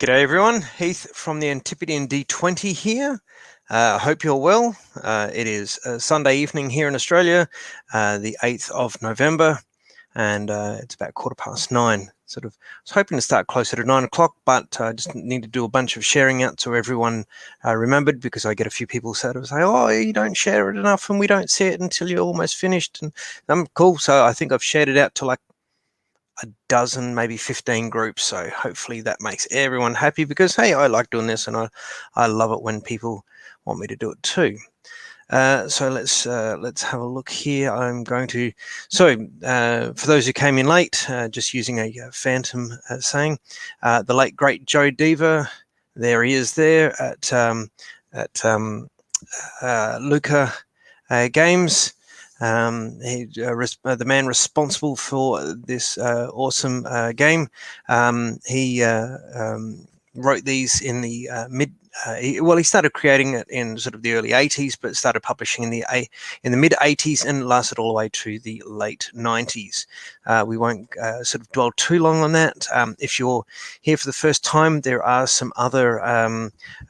G'day everyone, Heath from the Antipodean D20 here. I hope you're well. It is Sunday evening here in Australia, the 8th of November, and it's about 9:15. I was hoping to start closer to 9 o'clock, but I just need to do a bunch of sharing out so everyone remembered, because I get a few people say, oh, you don't share it enough and we don't see it until you're almost finished. And I'm cool, so I think I've shared it out to like a dozen, maybe 15 groups. So hopefully that makes everyone happy, because hey, I like doing this and I love it when people want me to do it too. So let's have a look here. I'm going to, for those who came in late, just using a phantom saying, the late great Joe Diva, there he is there at Luca Games. The man responsible for this awesome game. He wrote these in the he started creating it in sort of the early 80s, but started publishing in the mid 80s and lasted all the way to the late 90s. We won't sort of dwell too long on that. If you're here for the first time, there are some other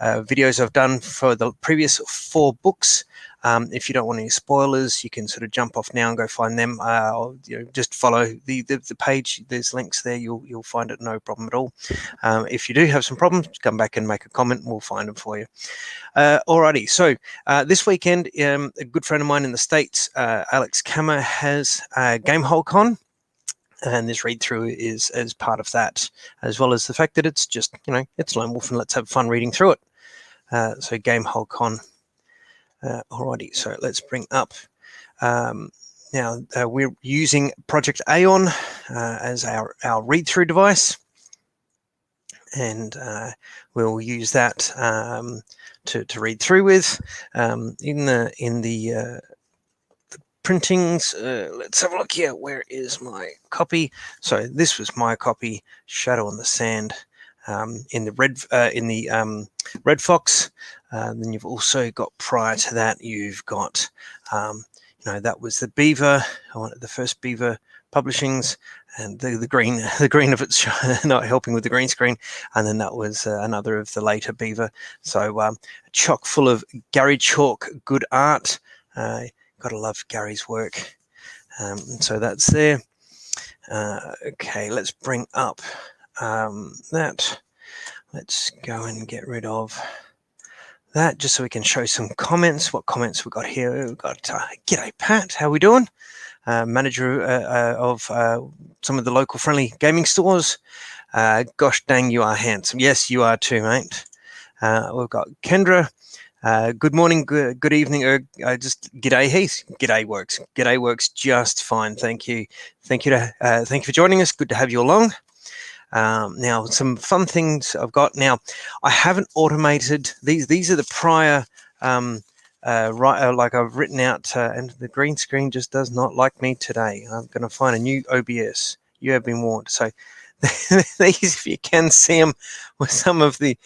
videos I've done for the previous 4 books. If you don't want any spoilers, you can sort of jump off now and go find them. Or, just follow the page. There's links there. You'll find it, no problem at all. If you do have some problems, come back and make a comment and we'll find them for you. Alrighty, so this weekend, a good friend of mine in the States, Alex Kammer, has GameholeCon. And this read-through is as part of that, as well as the fact that it's just, it's Lone Wolf and let's have fun reading through it. So GameholeCon. Alrighty, so let's bring up, now we're using Project Aeon as our read-through device, and we'll use that to read through with. In the printings, let's have a look here. Where is my copy? So this was my copy, Shadow on the Sand, in the Red Fox. Then you've also got, prior to that, you've got, that was the Beaver, the first Beaver publishings, and the green of it's not helping with the green screen, and then that was another of the later Beaver. So chock full of Gary Chalk good art. Gotta love Gary's work. So that's there. Okay, let's bring up that. Let's go and get rid of that, just so we can show some comments. What comments we got here? We've got G'day Pat, how we doing? Manager of some of the local friendly gaming stores. Gosh dang, you are handsome. Yes, you are too, mate. We've got Kendra. Good morning, good evening. Just G'day Heath. G'day works. G'day works just fine. Thank you. Thank you for joining us. Good to have you along. Now, some fun things I've got. Now, I haven't automated these. These are the prior, like I've written out, and the green screen just does not like me today. I'm going to find a new OBS. You have been warned. So these, if you can see them, were some of the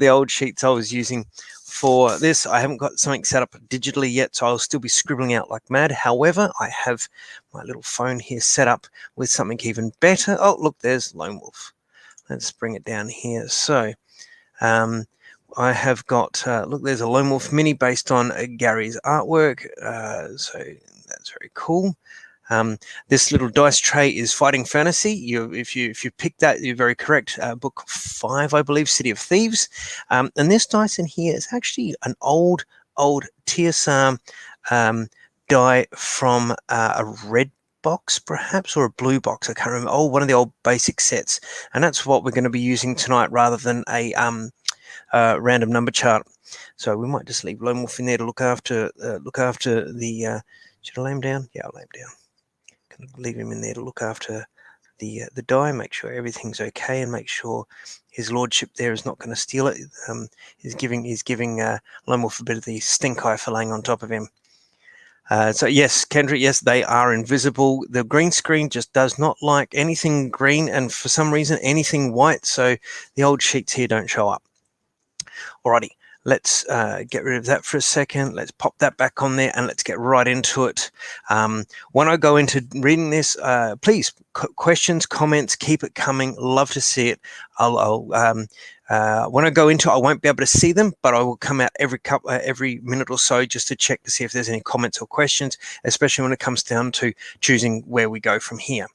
old sheets I was using for this. I haven't got something set up digitally yet, so I'll still be scribbling out like mad. However, I have my little phone here set up with something even better. Oh, look, there's Lone Wolf. Let's bring it down here. So I have got, look, there's a Lone Wolf mini based on Gary's artwork. So that's very cool. This little dice tray is Fighting Fantasy. If you pick that, you're very correct. Book 5, I believe, City of Thieves. And this dice in here is actually an old TSR die from a red box, perhaps, or a blue box. I can't remember. Oh, one of the old basic sets. And that's what we're going to be using tonight, rather than a random number chart. So we might just leave Lone Wolf in there to look after the. Should I lay him down? Yeah, I'll lay him down. Leave him in there to look after the die, make sure everything's okay, and make sure his lordship there is not going to steal it. He's giving Lone Wolf a bit of the stink eye for laying on top of him. So yes, Kendra, yes, they are invisible. The green screen just does not like anything green, and for some reason anything white, so the old sheets here don't show up. Alrighty. Let's get rid of that for a second. Let's pop that back on there and let's get right into it. When I go into reading this, please, questions, comments, keep it coming. Love to see it. I'll When I go into it, I won't be able to see them, but I will come out every minute or so just to check to see if there's any comments or questions, especially when it comes down to choosing where we go from here.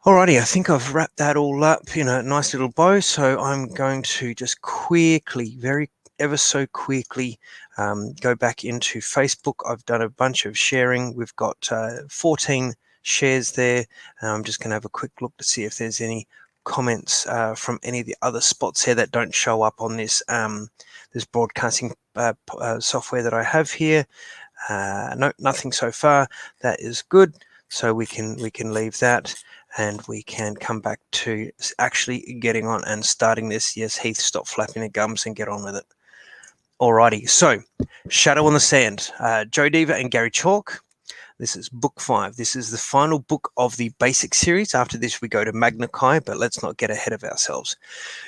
Alrighty, I think I've wrapped that all up in a nice little bow, so I'm going to just quickly, ever so quickly, go back into Facebook. I've done a bunch of sharing. We've got 14 shares there. I'm just going to have a quick look to see if there's any comments from any of the other spots here that don't show up on this this broadcasting software that I have here. No, nothing so far. That is good. So we can leave that, and we can come back to actually getting on and starting this. Yes, Heath, stop flapping your gums and get on with it. Alrighty, so Shadow on the Sand, Joe Diva and Gary Chalk. This is book 5. This is the final book of the basic series. After this, we go to Magna Kai, but let's not get ahead of ourselves.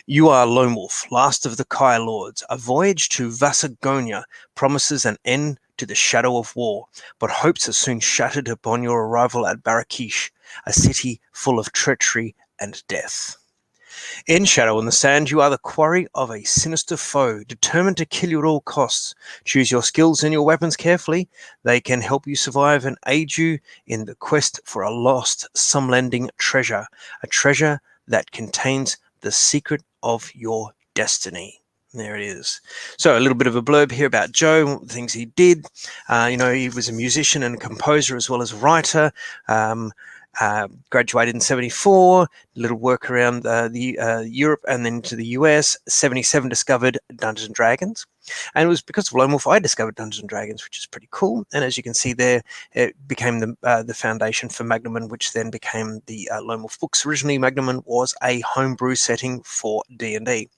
You are Lone Wolf, last of the Kai Lords. A voyage to Vasagonia promises an end to the shadow of war, but hopes are soon shattered upon your arrival at Barakish, a city full of treachery and death. In Shadow on the Sand, you are the quarry of a sinister foe, determined to kill you at all costs. Choose your skills and your weapons carefully. They can help you survive and aid you in the quest for a lost Sumlending treasure, a treasure that contains the secret of your destiny. There it is. So a little bit of a blurb here about Joe, things he did. He was a musician and a composer as well as a writer. Graduated in 74, little work around Europe and then to the US. 77 discovered Dungeons and Dragons, and it was because of Lone Wolf I discovered Dungeons and Dragons, which is pretty cool. And as you can see there, it became the foundation for Magnum, which then became the Lone Wolf books. Originally, Magnum was a homebrew setting for D&D.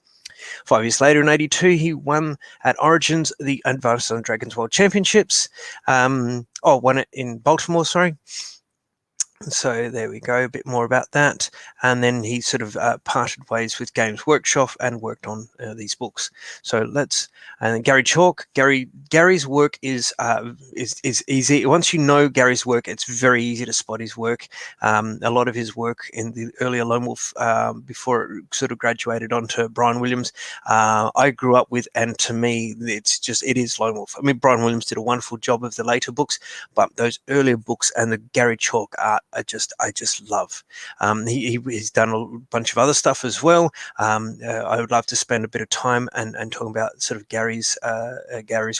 5 years later, in 82, he won at Origins the Advanced Dungeons and Dragons World Championships. Won it in Baltimore, sorry. So there we go, a bit more about that. And then he sort of parted ways with Games Workshop and worked on these books. So and then Gary Chalk. Gary's work is easy. Once you know Gary's work, it's very easy to spot his work. A lot of his work in the earlier Lone Wolf, before it sort of graduated onto Brian Williams, I grew up with, and to me, it is Lone Wolf. I mean, Brian Williams did a wonderful job of the later books, but those earlier books and the Gary Chalk art, I just love. He's done a bunch of other stuff as well. I would love to spend a bit of time and talking about sort of Gary's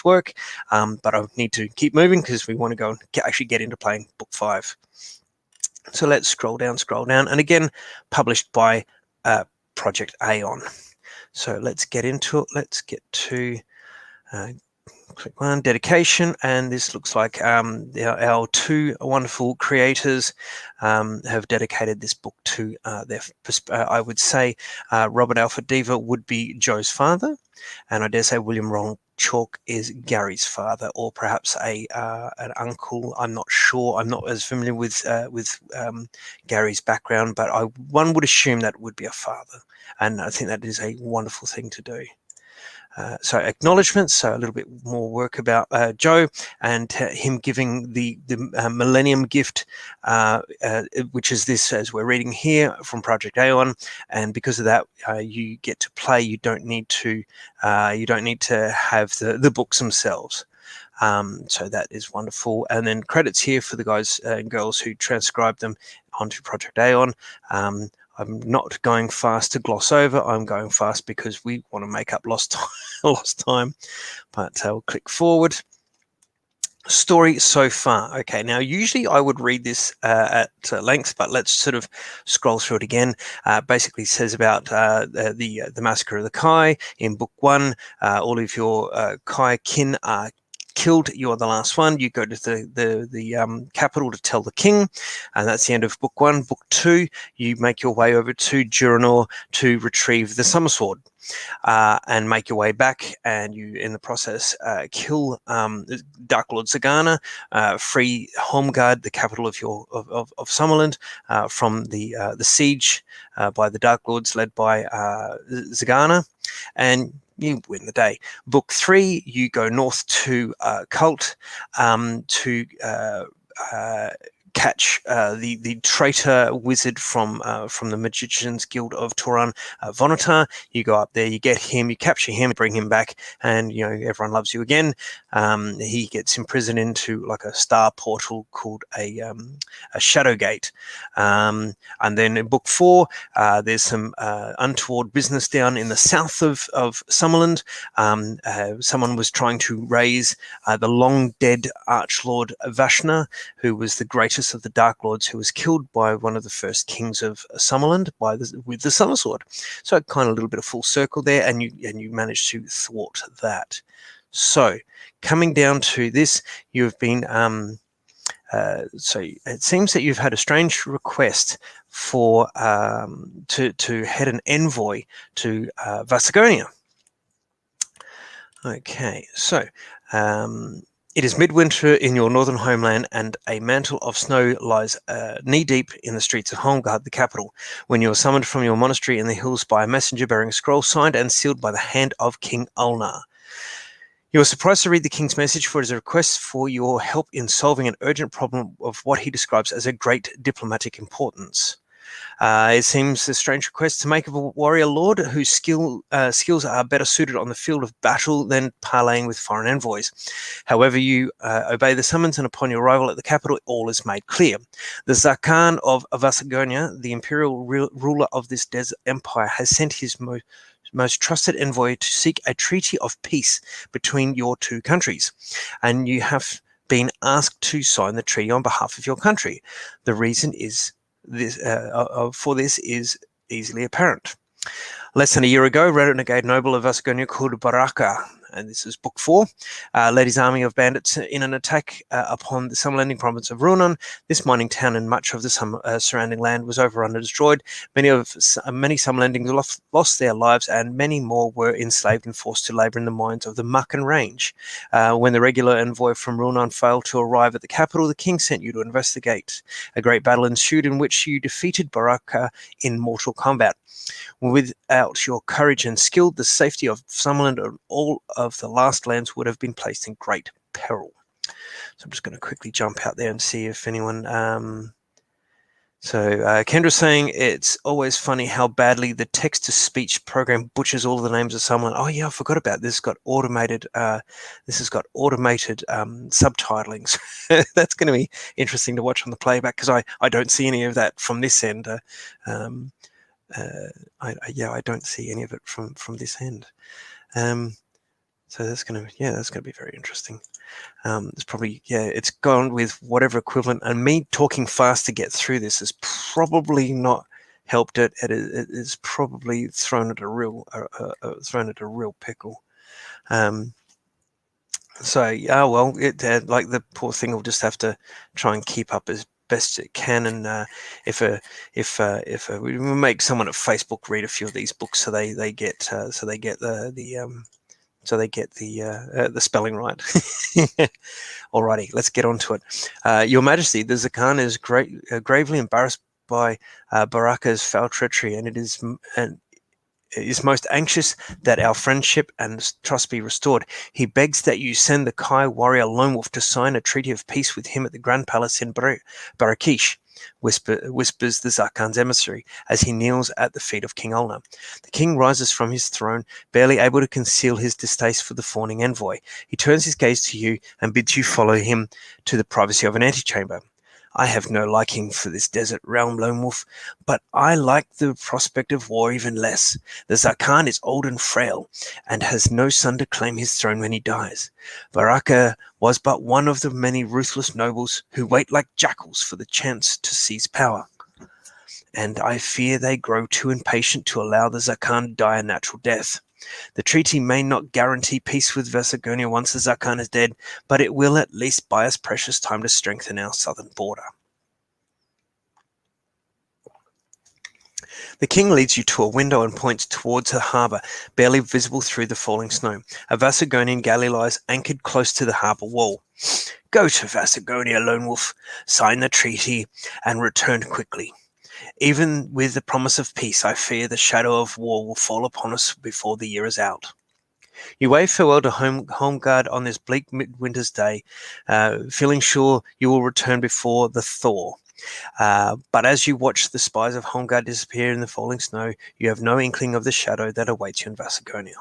work, but I need to keep moving because we want to go and actually get into playing book 5. So let's scroll down, and again, published by Project Aeon. So let's get into it. Let's get to click one, dedication, and this looks like our two wonderful creators have dedicated this book to I would say Robert Alfred Diva would be Joe's father, and I dare say William Ronald Chalk is Gary's father, or perhaps an uncle. I'm not sure. I'm not as familiar with Gary's background, but one would assume that would be a father, and I think that is a wonderful thing to do. So acknowledgements, so a little bit more work about Joe and him giving the Millennium Gift, which is this, as we're reading here from Project Aeon, and because of that, you get to play. You don't need to have the books themselves. So that is wonderful. And then credits here for the guys and girls who transcribed them onto Project Aeon. I'm not going fast to gloss over. I'm going fast because we want to make up lost time. But I'll click forward. Story so far. Okay, now usually I would read this at length, but let's sort of scroll through it again. Basically says about the massacre of the Kai in book 1. All of your Kai kin are killed. You're the last one. You go to the capital to tell the king, and that's the end of book 1. Book 2, you make your way over to Duranor to retrieve the Summer Sword, and make your way back, and you in the process kill Dark Lord Zagana, free Holmgard, the capital of Summerland, from the siege by the Dark Lords led by Zagana, and you win the day. Book 3, you go north to Cult to catch the traitor wizard from the Magicians Guild of Turan, Vonatar. You go up there, you get him, you capture him, bring him back, and everyone loves you again. He gets imprisoned into like a star portal called a shadow gate. And then in book 4, there's some untoward business down in the south of Summerland. Someone was trying to raise the long dead Archlord Vashna, who was the greatest of the Dark Lords, who was killed by one of the first kings of Summerland with the Summer Sword. So kind of a little bit of full circle there, and you managed to thwart that. So coming down to this, you've been so it seems that you've had a strange request for to head an envoy to Vasagonia. Okay, so it is midwinter in your northern homeland, and a mantle of snow lies knee-deep in the streets of Holmgard, the capital, when you are summoned from your monastery in the hills by a messenger bearing a scroll signed and sealed by the hand of King Ulnar. You are surprised to read the king's message, for it is a request for your help in solving an urgent problem of what he describes as a great diplomatic importance. It seems a strange request to make of a warrior lord whose skills are better suited on the field of battle than parleying with foreign envoys. However, you obey the summons, and upon your arrival at the capital, all is made clear. The Zarkhan of Vasagonia, the imperial ruler of this desert empire, has sent his most trusted envoy to seek a treaty of peace between your two countries, and you have been asked to sign the treaty on behalf of your country. The reason for this is easily apparent. Less than a year ago, renegade noble of Vasagonia called Baraka, and this is book 4, led his army of bandits in an attack upon the Summerlanding province of Runan. This mining town and much of the surrounding land was overrun and destroyed. Many Summerlandings lost their lives, and many more were enslaved and forced to labor in the mines of the Mucken Range. When the regular envoy from Runan failed to arrive at the capital, the king sent you to investigate. A great battle ensued in which you defeated Baraka in mortal combat. Without your courage and skill, the safety of Summerland and all of the last lands would have been placed in great peril. So I'm just going to quickly jump out there and see if anyone... Kendra's saying it's always funny how badly the text-to-speech program butchers all the names of someone. Oh yeah, I forgot about this. Got automated. This has got automated subtitling. So that's going to be interesting to watch on the playback, because I don't see any of that from this end. I don't see any of it from this end. So that's going to be very interesting. It's probably, it's gone with whatever equivalent, and me talking fast to get through this has probably not helped it. It's probably thrown it a real pickle. Like the poor thing will just have to try and keep up as best it can, and if we make someone at Facebook read a few of these books, so they get the spelling right. Alrighty, let's get on to it. Your Majesty, the Zarkhan is gravely embarrassed by Baraka's foul treachery, and is most anxious that our friendship and trust be restored. He begs that you send the Kai warrior Lone Wolf to sign a treaty of peace with him at the Grand Palace in Barakish, whispers the Zarkhan's emissary as he kneels at the feet of King Ulnar. The king rises from his throne, barely able to conceal his distaste for the fawning envoy. He turns his gaze to you and bids you follow him to the privacy of an antechamber. I have no liking for this desert realm, Lone Wolf, but I like the prospect of war even less. The Zarkhan is old and frail, and has no son to claim his throne when he dies. Baraka was but one of the many ruthless nobles who wait like jackals for the chance to seize power. And I fear they grow too impatient to allow the Zarkhan to die a natural death. The treaty may not guarantee peace with Vasagonia once the Zarkhan is dead, but it will at least buy us precious time to strengthen our southern border. The king leads you to a window and points towards the harbour, barely visible through the falling snow. A Vasagonian galley lies anchored close to the harbour wall. Go to Vasagonia, Lone Wolf, sign the treaty, and return quickly. Even with the promise of peace, I fear the shadow of war will fall upon us before the year is out. You wave farewell to Holmgard on this bleak midwinter's day, feeling sure you will return before the thaw. But as you watch the spires of Holmgard disappear in the falling snow, you have no inkling of the shadow that awaits you in Vasagonia.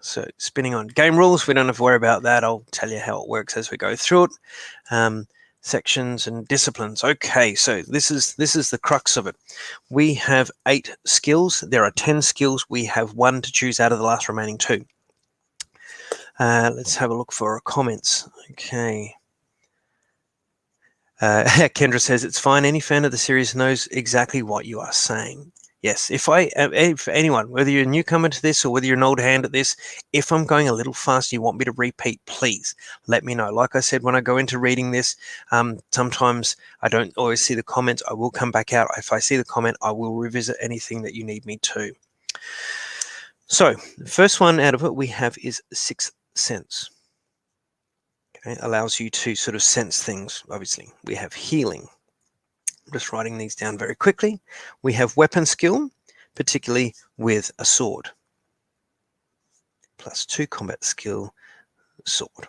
So spinning on game rules, we don't have to worry about that. I'll tell you how it works as we go through it. Sections and disciplines. Okay, so this is the crux of it. We have 8 skills. There are 10 skills. We have 1 to choose out of the last remaining 2. Let's have a look for our comments. Okay. Kendra says it's fine. Any fan of the series knows exactly what you are saying. Yes, if anyone, whether you're a newcomer to this or whether you're an old hand at this, if I'm going a little fast, you want me to repeat, please let me know. Like I said, when I go into reading this, sometimes I don't always see the comments. I will come back out. If I see the comment, I will revisit anything that you need me to. So the first one out of it we have is Sixth Sense. Okay, allows you to sort of sense things, obviously. We have healing. I'm just writing these down very quickly. We have weapon skill, particularly with a sword. +2 combat skill, sword.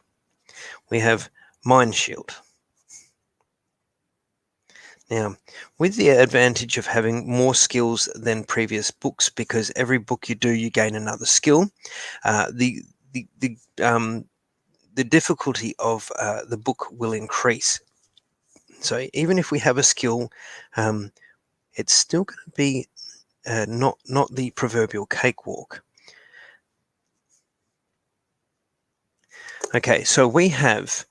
We have mind shield. Now, with the advantage of having more skills than previous books, because every book you do, you gain another skill. The difficulty of the book will increase. So even if we have a skill, it's still going to be not the proverbial cakewalk. Okay, so we have.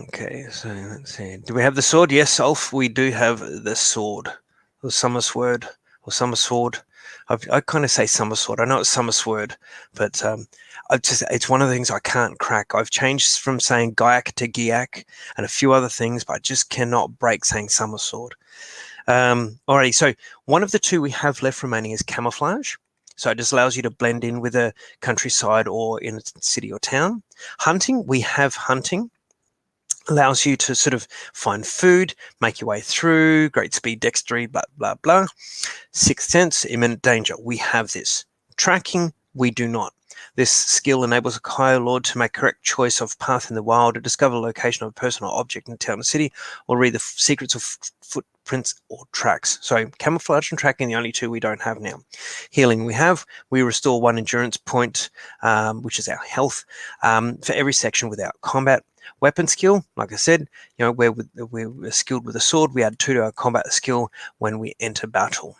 Okay, so let's see. Do we have the sword? Yes, Ulf, we do have the sword, or summer sword, or summer sword. I kind of say summer sword. I know it's summer sword, but it's one of the things I can't crack. I've changed from saying Gaiak to Giak and a few other things, but I just cannot break saying summer sword. Alrighty, so one of the 2 we have left remaining is camouflage. So it just allows you to blend in with a countryside or in a city or town. Hunting, we have hunting. Allows you to sort of find food, make your way through, great speed, dexterity, blah, blah, blah. Sixth Sense, imminent danger. We have this. Tracking, we do not. This skill enables a Kaya Lord to make correct choice of path in the wild, to discover the location of a person or object in a town or city, or read the secrets of footprints or tracks. So camouflage and tracking, the only 2 we don't have now. Healing we restore 1 endurance point, which is our health, for every section without combat. Weapon skill, like I said, we're skilled with a sword. We add 2 to our combat skill when we enter battle.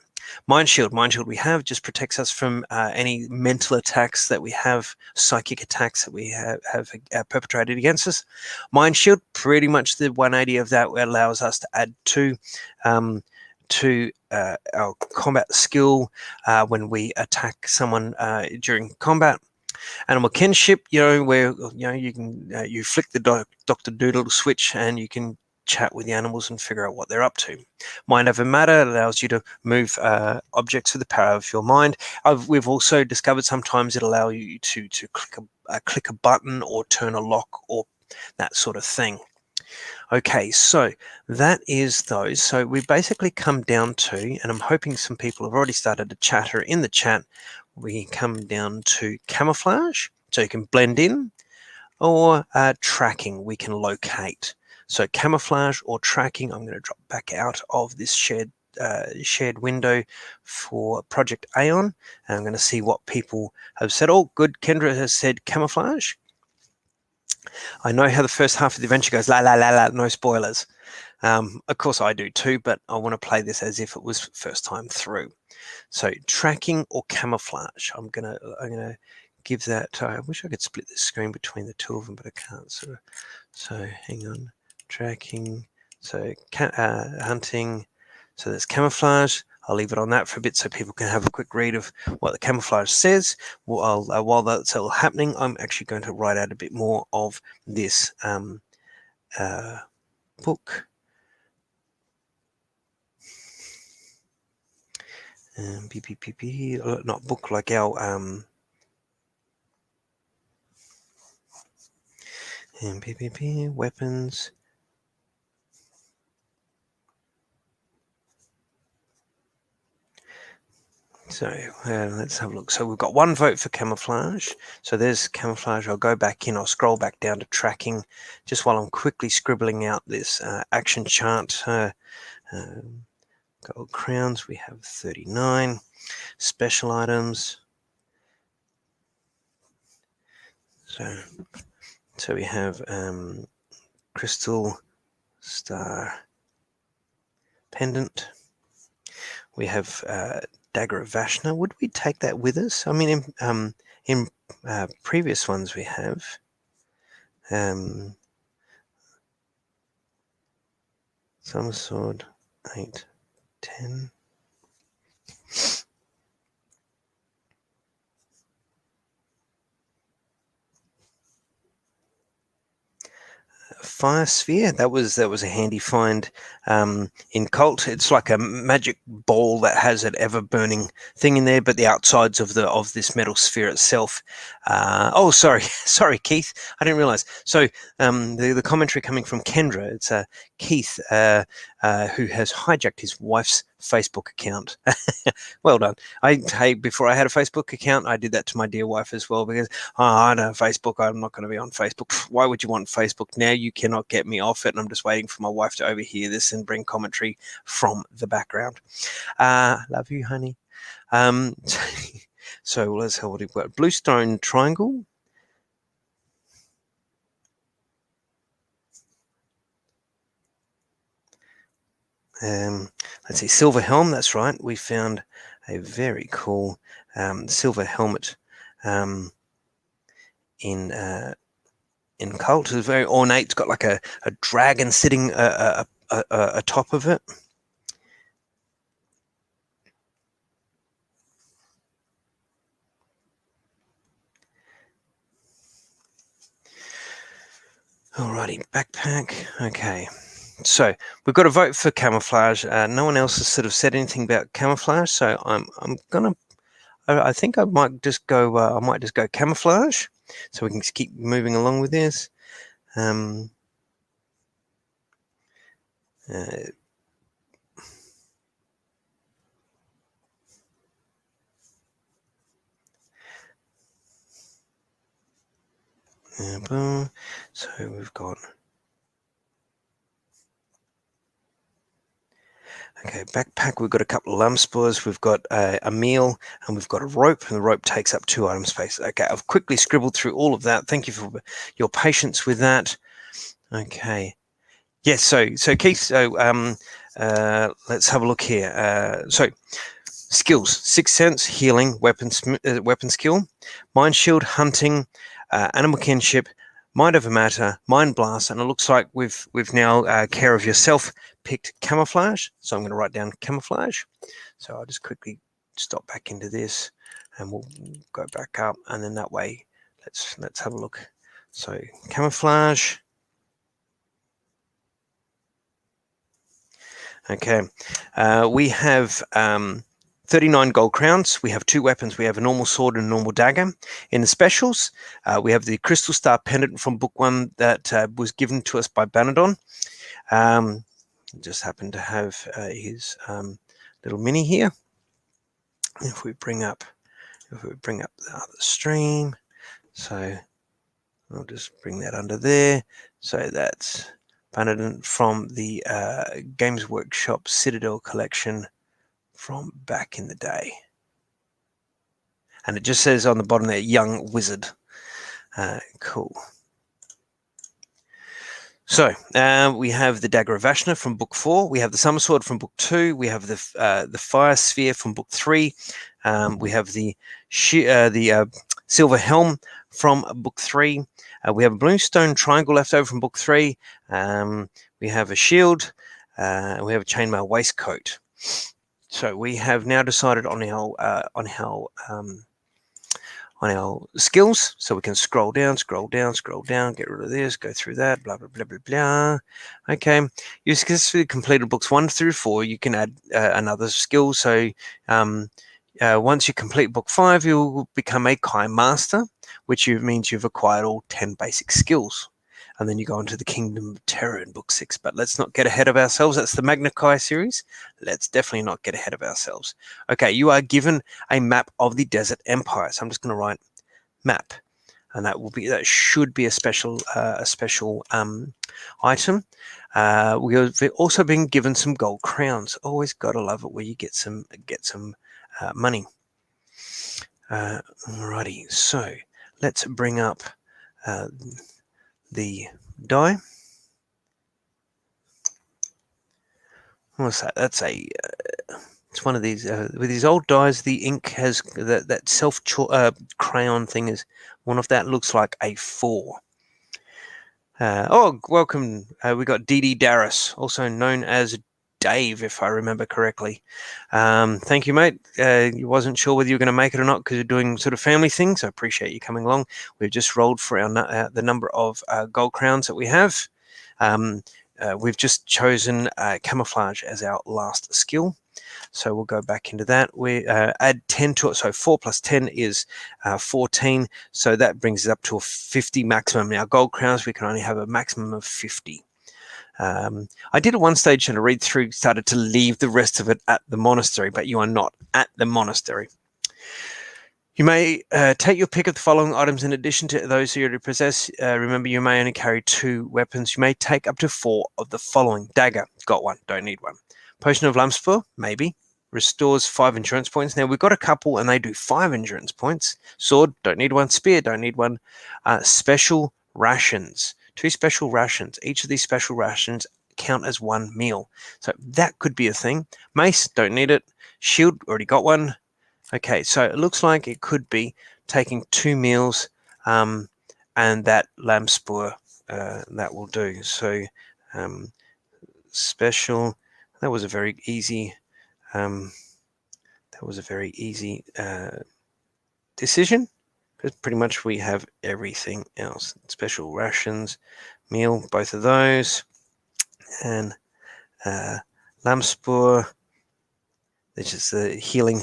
Mind shield we have just protects us from any mental attacks that we have, psychic attacks that we have perpetrated against us. Mind shield, pretty much the 180 of that allows us to add 2 to our combat skill when we attack someone during combat. Animal kinship, where you can you flick the Dr. Doodle switch and you can chat with the animals and figure out what they're up to. Mind over matter allows you to move objects with the power of your mind. We've also discovered sometimes it allows you to click a button or turn a lock or that sort of thing. Okay, so that is those. So we basically come down to, and I'm hoping some people have already started to chatter in the chat, we come down to camouflage, so you can blend in, or tracking, we can locate. So camouflage or tracking, I'm going to drop back out of this shared window for Project Aeon, and I'm going to see what people have said. Oh, good, Kendra has said camouflage. I know how the first half of the adventure goes, la la la la, no spoilers. Of course I do too, but I want to play this as if it was first time through. So tracking or camouflage, I'm gonna give that. I wish I could split the screen between the 2 of them, but I can't. So hang on, tracking. So hunting. So there's camouflage. I'll leave it on that for a bit so people can have a quick read of what the camouflage says. While that's all happening, I'm actually going to write out a bit more of this book. Not book, like our weapons. So let's have a look. So we've got 1 vote for camouflage. So there's camouflage. I'll go back in. I'll scroll back down to tracking just while I'm quickly scribbling out this action chart. Gold crowns, we have 39. Special items. So we have crystal star pendant. We have dagger of Vashna. Would we take that with us? I mean, in previous ones we have. Summer sword, 8, 10. Fire sphere, that was a handy find in Cult. It's like a magic ball that has an ever burning thing in there, but the outsides of this metal sphere itself. Oh, sorry, sorry, Keith, I didn't realize. So the commentary coming from Kendra, it's Keith who has hijacked his wife's Facebook account. Well done. Before I had a Facebook account, I did that to my dear wife as well, because I don't have Facebook. I'm not going to be on Facebook. Why would you want Facebook? Now you cannot get me off it. And I'm just waiting for my wife to overhear this and bring commentary from the background. Love you, honey. So let's have what we've got. Bluestone triangle. Let's see, silver helm. That's right. We found a very cool silver helmet in Cult. It's very ornate. It's got like a dragon sitting atop of it. Alrighty, backpack. Okay. So we've got a vote for camouflage. No one else has sort of said anything about camouflage, so I'm gonna. I think I might just go. I might just go camouflage, so we can just keep moving along with this. So we've got. Okay, backpack, we've got a couple of lamb spurs, we've got a meal, and we've got a rope, and the rope takes up 2 item space. Okay, I've quickly scribbled through all of that. Thank you for your patience with that. Okay. Yes, so Keith, so let's have a look here. So skills: 6th sense, healing, weapon skill, mind shield, hunting, animal kinship, mind over matter, mind blast, and it looks like we've now care of yourself picked camouflage. So I'm going to write down camouflage. So I'll just quickly stop back into this, and we'll go back up, and then that way, let's have a look. So camouflage. Okay, we have 39 gold crowns. We have 2 weapons. We have a normal sword and a normal dagger. In the specials, we have the crystal star pendant from book 1 that was given to us by Banadon. Just happened to have his little mini here. If we bring up the other stream, so I'll just bring that under there. So that's Banadon from the Games Workshop Citadel collection from back in the day. And it just says on the bottom there, young wizard. Cool. So we have the Dagger of Vashna from book 4. We have the Summer Sword from book 2. We have the Fire Sphere from book 3. We have the Silver Helm from book 3. We have a Bluestone Triangle left over from book 3. We have a shield. We have a chainmail waistcoat. So we have now decided on our skills, so we can scroll down, get rid of this, go through that, blah, blah, blah, blah, blah. Okay, you successfully completed books 1 through 4, you can add another skill. So once you complete book 5, you'll become a Kai Master, which means you've acquired all 10 basic skills. and then you go into the Kingdom of Terror in book 6. But let's not get ahead of ourselves. That's the Magna Chi series. Let's definitely not get ahead of ourselves. Okay, you are given a map of the Desert Empire. So I'm just going to write map, and that should be a special item. We've also been given some gold crowns. Always gotta love it where you get some money. Alrighty, so let's bring up the die. What's that? That's it's one of these with these old dies. The ink has that self crayon thing is one of that. Looks like a 4. Welcome. We got DD Darris, also known as Dave, if I remember correctly. Thank you, mate. You wasn't sure whether you were going to make it or not because you're doing sort of family things. I appreciate you coming along. We've just rolled for the number of gold crowns that we have. We've just chosen camouflage as our last skill. So we'll go back into that. We add 10 to it. So 4 plus 10 is 14. So that brings us up to a 50 maximum. Now, gold crowns, we can only have a maximum of 50. I did at one stage and a read through started to leave the rest of it at the monastery, but you are not at the monastery. You may take your pick of the following items in addition to those you already possess. Remember, you may only carry 2 weapons. You may take up to 4 of the following. Dagger, got 1, don't need 1. Potion of Lamspur, maybe. Restores 5 endurance points. Now, we've got a couple and they do 5 endurance points. Sword, don't need 1. Spear, don't need 1. Special rations. 2 special rations. Each of these special rations count as 1 meal. So that could be a thing. Mace, don't need it. Shield, already got 1. Okay, so it looks like it could be taking 2 meals and that Lamspur, that will do. So special, that was a very easy decision, because pretty much we have everything else. Special rations, meal, both of those, and Lamspur, which is the healing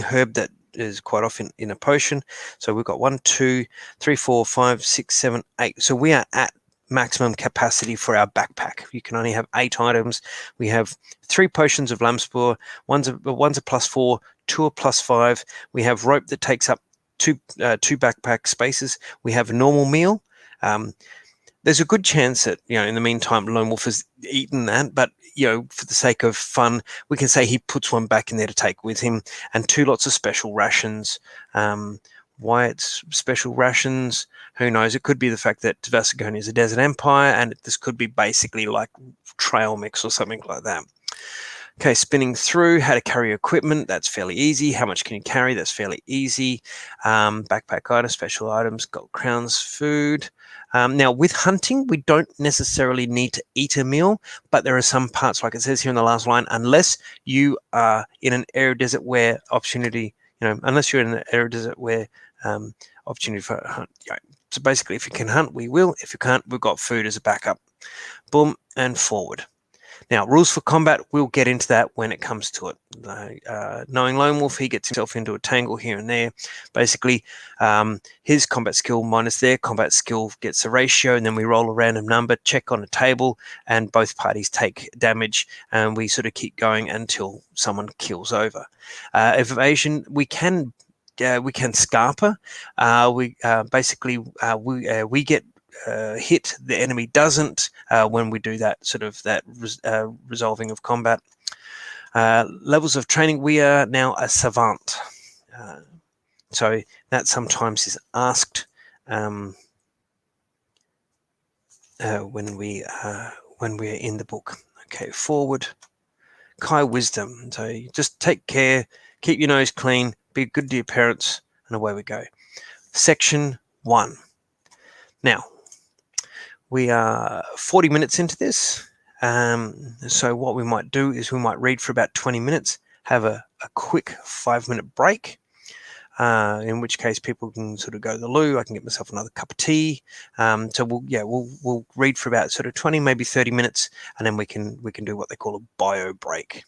herb that is quite often in a potion. So we've got 1, 2, 3, 4, 5, 6, 7, 8. So we are at maximum capacity for our backpack. You can only have 8 items. We have 3 potions of Lamspur. One's a +4, 2 are +5. We have rope that takes up 2 backpack spaces. We have a normal meal. There's a good chance that, in the meantime, Lone Wolf has eaten that, but, for the sake of fun, we can say he puts 1 back in there to take with him, and 2 lots of special rations. Why it's special rations, who knows? It could be the fact that Vasagonia is a desert empire, and this could be basically like trail mix or something like that. Okay, spinning through how to carry equipment. That's fairly easy. How much can you carry? That's fairly easy. Backpack items, special items, gold crowns, food. Now, with hunting, we don't necessarily need to eat a meal, but there are some parts, like it says here in the last line, unless you are in an arid desert where opportunity, unless you're in an arid desert where opportunity for hunt. So basically, if you can hunt, we will. If you can't, we've got food as a backup. Boom, and forward. Now, rules for combat, we'll get into that when it comes to it. Knowing Lone Wolf, he gets himself into a tangle here and there. Basically, his combat skill minus their combat skill gets a ratio, and then we roll a random number, check on a table, and both parties take damage, and we sort of keep going until someone kills over. Evasion, we can scarper. We get hit, the enemy doesn't, when we do that sort of resolving of combat. Levels of training, we are now a savant, so that sometimes is asked when we're in the book. Okay, forward. Kai wisdom, so you just take care, keep your nose clean, be good to your parents, and away we go. Section 1. Now, we are 40 minutes into this, so what we might do is we might read for about 20 minutes, have a quick 5-minute break, in which case people can sort of go to the loo. I can get myself another cup of tea. So we'll read for about sort of 20, maybe 30 minutes, and then we can do what they call a bio break.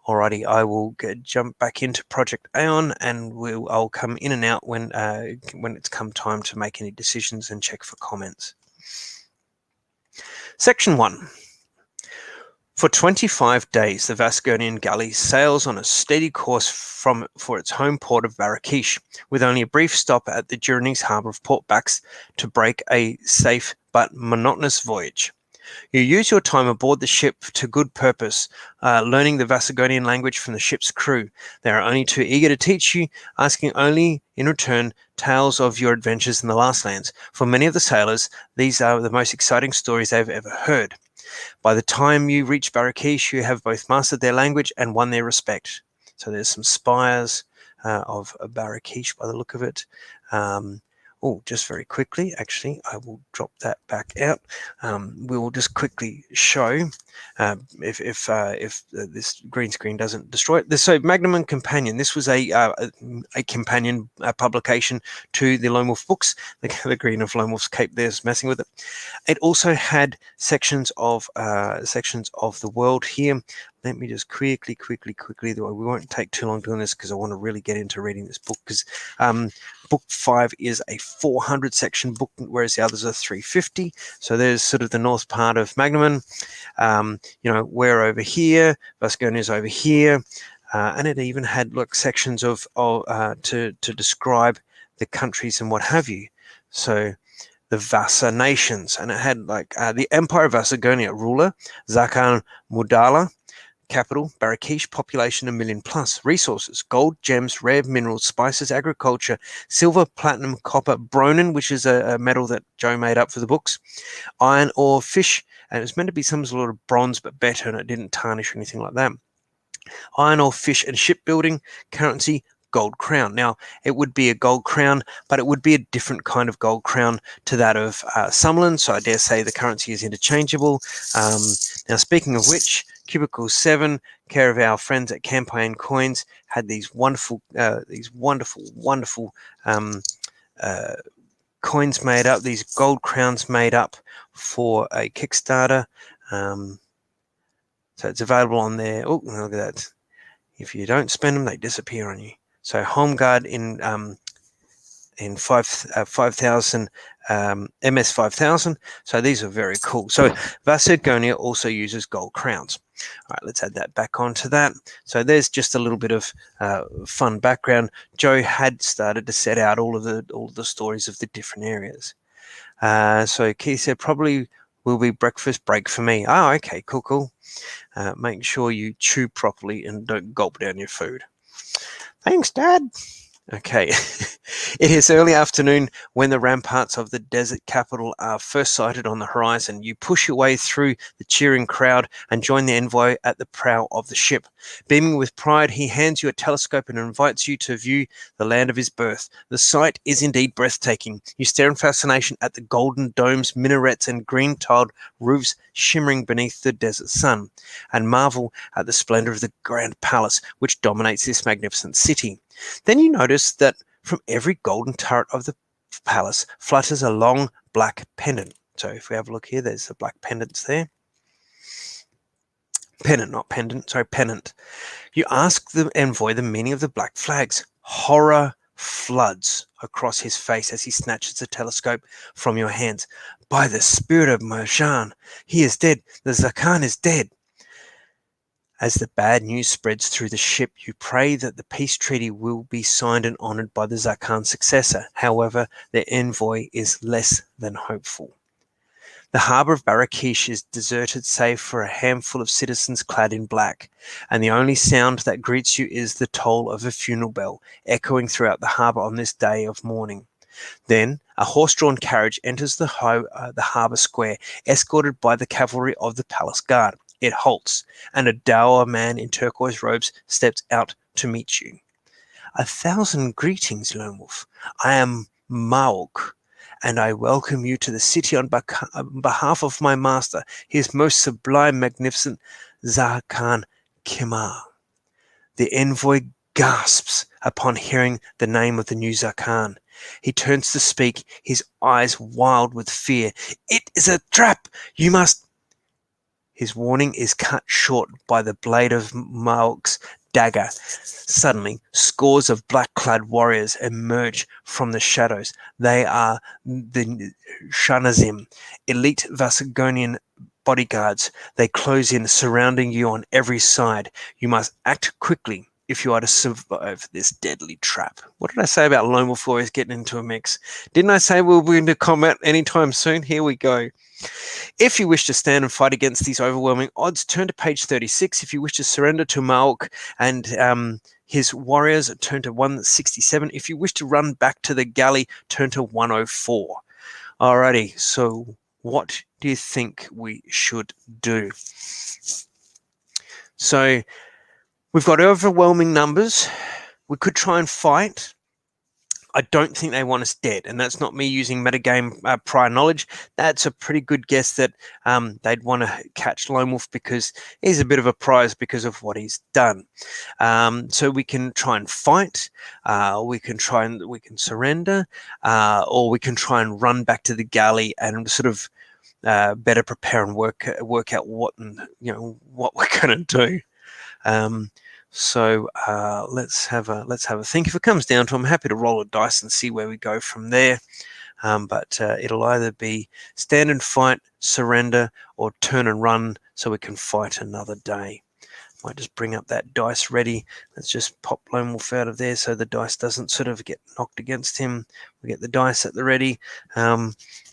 Alrighty, I will jump back into Project Aeon, and I'll come in and out when it's come time to make any decisions and check for comments. Section 1. For 25 days, the Vasconian galley sails on a steady course for its home port of Marrakesh, with only a brief stop at the Journey's harbour of Port Bax to break a safe but monotonous voyage. You use your time aboard the ship to good purpose, learning the Vasconian language from the ship's crew. They are only too eager to teach you, asking only in return tales of your adventures in the last lands. For many of the sailors, these are the most exciting stories they've ever heard. By the time you reach Marrakesh, you have both mastered their language and won their respect. So there's some spires of Marrakesh by the look of it. Just very quickly, actually, I will drop that back out. We will just quickly show if this green screen doesn't destroy it. So Magnum and Companion, this was a companion publication to the Lone Wolf books. The Green of Lone Wolf's Cape there's messing with it. It also had sections of the world here. Let me just quickly, we won't take too long doing this because I want to really get into reading this book, because book 5 is a 400 section book, whereas the others are 350. So there's sort of the north part of Magnuman. We're over here, Vasconia's over here, and it even had sections to describe the countries and what have you. So the Vasa nations, and it had the Empire of Vasconia, ruler Zakan Mudala, capital Marrakesh, population 1 million plus, resources gold, gems, rare minerals, spices, agriculture, silver, platinum, copper, bronin, which is a metal that Joe made up for the books, iron ore, fish, and it was meant to be some sort of bronze but better, and it didn't tarnish or anything like that. Iron ore, fish, and shipbuilding, currency gold crown. Now, it would be a gold crown, but it would be a different kind of gold crown to that of Summerland, so I dare say the currency is interchangeable. Now, speaking of which, Cubicle 7, care of our friends at Campaign Coins, had these wonderful coins made up, these gold crowns made up for a Kickstarter. So it's available on there. Oh, look at that. If you don't spend them, they disappear on you. So Home Guard in 5,000 MS 5000. So these are very cool. So Vasconia also uses gold crowns. All right, let's add that back onto that. So there's just a little bit of fun background. Joe had started to set out all of the stories of the different areas. So Keith said probably will be breakfast break for me. Oh, okay, cool. Make sure you chew properly and don't gulp down your food. Thanks, Dad. Okay, it is early afternoon when the ramparts of the desert capital are first sighted on the horizon. You push your way through the cheering crowd and join the envoy at the prow of the ship. Beaming with pride, he hands you a telescope and invites you to view the land of his birth. The sight is indeed breathtaking. You stare in fascination at the golden domes, minarets, and green-tiled roofs shimmering beneath the desert sun, and marvel at the splendor of the grand palace which dominates this magnificent city. Then you notice that from every golden turret of the palace flutters a long black pendant. So if we have a look here, there's the black pendants there. Pennant, not pendant, sorry, pennant. You ask the envoy the meaning of the black flags. Horror floods across his face as he snatches the telescope from your hands. By the spirit of Marjan, he is dead. The Zakan is dead. As the bad news spreads through the ship, you pray that the peace treaty will be signed and honored by the Zakan's successor. However, the envoy is less than hopeful. The harbour of Marrakesh is deserted save for a handful of citizens clad in black, and the only sound that greets you is the toll of a funeral bell, echoing throughout the harbour on this day of mourning. Then a horse-drawn carriage enters the harbour square, escorted by the cavalry of the palace guard. It halts, and a dour man in turquoise robes steps out to meet you. 1,000 greetings, Lone Wolf. I am Maok, and I welcome you to the city on behalf of my master, his most sublime, magnificent Zakan Kimar. The envoy gasps upon hearing the name of the new Zakan. He turns to speak, his eyes wild with fear. It is a trap! You must... His warning is cut short by the blade of Maok's dagger. Suddenly, scores of black-clad warriors emerge from the shadows. They are the Shanazim, elite Vasconian bodyguards. They close in, surrounding you on every side. You must act quickly if you are to survive this deadly trap. What did I say about Lone Wolf always getting into a mix? Didn't I say we'll be into combat anytime soon? Here we go. If you wish to stand and fight against these overwhelming odds, turn to page 36. If you wish to surrender to Mauk and his warriors, turn to 167. If you wish to run back to the galley, turn to 104. Alrighty, so what do you think we should do? So we've got overwhelming numbers. We could try and fight. I don't think they want us dead, and that's not me using metagame prior knowledge. That's a pretty good guess that they'd want to catch Lone Wolf because he's a bit of a prize because of what he's done. So we can try and fight, we can surrender, or we can try and run back to the galley and sort of better prepare and work out what we're going to do. So let's have a think. If it comes down to, I'm happy to roll a dice and see where we go from there. But it'll either be stand and fight, surrender, or turn and run so we can fight another day. Might just bring up that dice ready. Let's just pop Lone Wolf out of there so the dice doesn't sort of get knocked against him. We get the dice at the ready.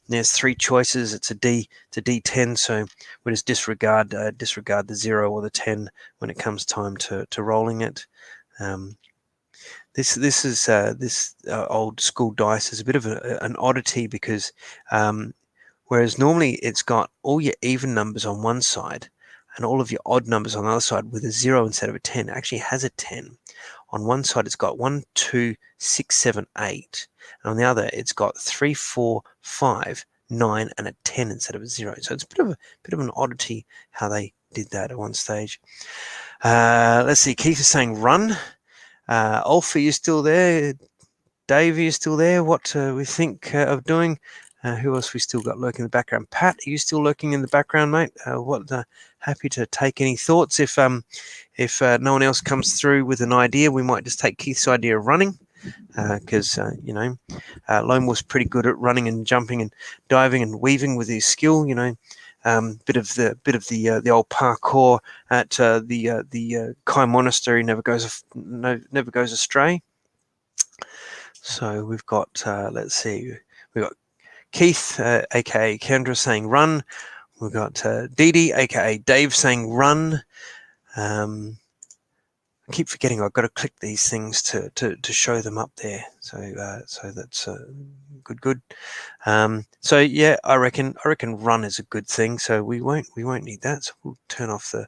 There's 3 choices. It's a D10, so we just disregard the 0 or the 10 when it comes time to rolling it. This old school dice is a bit of an oddity because whereas normally it's got all your even numbers on one side and all of your odd numbers on the other side with a 0 instead of a 10, it actually has a 10. On one side it's got 1, 2, 6, 7, 8. And on the other, it's got 3, 4, 5, 9, and a 10 instead of a 0. So it's a bit of an oddity how they did that at one stage. Let's see. Keith is saying run. Ulf, are you still there? Dave, are you still there? What we think of doing? Who else we still got lurking in the background? Pat, are you still lurking in the background, mate? Happy to take any thoughts. If no one else comes through with an idea, we might just take Keith's idea of running. Because Lone Wolf's pretty good at running and jumping and diving and weaving with his skill. Bit of the old parkour at the Kai Monastery never goes astray. So we've got let's see, we've got Keith, aka Kendra, saying run. We've got Dee, aka Dave, saying run. I keep forgetting I've got to click these things to show them up there. So that's good. So yeah, I reckon run is a good thing. So we won't need that. So we'll turn off the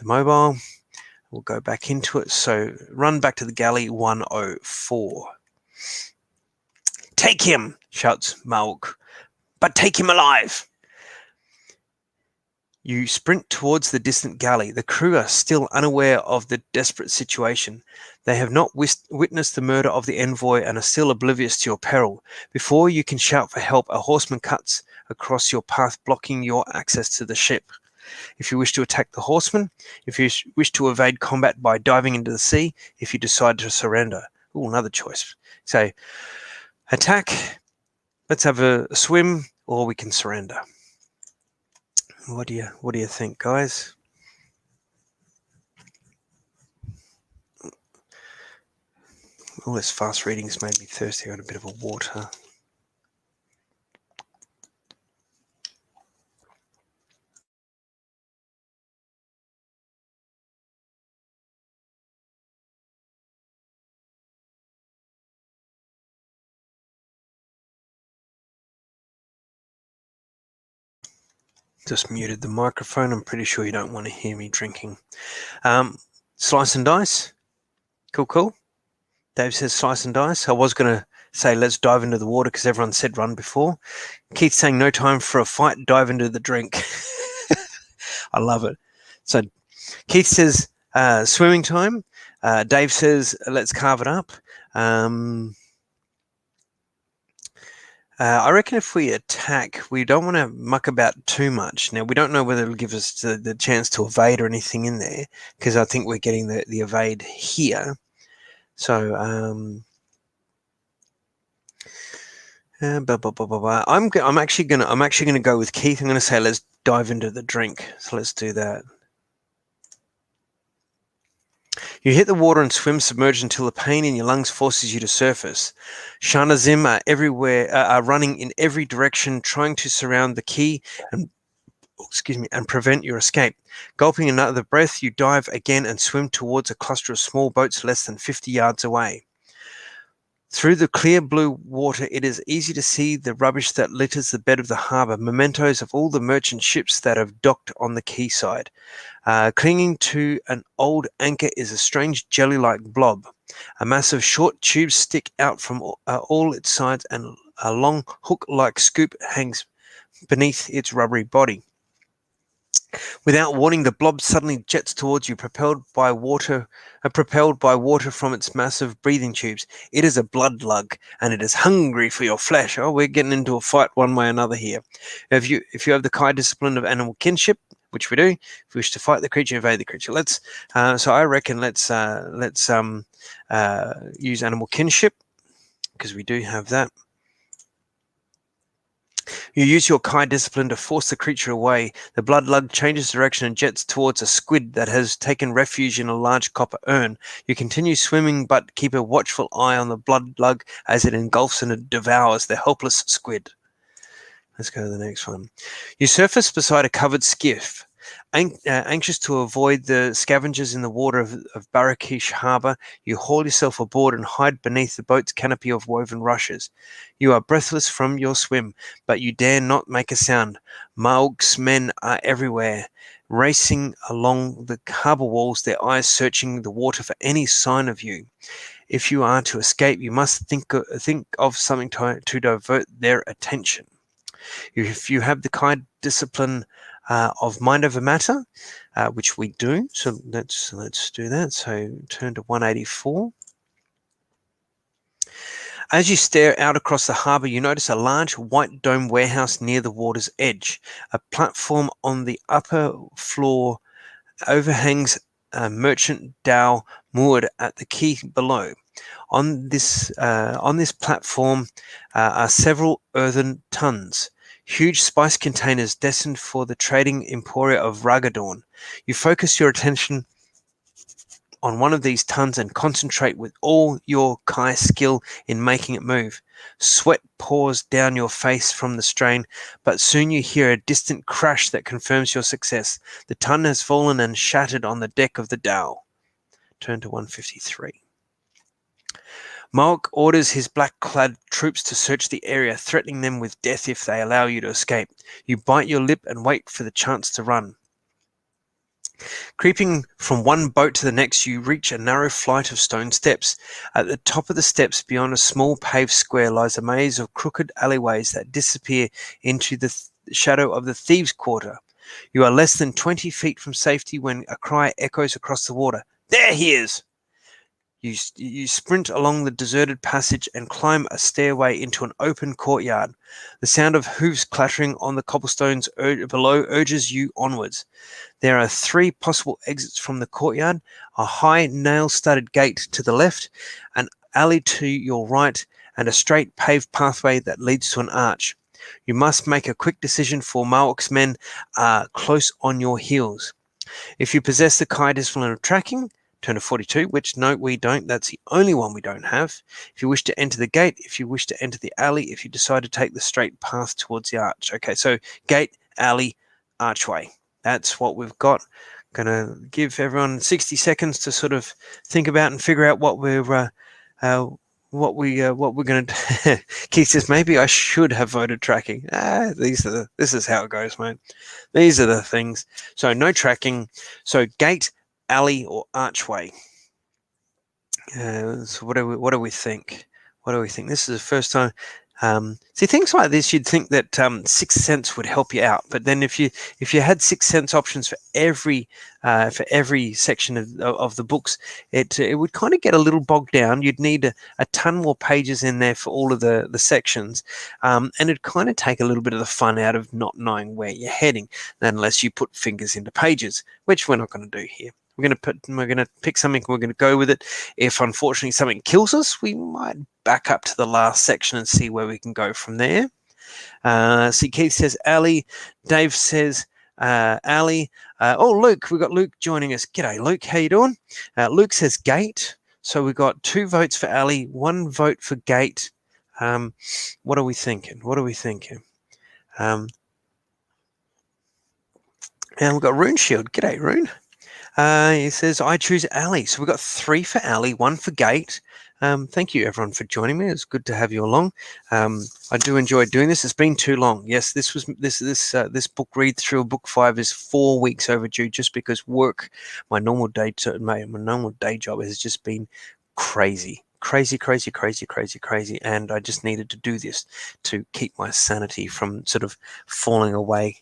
mobile. We'll go back into it. So run back to the galley 104. Take him, shouts Mauk, but take him alive. You sprint towards the distant galley. The crew are still unaware of the desperate situation. They have not witnessed the murder of the envoy and are still oblivious to your peril. Before you can shout for help, a horseman cuts across your path, blocking your access to the ship. If you wish to attack the horseman, if you wish to evade combat by diving into the sea, if you decide to surrender. Ooh, another choice. So, attack, let's have a swim, or we can surrender. What do you think, guys? All this fast reading has made me thirsty. I got a bit of a water. Just muted the microphone. I'm pretty sure you don't want to hear me drinking. Slice and dice. Cool. Dave says slice and dice. I was going to say let's dive into the water because everyone said run before. Keith saying no time for a fight, dive into the drink. I love it. So Keith says swimming time. Dave says let's carve it up. I reckon if we attack, we don't want to muck about too much. Now, we don't know whether it'll give us the chance to evade or anything in there, because I think we're getting the evade here. So, Blah, blah, blah, blah, blah. I'm actually gonna go with Keith. I'm gonna say let's dive into the drink. So let's do that. You hit the water and swim submerged until the pain in your lungs forces you to surface. Shanazim are everywhere, are running in every direction, trying to surround the key and and prevent your escape. Gulping another breath, you dive again and swim towards a cluster of small boats less than 50 yards away. Through the clear blue water, it is easy to see the rubbish that litters the bed of the harbour, mementos of all the merchant ships that have docked on the quayside. Clinging to an old anchor is a strange jelly-like blob. A mass of short tubes stick out from all its sides, and a long hook-like scoop hangs beneath its rubbery body. Without warning, the blob suddenly jets towards you, propelled by water from its massive breathing tubes. It is a blood lug, and it is hungry for your flesh. Oh, we're getting into a fight one way or another here. If you have the Kai discipline of animal kinship, which we do, if we wish to fight the creature, evade the creature. So I reckon let's use animal kinship, because we do have that. You use your Kai discipline to force the creature away. The blood lug changes direction and jets towards a squid that has taken refuge in a large copper urn. You continue swimming, but keep a watchful eye on the blood lug as it engulfs and devours the helpless squid. Let's go to the next one. You surface beside a covered skiff. Anxious to avoid the scavengers in the water of Barakish harbour, you haul yourself aboard and hide beneath the boat's canopy of woven rushes. You are breathless from your swim, but you dare not make a sound. Maug's men are everywhere, racing along the harbour walls, their eyes searching the water for any sign of you. If you are to escape, you must think of something to divert their attention. If you have the Kai discipline of mind over matter, which we do, so let's do that. So turn to 184. As you stare out across the harbour, you notice a large white dome warehouse near the water's edge. A platform on the upper floor overhangs a merchant dhow moored at the quay below. On this platform are several earthen tuns, huge spice containers destined for the trading emporia of Ragadorn. You focus your attention on one of these tuns and concentrate with all your Kai skill in making it move. Sweat pours down your face from the strain, but soon you hear a distant crash that confirms your success. The tun has fallen and shattered on the deck of the dhow. Turn to 153. Mauk orders his black-clad troops to search the area, threatening them with death if they allow you to escape. You bite your lip and wait for the chance to run. Creeping from one boat to the next, you reach a narrow flight of stone steps. At the top of the steps, beyond a small paved square, lies a maze of crooked alleyways that disappear into the shadow of the thieves' quarter. You are less than 20 feet from safety when a cry echoes across the water. There he is! You sprint along the deserted passage and climb a stairway into an open courtyard. The sound of hooves clattering on the cobblestones below urges you onwards. There are 3 possible exits from the courtyard: a high nail-studded gate to the left, an alley to your right, and a straight paved pathway that leads to an arch. You must make a quick decision, for Mauk's men are close on your heels. If you possess the Kai discipline of tracking, turn to 42, which no, we don't. That's the only one we don't have. If you wish to enter the gate, if you wish to enter the alley, if you decide to take the straight path towards the arch. Okay, so gate, alley, archway. That's what we've got. Going to give everyone 60 seconds to sort of think about and figure out what we're going to. Keith says maybe I should have voted tracking. This is how it goes, mate. These are the things. So no tracking. So gate, alley, or archway. So what do we think? What do we think? This is the first time. See, things like this, you'd think that 6 cents would help you out, but then if you had 6 cents options for every section of the books, it would kind of get a little bogged down. You'd need a ton more pages in there for all of the sections, and it'd kind of take a little bit of the fun out of not knowing where you're heading, unless you put fingers into pages, which we're not going to do here. We're going to pick something. We're going to go with it. If unfortunately something kills us, we might back up to the last section and see where we can go from there. See, Keith says Ali. Dave says Ali. Oh, Luke, we've got Luke joining us. G'day, Luke. How you doing? Luke says gate. So we've got 2 votes for Ali, 1 vote for gate. What are we thinking? And we've got Rune Shield. G'day, Rune. He says, I choose Ali. So we've got 3 for Ali, 1 for gate. Thank you, everyone, for joining me. It's good to have you along. I do enjoy doing this. It's been too long. Yes, this book read through Book 5 is 4 weeks overdue, just because work, my normal day job has just been crazy, and I just needed to do this to keep my sanity from sort of falling away.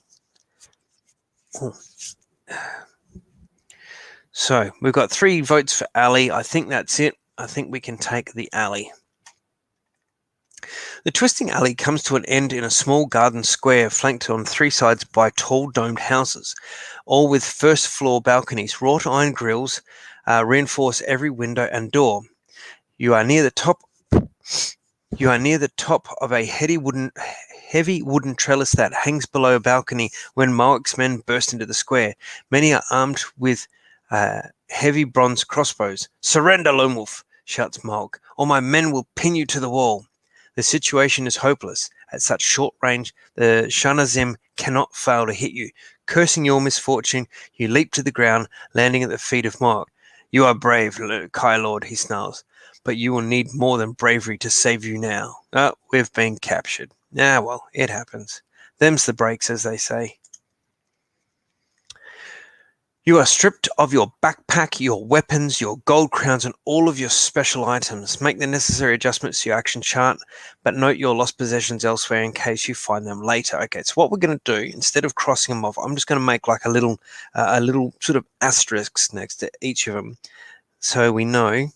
Oh. So we've got 3 votes for Ali. I think that's it. I think we can take the alley. The twisting alley comes to an end in a small garden square flanked on 3 sides by tall domed houses, all with first floor balconies. Wrought iron grills reinforce every window and door. You are near the top of a heavy wooden trellis that hangs below a balcony when Moak's men burst into the square. Many are armed with heavy bronze crossbows. Surrender, Lone Wolf, shouts Moak, or my men will pin you to the wall. The situation is hopeless. At such short range, the Shanazim cannot fail to hit you. Cursing your misfortune, you leap to the ground, landing at the feet of Moak. You are brave, Kai Lord, he snarls, but you will need more than bravery to save you now. We've been captured. Well, it happens. Them's the breaks, as they say. You are stripped of your backpack, your weapons, your gold crowns, and all of your special items. Make the necessary adjustments to your action chart, but note your lost possessions elsewhere in case you find them later. Okay, so what we're going to do, instead of crossing them off, I'm just going to make like a little sort of asterisk next to each of them, so we know.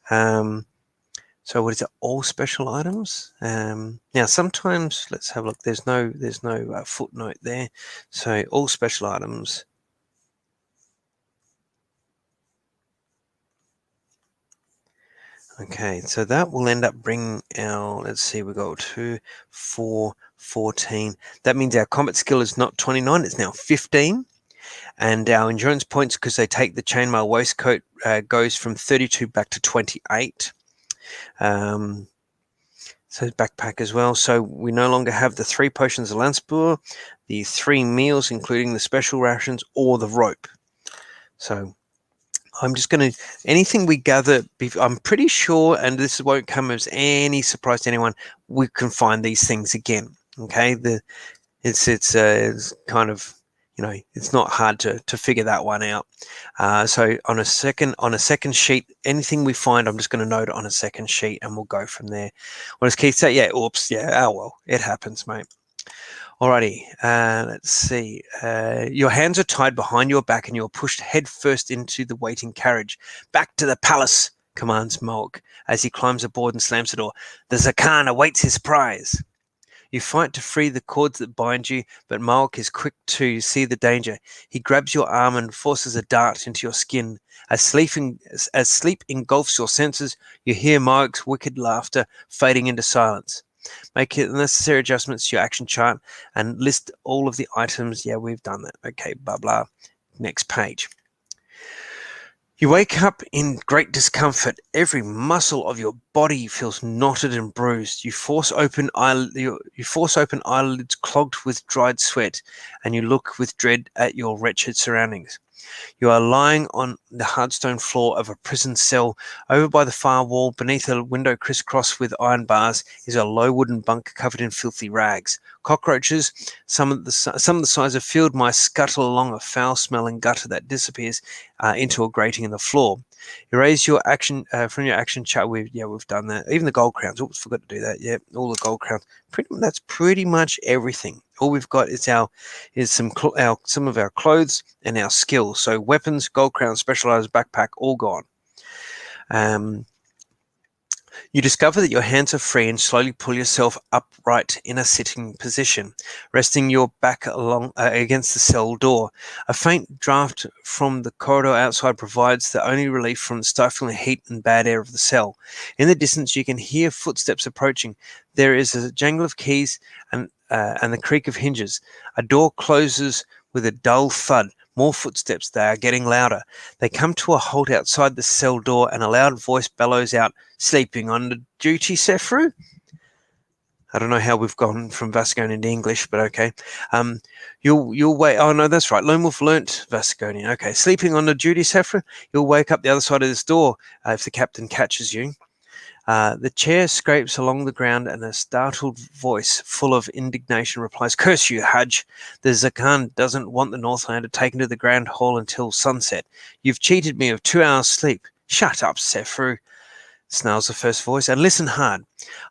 So what is it? All special items. Now sometimes, let's have a look. There's no footnote there. So all special items. Okay, so that will end up bringing our, let's see, we got 2, 4, 14. That means our combat skill is not 29, it's now 15. And our endurance points, because they take the chainmail waistcoat, goes from 32 back to 28. So backpack as well. So we no longer have the 3 potions of Lanspur, the 3 meals, including the special rations, or the rope. So I'm just going to, anything we gather, I'm pretty sure, and this won't come as any surprise to anyone, we can find these things again. Okay, it's kind of, it's not hard to figure that one out. So on a second sheet, anything we find, I'm just going to note it on a second sheet, and we'll go from there. What does Keith say? Yeah, oops, yeah, oh well, it happens, mate. Alrighty, let's see. Your hands are tied behind your back and you're pushed head first into the waiting carriage. Back to the palace, commands Moak as he climbs aboard and slams the door. The Zakan awaits his prize. You fight to free the cords that bind you, but Moak is quick to see the danger. He grabs your arm and forces a dart into your skin. As sleep engulfs your senses, you hear Moak's wicked laughter fading into silence. Make the necessary adjustments to your action chart and list all of the items. Yeah, we've done that. Okay, blah, blah. Next page. You wake up in great discomfort. Every muscle of your body feels knotted and bruised. You force open eyelids clogged with dried sweat, and you look with dread at your wretched surroundings. You are lying on the hard stone floor of a prison cell. Over by the far wall, beneath a window crisscrossed with iron bars, is a low wooden bunk covered in filthy rags. Cockroaches, some of the size of field mice, scuttle along a foul-smelling gutter that disappears into a grating in the floor. You raise your action from your action chart. We've done that. Even the gold crowns. Oops, forgot to do that. Yeah, all the gold crowns. That's pretty much everything. All we've got is some of our clothes and our skills. So weapons, gold crowns, specialized backpack, all gone. You discover that your hands are free and slowly pull yourself upright in a sitting position, resting your back along against the cell door. A faint draft from the corridor outside provides the only relief from the stifling heat and bad air of the cell. In the distance, you can hear footsteps approaching. There is a jangle of keys and the creak of hinges. A door closes with a dull thud. More footsteps. They are getting louder. They come to a halt outside the cell door, and a loud voice bellows out, "Sleeping on the duty, Sefru?" I don't know how we've gone from Vasconian to English, but okay. You'll wait. Oh no, that's right. Lone Wolf learnt Vasconian. Okay, sleeping on the duty, Sefru. You'll wake up the other side of this door if the captain catches you. The chair scrapes along the ground, and a startled voice, full of indignation, replies, "Curse you, Hajj! The Zakan doesn't want the Northlander taken to the Grand Hall until sunset. You've cheated me of 2 hours' sleep." "Shut up, Sefru," snarls the first voice, "and listen hard.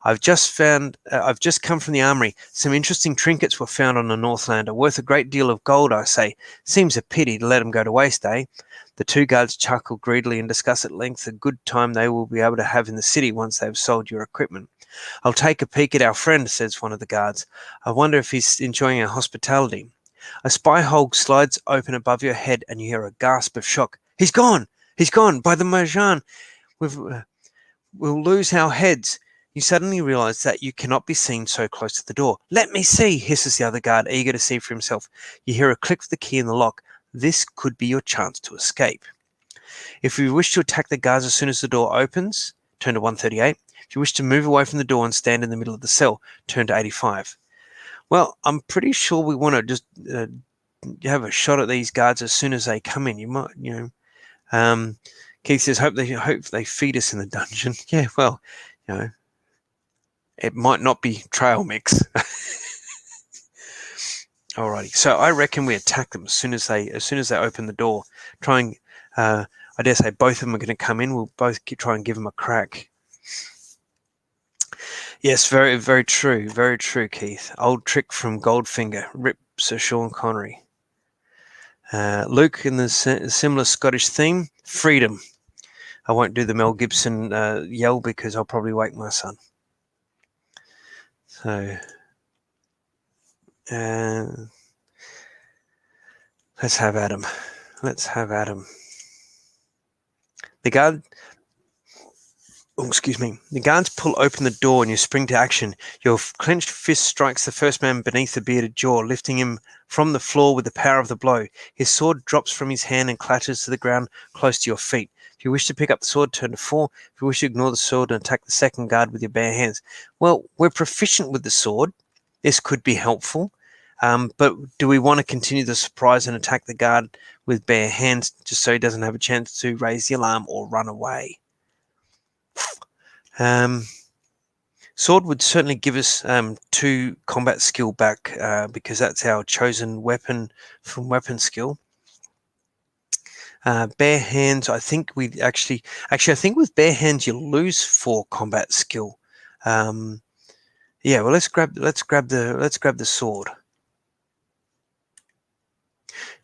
I've just come from the armory. Some interesting trinkets were found on the Northlander, worth a great deal of gold, I say. Seems a pity to let 'em go to waste, eh?" The two guards chuckle greedily and discuss at length the good time they will be able to have in the city once they have sold your equipment. "I'll take a peek at our friend," says one of the guards. "I wonder if he's enjoying our hospitality." A spy hole slides open above your head, and you hear a gasp of shock. "He's gone! He's gone! By the Marjan! We'll lose our heads." You suddenly realize that you cannot be seen so close to the door. "Let me see," hisses the other guard, eager to see for himself. You hear a click of the key in the lock. This could be your chance to escape. If you wish to attack the guards as soon as the door opens, turn to 138. If you wish to move away from the door and stand in the middle of the cell, turn to 85. Well, I'm pretty sure we want to just have a shot at these guards as soon as they come in. You might, Keith says, hope they feed us in the dungeon. Yeah, well, it might not be trail mix. Alrighty, so I reckon we attack them as soon as they open the door. I dare say both of them are going to come in. We'll both try and give them a crack. Yes, very, very true, Keith. Old trick from Goldfinger. Rip Sir Sean Connery. Luke, in the similar Scottish theme, freedom. I won't do the Mel Gibson yell because I'll probably wake my son. So, let's have Adam. The guards pull open the door and you spring to action. Your clenched fist strikes the first man beneath the bearded jaw, lifting him from the floor with the power of the blow. His sword drops from his hand and clatters to the ground close to your feet. If you wish to pick up the sword, turn to 4. If you wish to ignore the sword and attack the second guard with your bare hands. Well, we're proficient with the sword. This could be helpful. But do we want to continue the surprise and attack the guard with bare hands just so he doesn't have a chance to raise the alarm or run away? Sword would certainly give us 2 combat skill back because that's our chosen weapon from weapon skill. Bare hands, I think we actually I think with bare hands you lose 4 combat skill. Yeah, well let's grab the sword.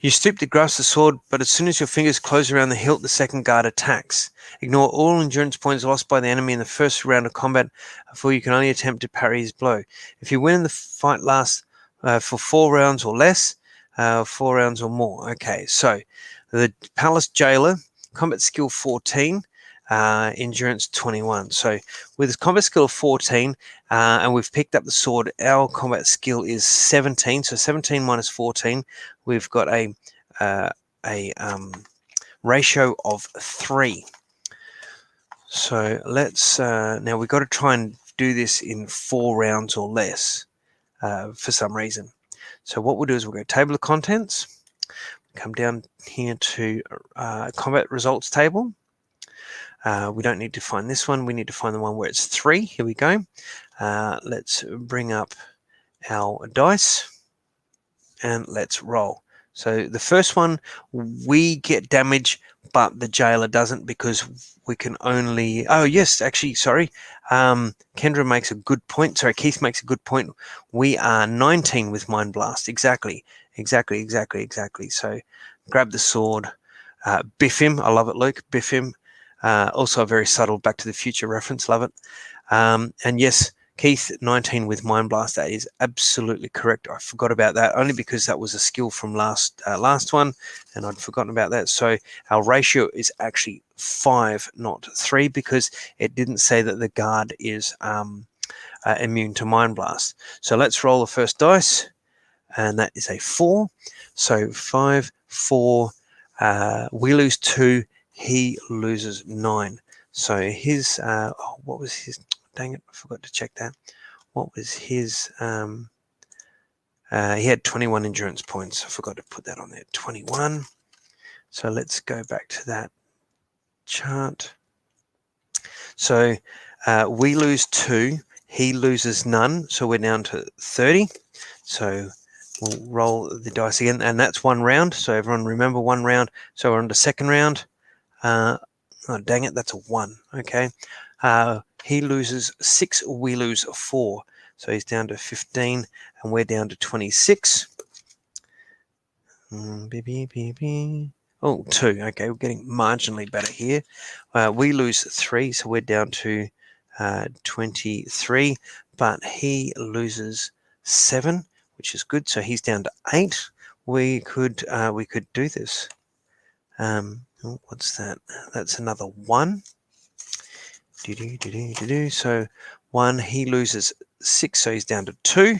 You stoop to grasp the sword, but as soon as your fingers close around the hilt, the second guard attacks. Ignore all endurance points lost by the enemy in the first round of combat, for you can only attempt to parry his blow. If you win, the fight lasts for 4 rounds or less, 4 rounds or more. Okay, so the Palace Jailer, combat skill 14, endurance 21. So with a combat skill of 14, and we've picked up the sword, our combat skill is 17. So 17 minus 14, we've got a ratio of 3. So let's now we've got to try and do this in 4 rounds or less for some reason. So what we'll do is we'll go table of contents, come down here to combat results table. We don't need to find this one. We need to find the one where it's 3. Here we go. Let's bring up our dice and let's roll. So the first one, we get damage, but the jailer doesn't because we can only... Oh, yes, actually, sorry. Kendra makes a good point. Sorry, Keith makes a good point. We are 19 with Mind Blast. Exactly. So grab the sword. Biff him. I love it, Luke. Biff him. Also a very subtle Back to the Future reference. Love it. And yes, Keith, 19 with Mind Blast. That is absolutely correct. I forgot about that only because that was a skill from last one, and I'd forgotten about that. So our ratio is actually 5, not 3, because it didn't say that the guard is immune to Mind Blast. So let's roll the first dice, and that is a 4. So 5, 4. We lose 2. He loses 9. So his what was his? Dang it, I forgot to check that. What was his? He had 21 endurance points. I forgot to put that on there. 21. So let's go back to that chart. So we lose 2. He loses none. So we're down to 30. So we'll roll the dice again, and that's 1 round. So everyone remember 1 round. So we're on the second round. Oh, dang it, that's a 1. Okay. He loses 6, we lose 4. So he's down to 15, and we're down to 26. Oh, 2. Okay, we're getting marginally better here. We lose 3, so we're down to 23. But he loses 7, which is good. So he's down to 8. We could do this. What's that? That's another 1. So 1, he loses 6, so he's down to 2,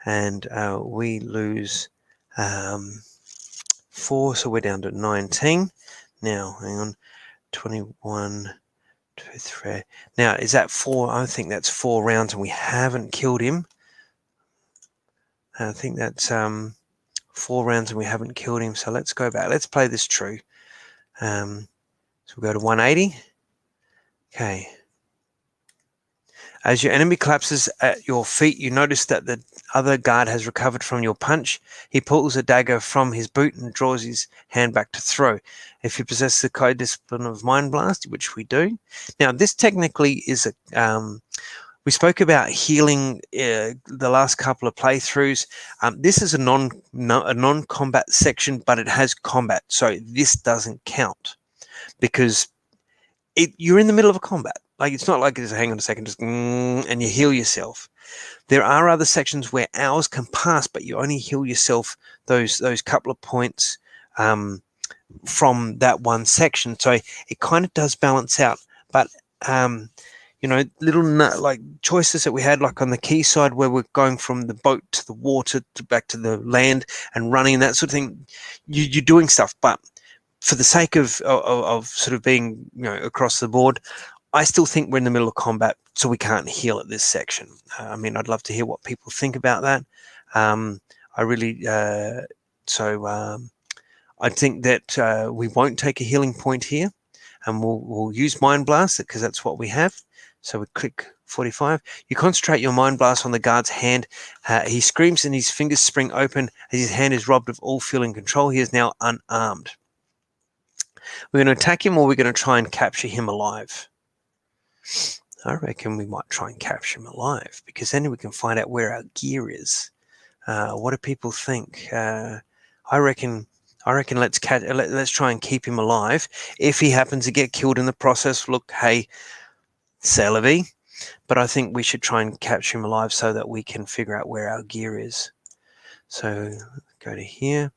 and we lose 4, so we're down to 19. Now, hang on, 21, 2, 3. Now, is that 4? I think that's 4 rounds, and we haven't killed him. I think that's 4 rounds, and we haven't killed him. So let's go back. Let's play this true. So we'll go to 180. Okay. As your enemy collapses at your feet, you notice that the other guard has recovered from your punch. He pulls a dagger from his boot and draws his hand back to throw. If you possess the code discipline of Mind Blast, which we do. Now, this technically is a... we spoke about healing the last couple of playthroughs. This is a non-combat section, but it has combat, so this doesn't count because you're in the middle of a combat. Like, it's not like it's hang on a second, just and you heal yourself. There are other sections where hours can pass, but you only heal yourself those couple of points from that one section. So it kind of does balance out. But little like choices that we had, like on the key side where we're going from the boat to the water to back to the land and running and that sort of thing, you're doing stuff. But for the sake of sort of being across the board, I still think we're in the middle of combat, so we can't heal at this section. I mean, I'd love to hear what people think about that. I really I think that we won't take a healing point here, and we'll use Mind Blast because that's what we have. So we click 45. You concentrate your Mind Blast on the guard's hand. He screams and his fingers spring open as his hand is robbed of all feeling control. He is now unarmed. We're going to attack him, or we're going to try and capture him alive. I reckon we might try and capture him alive, because then we can find out where our gear is. What do people think? I reckon let's try and keep him alive. If he happens to get killed in the process, look, hey, c'est la vie. But I think we should try and capture him alive so that we can figure out where our gear is. So go to here.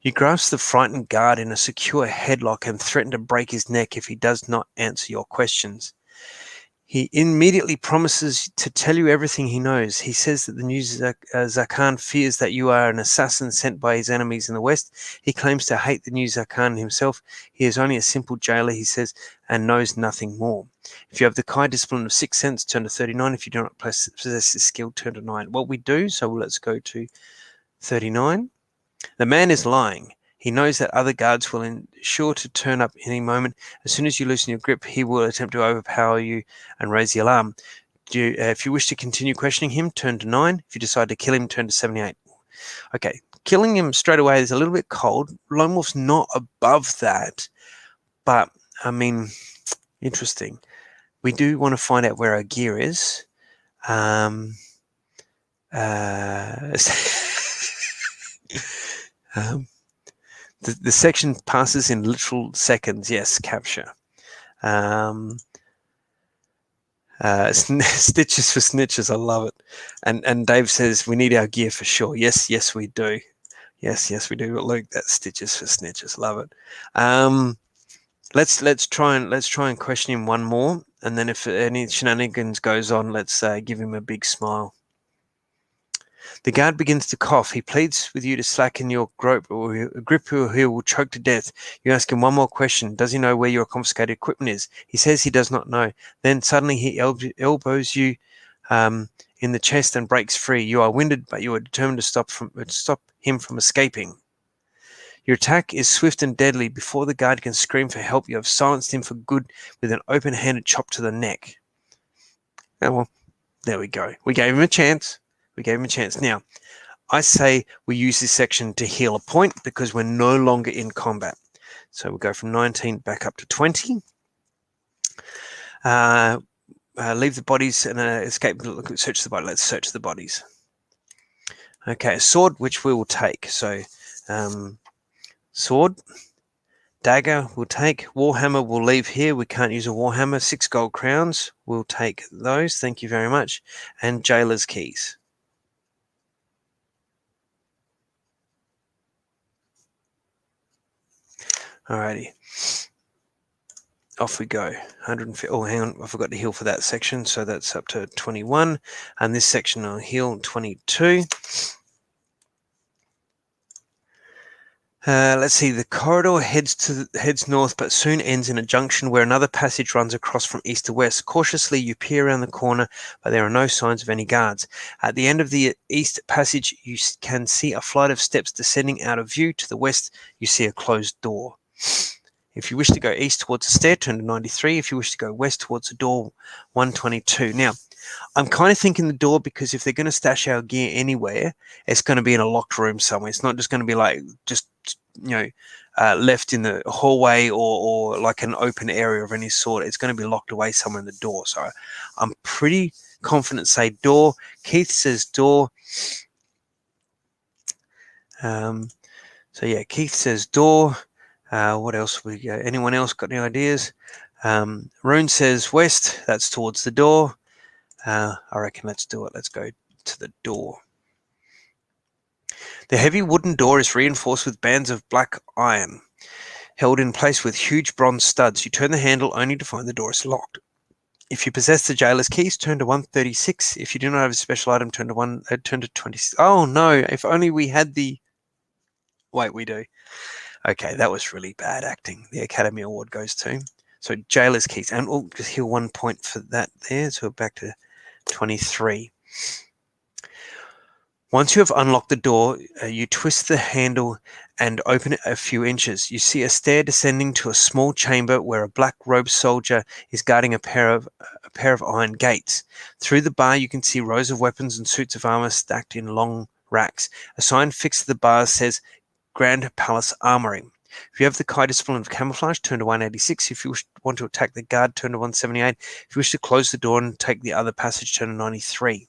You grasp the frightened guard in a secure headlock and threaten to break his neck if he does not answer your questions. He immediately promises to tell you everything he knows. He says that the new Zakan fears that you are an assassin sent by his enemies in the West. He claims to hate the new Zakan himself. He is only a simple jailer, he says, and knows nothing more. If you have the Kai discipline of 6 cents, turn to 39. If you do not possess this skill, turn to 9. What we do, so let's go to 39. The man is lying. He knows that other guards will ensure to turn up any moment. As soon as you loosen your grip, he will attempt to overpower you and raise the alarm. If you wish to continue questioning him, turn to 9. If you decide to kill him, turn to 78. Okay, killing him straight away is a little bit cold. Lone Wolf's not above that, but, I mean, interesting. We do want to find out where our gear is. The section passes in literal seconds. Yes, capture. Stitches for snitches. I love it. And Dave says we need our gear for sure. Yes, we do. Yes, we do. But Luke, that's stitches for snitches. Love it. Let's try and question him one more, and then if any shenanigans goes on, let's give him a big smile. The guard begins to cough. He pleads with you to slacken your grip, or he will choke to death. You ask him one more question. Does he know where your confiscated equipment is? He says he does not know. Then suddenly he elbows you in the chest and breaks free. You are winded, but you are determined to stop him from escaping. Your attack is swift and deadly. Before the guard can scream for help, you have silenced him for good with an open-handed chop to the neck. Oh, well, there we go. We gave him a chance. Now, I say we use this section to heal a point because we're no longer in combat. So we'll go from 19 back up to 20. Leave the bodies and escape. Search the body. Let's search the bodies. Okay, a sword, which we will take. So sword, dagger we'll take. Warhammer we'll leave here. We can't use a warhammer. 6 gold crowns. We'll take those. Thank you very much. And jailer's keys. Alrighty. Off we go. 150. Oh, hang on. I forgot to heal for that section. So that's up to 21. And this section I'll heal 22. Let's see. The corridor heads north, but soon ends in a junction where another passage runs across from east to west. Cautiously, you peer around the corner, but there are no signs of any guards. At the end of the east passage, you can see a flight of steps descending out of view. To the west, you see a closed door. If you wish to go east towards the stair, turn to 93. If you wish to go west towards the door, 122. Now, I'm kind of thinking the door because if they're going to stash our gear anywhere, it's going to be in a locked room somewhere. It's not just going to be like just, left in the hallway or like an open area of any sort. It's going to be locked away somewhere in the door. So I'm pretty confident say door. Keith says door. Keith says door. What else we got? Anyone else got any ideas? Rune says west. That's towards the door. I reckon let's do it. Let's go to the door. The heavy wooden door is reinforced with bands of black iron, held in place with huge bronze studs. You turn the handle only to find the door is locked. If you possess the jailer's keys, turn to 136. If you do not have a special item, turn to 26. Oh no! If only we had the. Wait, we do. Okay, that was really bad acting. The Academy Award goes to. So jailer's keys, and we'll just heal 1 point for that there. So we're back to 23. Once you have unlocked the door, you twist the handle and open it a few inches. You see a stair descending to a small chamber where a black-robed soldier is guarding a pair of iron gates. Through the bar, you can see rows of weapons and suits of armor stacked in long racks. A sign fixed to the bar says Grand Palace Armory. If you have the Kai discipline of camouflage, turn to 186. If you want to attack the guard, turn to 178. If you wish to close the door and take the other passage, turn to 93.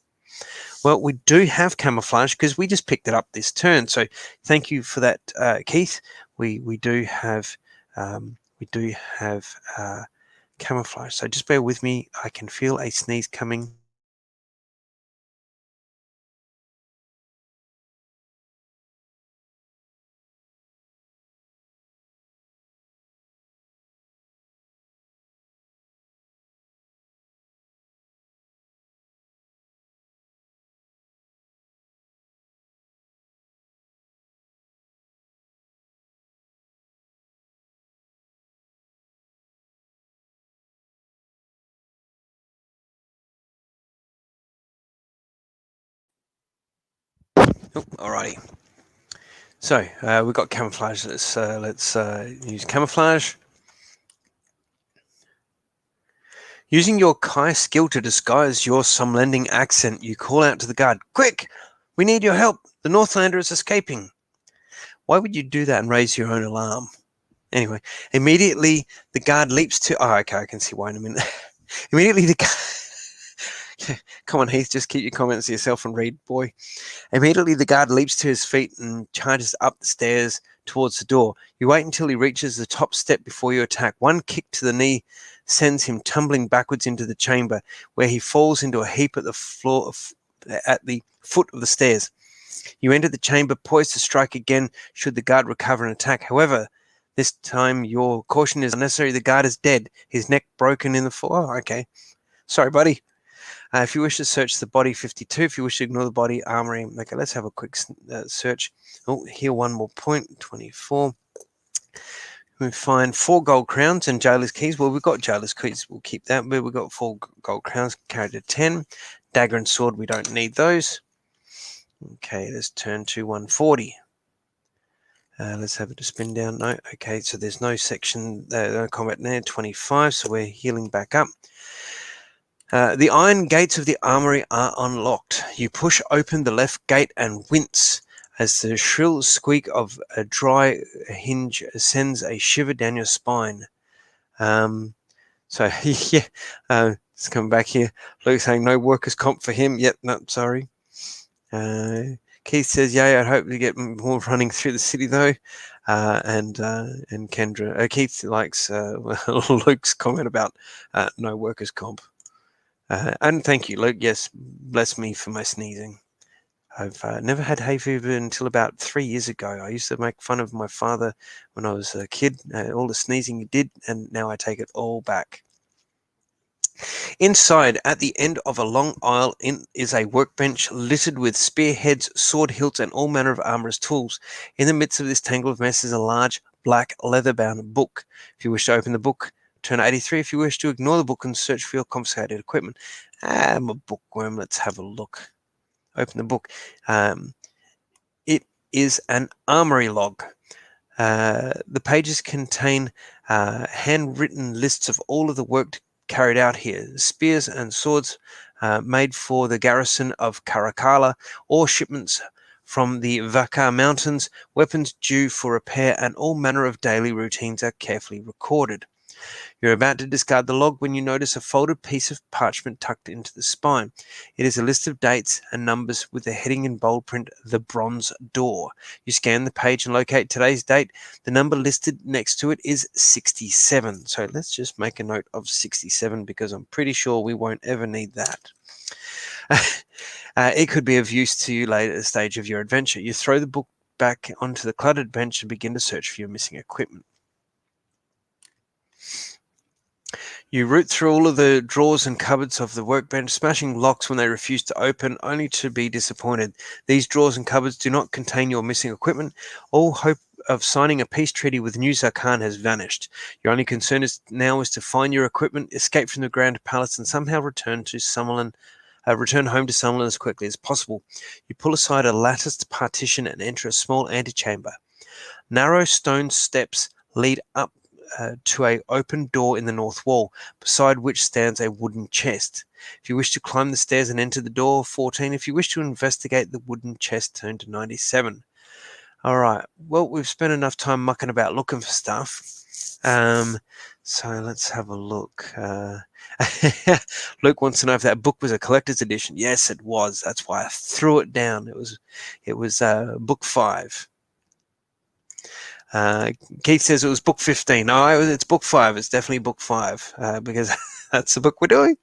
Well, we do have camouflage because we just picked it up this turn. So thank you for that, Keith. We do have camouflage. So just bear with me. I can feel a sneeze coming. Oh, alrighty. So we've got camouflage. Let's use camouflage. Using your Kai skill to disguise your Somlending accent, you call out to the guard, "Quick! We need your help. The Northlander is escaping." Why would you do that and raise your own alarm? Anyway, immediately the guard leaps to... Oh, okay, I can see why in a minute. Immediately the guard... Come on, Heath, just keep your comments to yourself and read, boy. Immediately the guard leaps to his feet and charges up the stairs towards the door. You wait until he reaches the top step before you attack. One kick to the knee sends him tumbling backwards into the chamber, where he falls into a heap at the foot of the stairs. You enter the chamber, poised to strike again should the guard recover and attack. However, this time your caution is unnecessary. The guard is dead, his neck broken in the fall. Oh, okay. Sorry, buddy. If you wish to search the body, 52. If you wish to ignore the body, armory. Okay, let's have a quick search. Oh, here one more point, 24. We find 4 gold crowns and jailer's keys. Well, we've got jailer's keys. We'll keep that. But we've got 4 gold crowns carried at 10. Dagger and sword, we don't need those. Okay, let's turn to 140. Let's have it to spin down. No, okay, so there's no section, no combat there. 25, so we're healing back up. The iron gates of the armory are unlocked. You push open the left gate and wince as the shrill squeak of a dry hinge sends a shiver down your spine. So, yeah, it's coming back here. Luke saying no workers' comp for him. Yep, no, sorry. Keith says, yeah, I'd hope to get more running through the city, though. And Kendra, Keith likes Luke's comment about no workers' comp. And thank you, Luke. Yes, bless me for my sneezing. I've never had hay fever until about 3 years ago. I used to make fun of my father when I was a kid, all the sneezing he did, and now I take it all back. Inside, at the end of a long aisle, is a workbench littered with spearheads, sword hilts, and all manner of armorer's tools. In the midst of this tangle of mess is a large, black, leather-bound book. If you wish to open the book, turn 83. If you wish to ignore the book and search for your confiscated equipment. I'm a bookworm. Let's have a look. Open the book. It is an armory log. The pages contain handwritten lists of all of the work carried out here. Spears and swords made for the garrison of Karakala, or shipments from the Vakar Mountains, weapons due for repair, and all manner of daily routines are carefully recorded. You're about to discard the log when you notice a folded piece of parchment tucked into the spine. It is a list of dates and numbers with the heading in bold print, The Bronze Door. You scan the page and locate today's date. The number listed next to it is 67. So let's just make a note of 67 because I'm pretty sure we won't ever need that. It could be of use to you later at the stage of your adventure. You throw the book back onto the cluttered bench and begin to search for your missing equipment. You root through all of the drawers and cupboards of the workbench, smashing locks when they refuse to open, only to be disappointed. These drawers and cupboards do not contain your missing equipment. All hope of signing a peace treaty with New Zarkhan has vanished. Your only concern now is to find your equipment, escape from the Grand Palace, and somehow return home to Summerlin as quickly as possible. You pull aside a latticed partition and enter a small antechamber. Narrow stone steps lead up to an open door in the north wall, beside which stands a wooden chest. If you wish to climb the stairs and enter the door, 14. If you wish to investigate the wooden chest, turn to 97. All right. Well, we've spent enough time mucking about looking for stuff. So let's have a look. Luke wants to know if that book was a collector's edition. Yes, it was. That's why I threw it down. It was book 5. Keith says it was book 15. No, it's book 5. It's definitely book 5 because that's the book we're doing,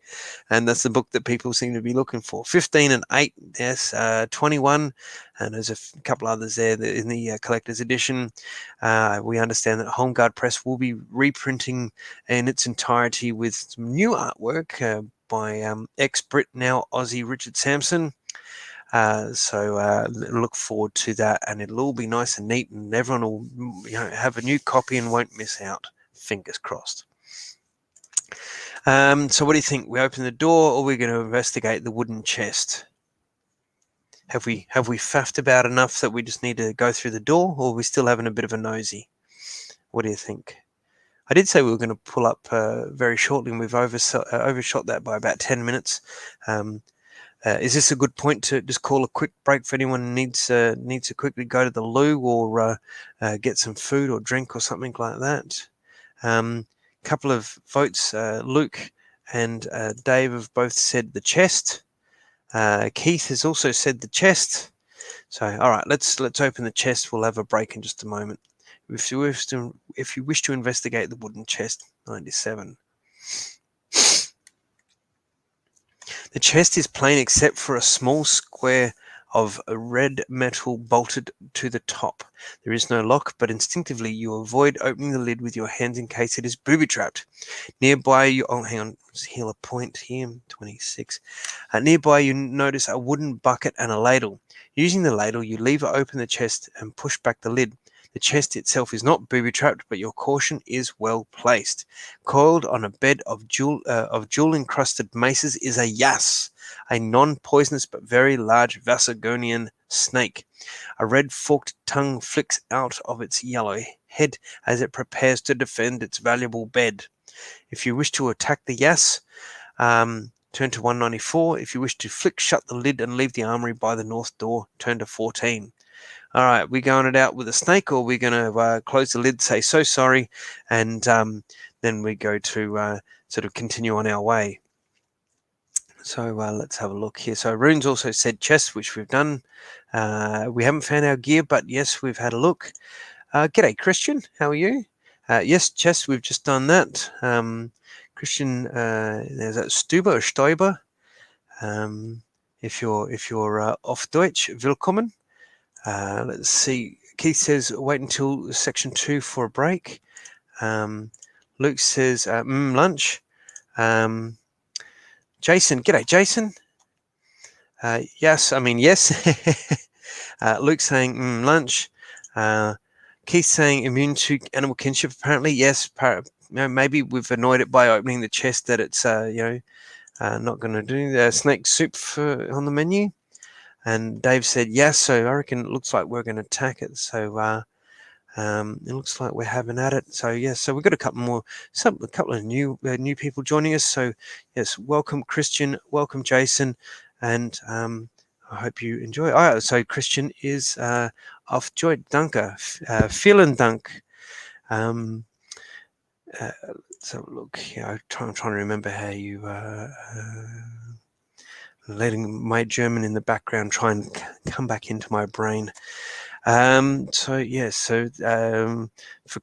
and that's the book that people seem to be looking for. 15 and 8, yes. 21, and there's a couple others there in the collector's edition. We understand that HomeGuard Press will be reprinting in its entirety with some new artwork by ex-Brit, now Aussie Richard Sampson. So look forward to that, and it'll all be nice and neat, and everyone will have a new copy and won't miss out. Fingers crossed. So what do you think? We open the door, or we're going to investigate the wooden chest? Have we faffed about enough that we just need to go through the door, or are we still having a bit of a nosy? What do you think? I did say we were going to pull up very shortly, and we've overshot that by about 10 minutes. Is this a good point to just call a quick break for anyone who needs to quickly go to the loo or get some food or drink or something like that? Couple of votes. Luke and Dave have both said the chest. Keith has also said the chest. So, all right, let's open the chest. We'll have a break in just a moment. If you wish to investigate the wooden chest, 97. The chest is plain except for a small square of red metal bolted to the top. There is no lock, but instinctively you avoid opening the lid with your hands in case it is booby-trapped. Nearby, hang on, heal a point here, 26. Nearby, you notice a wooden bucket and a ladle. Using the ladle, you lever open the chest and push back the lid. The chest itself is not booby-trapped, but your caution is well placed. Coiled on a bed of jewel-encrusted maces is a yas, a non-poisonous but very large Vasagonian snake. A red forked tongue flicks out of its yellow head as it prepares to defend its valuable bed. If you wish to attack the yas, turn to 194. If you wish to flick shut the lid and leave the armory by the north door, turn to 14. All right, we going it out with a snake, or we're going to close the lid, say so sorry, and then we go to sort of continue on our way. So let's have a look here. So Rune's also said chest, which we've done. We haven't found our gear, but yes, we've had a look. G'day, Christian. How are you? Yes, chest, we've just done that. Christian, there's that Stuber or Stoiber. If you're off Deutsch, willkommen. Let's see. Keith says wait until section 2 for a break. Luke says lunch. Jason, g'day, Jason. Yes, I mean yes. Luke saying lunch. Keith saying immune to animal kinship. Apparently, yes. Maybe we've annoyed it by opening the chest that it's not going to do. The snake soup on the menu. And Dave said yes, so I reckon it looks like we're going to attack it. So it looks like we're having at it. So yes, so we've got a couple of new people joining us. So yes, welcome Christian, welcome Jason, and I hope you enjoy. Oh, so Christian is auf Joy Danke, vielen Dank. So look here, I'm trying to remember how you. Letting my German in the background try and come back into my brain. For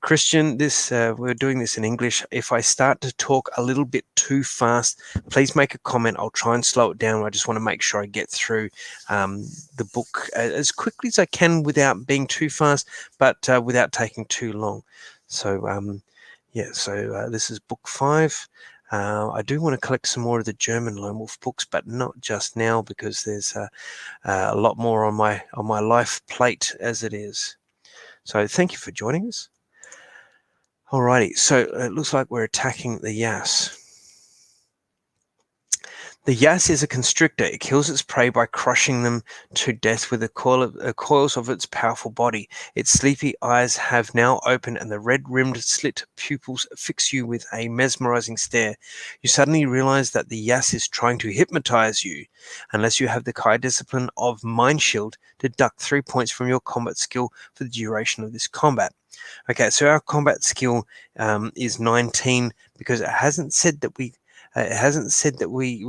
Christian, this we're doing this in English. If I start to talk a little bit too fast, please make a comment. I'll try and slow it down. I just want to make sure I get through the book as quickly as I can without being too fast, but without taking too long. So this is book 5. I do want to collect some more of the German Lone Wolf books, but not just now because there's a lot more on my life plate as it is. So thank you for joining us. Alrighty, so it looks like we're attacking the Yas. The Yas is a constrictor. It kills its prey by crushing them to death with the coils of its powerful body. Its sleepy eyes have now opened, and the red-rimmed slit pupils fix you with a mesmerizing stare. You suddenly realize that the Yas is trying to hypnotize you. Unless you have the Kai discipline of Mind Shield, deduct 3 points from your combat skill for the duration of this combat. Okay, so our combat skill is 19 because it hasn't said that we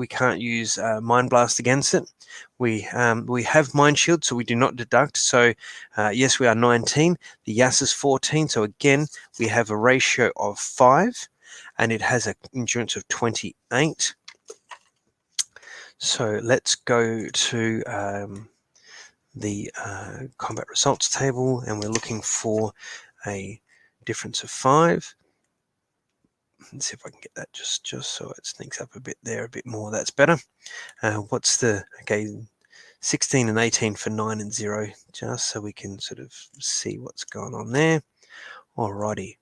can't use Mind Blast against it. We have Mind Shield, so we do not deduct. So yes, we are 19. The Yas is 14. So again, we have a ratio of 5, and it has an endurance of 28. So let's go to the combat results table, and we're looking for a difference of 5. Let's see if I can get that just so it sneaks up a bit there, a bit more. That's better. What's the 16 and 18 for 9 and 0, just so we can sort of see what's going on there. Alrighty.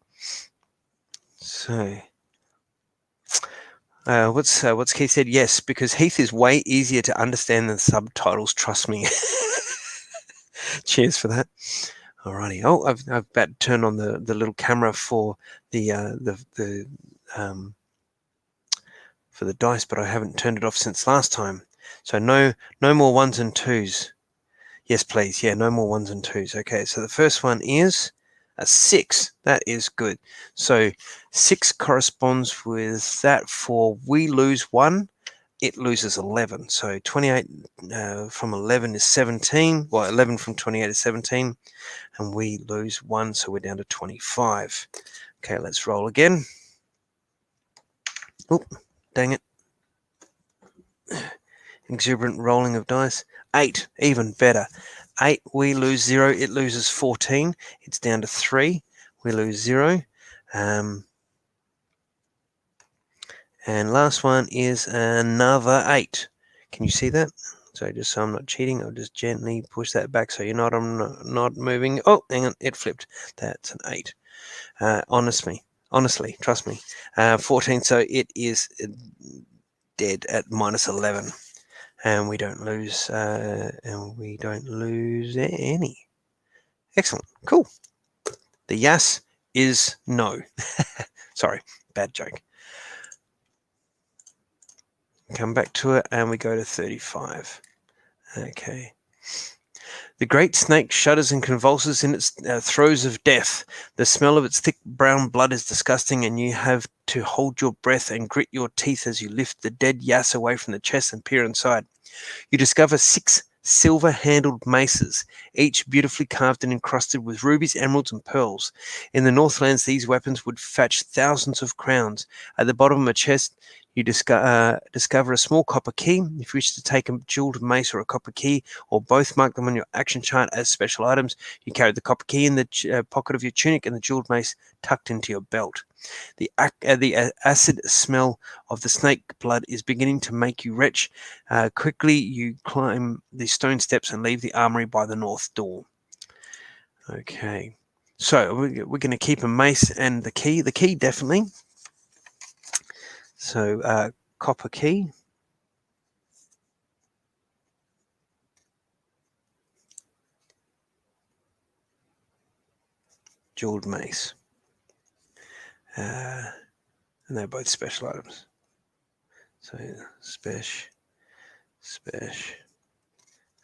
So what's Keith said? Yes, because Heath is way easier to understand than subtitles. Trust me. Cheers for that. Alrighty. Oh, I've about to turn on the little camera for the dice, but I haven't turned it off since last time. So no more 1s and 2s. Yes, please. Yeah, no more 1s and 2s. Okay, so the first one is a 6. That is good. So 6 corresponds with that for we lose 1. It loses 11. So 28 from 11 is 17. Well, 11 from 28 is 17. And we lose 1, so we're down to 25. Okay, let's roll again. Oh, dang it. Exuberant rolling of dice. 8, even better. 8, we lose 0, it loses 14. It's down to 3, we lose 0. And last one is another 8. Can you see that? So just so I'm not cheating, I'll just gently push that back so I'm not moving. Oh, hang on, it flipped. That's an 8. Honestly, trust me. 14, so it is dead at minus 11. And we don't lose any. Excellent, cool. The yes is no. Sorry, bad joke. Come back to it, and we go to 35. Okay. The great snake shudders and convulses in its throes of death. The smell of its thick brown blood is disgusting, and you have to hold your breath and grit your teeth as you lift the dead yass away from the chest and peer inside. You discover 6 silver-handled maces, each beautifully carved and encrusted with rubies, emeralds, and pearls. In the Northlands, these weapons would fetch thousands of crowns. At the bottom of a chest, you discover a small copper key. If you wish to take a jeweled mace or a copper key, or both, mark them on your action chart as special items. You carry the copper key in the pocket of your tunic and the jeweled mace tucked into your belt. The acid smell of the snake blood is beginning to make you retch. Quickly, you climb the stone steps and leave the armory by the north door. Okay, so we're going to keep a mace and the key. The key, definitely. So, copper key. Jeweled mace. And they're both special items. So,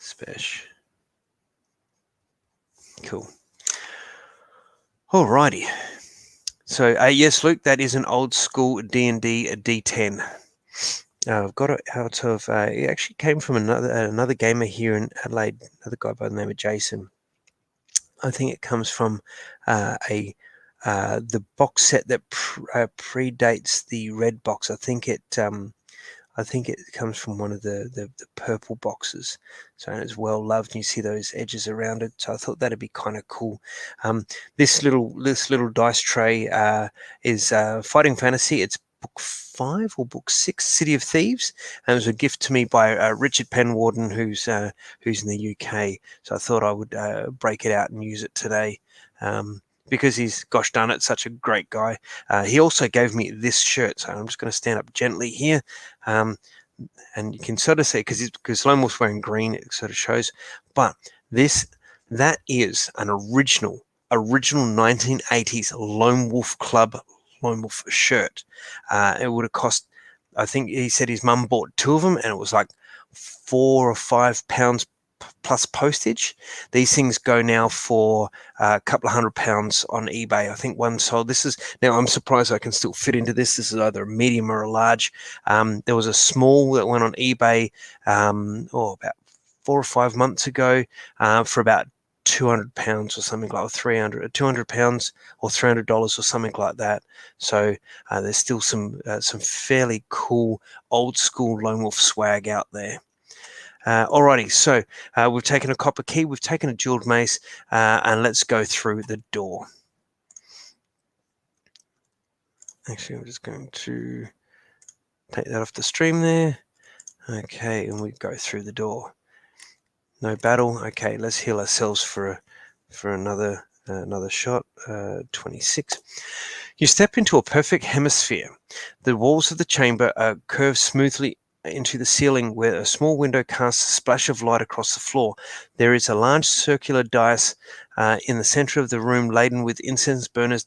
special. Cool. Alrighty. So, yes, Luke, that is an old school D&D D10. I've got it out of. It actually came from another gamer here in Adelaide, another guy by the name of Jason. I think it comes from the box set that predates the red box. I think it comes from one of the purple boxes. So it's well loved, and you see those edges around it. So I thought that'd be kind of cool. This little dice tray is Fighting Fantasy. It's book 5 or book 6, City of Thieves, and it was a gift to me by Richard Penwarden, who's in the UK. So I thought I would break it out and use it today. Because he's, gosh darn it, such a great guy. He also gave me this shirt, so I'm just going to stand up gently here. And you can sort of see, because Lone Wolf's wearing green, it sort of shows. But that is an original 1980s Lone Wolf Club Lone Wolf shirt. It would have cost, I think he said his mum bought 2 of them, and it was like £4 or £5 plus postage. These things go now for a couple of £100 on eBay. I think one sold. Now I'm surprised I can still fit into this. This is either a medium or a large. There was a small that went on eBay about 4 or 5 months ago for about £200 or something like £200 or $300 or something like that. So there's still some fairly cool old school Lone Wolf swag out there. Alrighty, so we've taken a copper key, we've taken a jeweled mace, and let's go through the door. Actually, I'm just going to take that off the stream there. Okay, and we go through the door. No battle. Okay, let's heal ourselves for another shot. 26. You step into a perfect hemisphere. The walls of the chamber are curved smoothly into the ceiling, where a small window casts a splash of light across the floor. There is a large circular dais in the center of the room, laden with incense burners,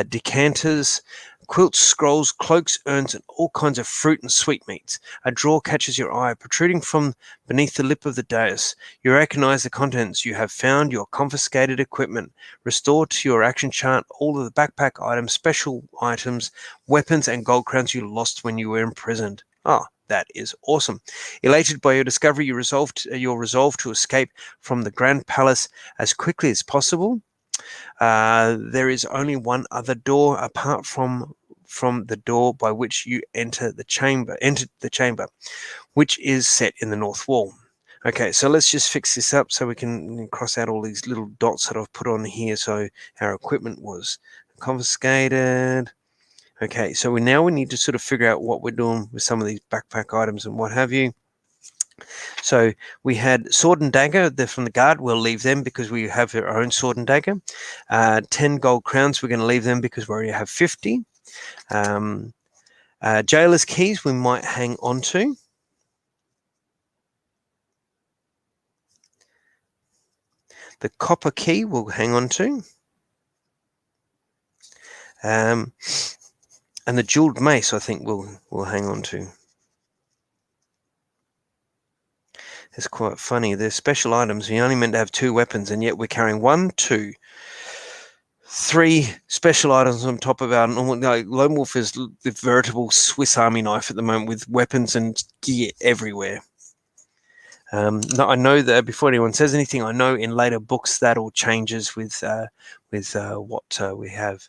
decanters, quilts, scrolls, cloaks, urns, and all kinds of fruit and sweetmeats. A drawer catches your eye, protruding from beneath the lip of the dais. You recognize the contents. You have found your confiscated equipment. Restored to your action chart all of the backpack items, special items, weapons, and gold crowns you lost when you were imprisoned. Oh, that is awesome. Elated by your discovery, you resolve to escape from the Grand Palace as quickly as possible. There is only one other door apart from from the door by which you entered the chamber, which is set in the north wall. Okay, so let's just fix this up so we can cross out all these little dots that I've put on here. So our equipment was confiscated. Okay, so we need to sort of figure out what we're doing with some of these backpack items and what have you. So we had sword and dagger. They're from the guard. We'll leave them because we have our own sword and dagger. 10 gold crowns. We're going to leave them because we already have 50. Jailer's keys we might hang on to. The copper key we'll hang on to. And the jeweled mace I think we'll hang on to. It's quite funny. They're special items. We only meant to have 2 weapons, and yet we're carrying 1, 2, 3 special items on top of our normal. Lone Wolf is the veritable Swiss Army knife at the moment with weapons and gear everywhere. No, I know that before anyone says anything, I know in later books that all changes with what we have.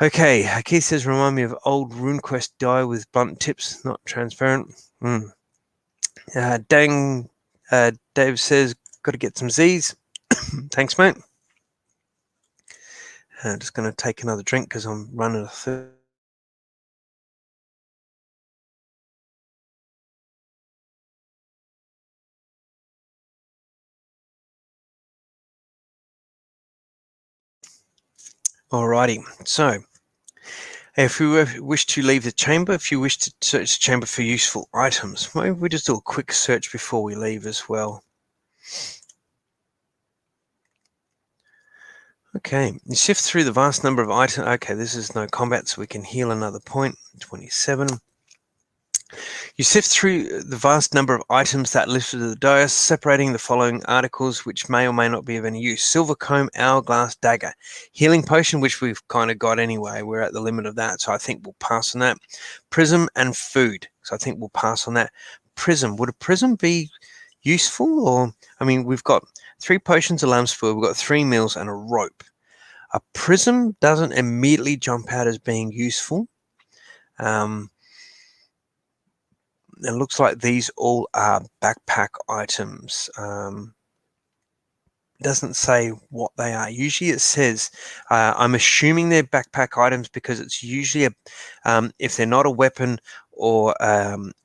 Okay, Keith says, remind me of old RuneQuest die with blunt tips, not transparent. Dave says, got to get some Z's. Thanks, mate. I'm just going to take another drink because I'm running a third. Alrighty, so if you wish to leave the chamber, if you wish to search the chamber for useful items, maybe we just do a quick search before we leave as well. Okay, you sift through the vast number of items. Okay, this is no combat, so we can heal another point. 27. You sift through the vast number of items that listed to the dais, separating the following articles which may or may not be of any use. Silver comb, hourglass, dagger. Healing potion, which we've kind of got anyway. We're at the limit of that, so I think we'll pass on that. Prism and food, so I think we'll pass on that. Prism, would a prism be useful? Or, I mean, we've got 3 potions of lamb's food, we've got 3 meals and a rope. A prism doesn't immediately jump out as being useful. It looks like these all are backpack items. Doesn't say what they are. Usually it says, I'm assuming they're backpack items because it's usually if they're not a weapon or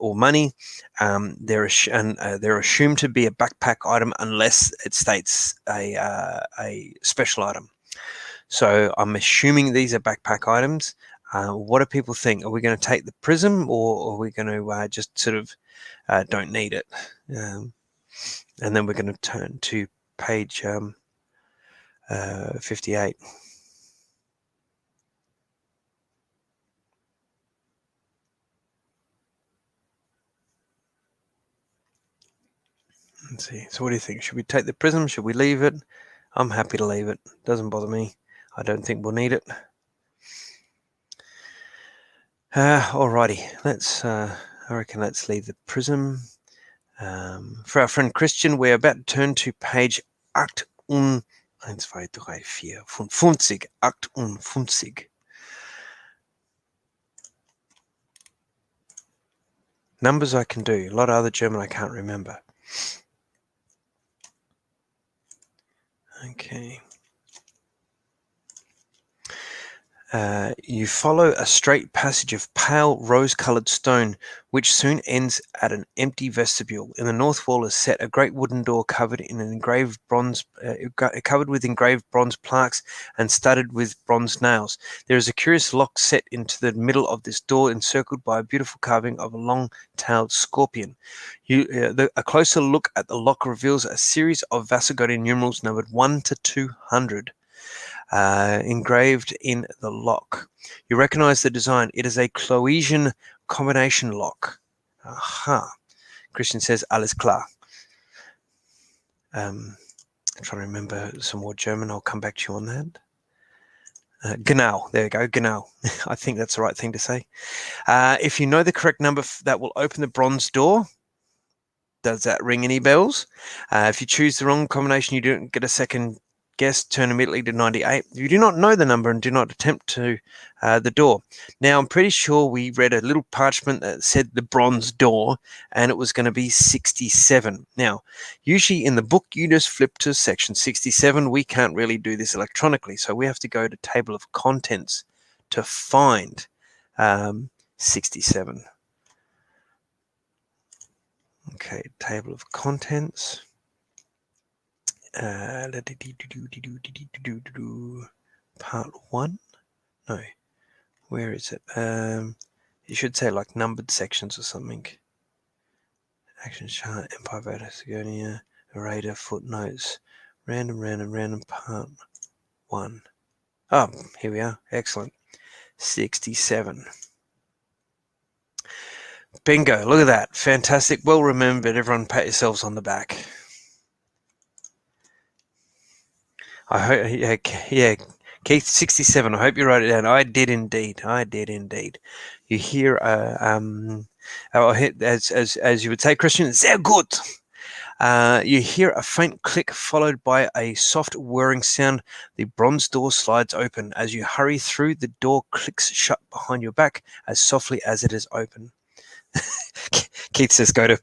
money, they're assumed to be a backpack item unless it states a special item. So I'm assuming these are backpack items. What do people think? Are we going to take the prism, or are we going to just sort of don't need it? And then we're going to turn to page 58. Let's see. So what do you think? Should we take the prism? Should we leave it? I'm happy to leave it. Doesn't bother me. I don't think we'll need it. Alrighty. I reckon let's leave the prism. For our friend Christian, we're about to turn to page 58. Numbers I can do. A lot of other German I can't remember. Okay. You follow a straight passage of pale rose-coloured stone, which soon ends at an empty vestibule. In the north wall is set a great wooden door covered with engraved bronze plaques and studded with bronze nails. There is a curious lock set into the middle of this door, encircled by a beautiful carving of a long-tailed scorpion. A closer look at the lock reveals a series of Vasigodian numerals numbered 1 to 200. Engraved in the lock. You recognize the design. It is a Cloesian combination lock. Aha. Christian says, alles klar. I'm trying to remember some more German. I'll come back to you on that. Genau. There you go. Genau. I think that's the right thing to say. If you know the correct number that will open the bronze door, does that ring any bells? If you choose the wrong combination, you don't get a second guess, turn immediately to 98. You do not know the number and do not attempt to the door. Now, I'm pretty sure we read a little parchment that said the bronze door, and it was going to be 67. Now, usually in the book, you just flip to section 67. We can't really do this electronically, so we have to go to table of contents to find 67. Okay, table of contents. Part 1. No, where is it? You should say like numbered sections or something. Action chart, Empire Voter, Sigonia, Erader, footnotes, random, part 1. Oh, here we are. Excellent. 67. Bingo. Look at that. Fantastic. Well remembered. Everyone pat yourselves on the back. I hope, yeah, Keith, 67. I hope you wrote it down. I did indeed. You hear, as you would say, Christian, sehr gut. You hear a faint click followed by a soft whirring sound. The bronze door slides open. As you hurry through, the door clicks shut behind your back as softly as it is open. Keith says, "Go to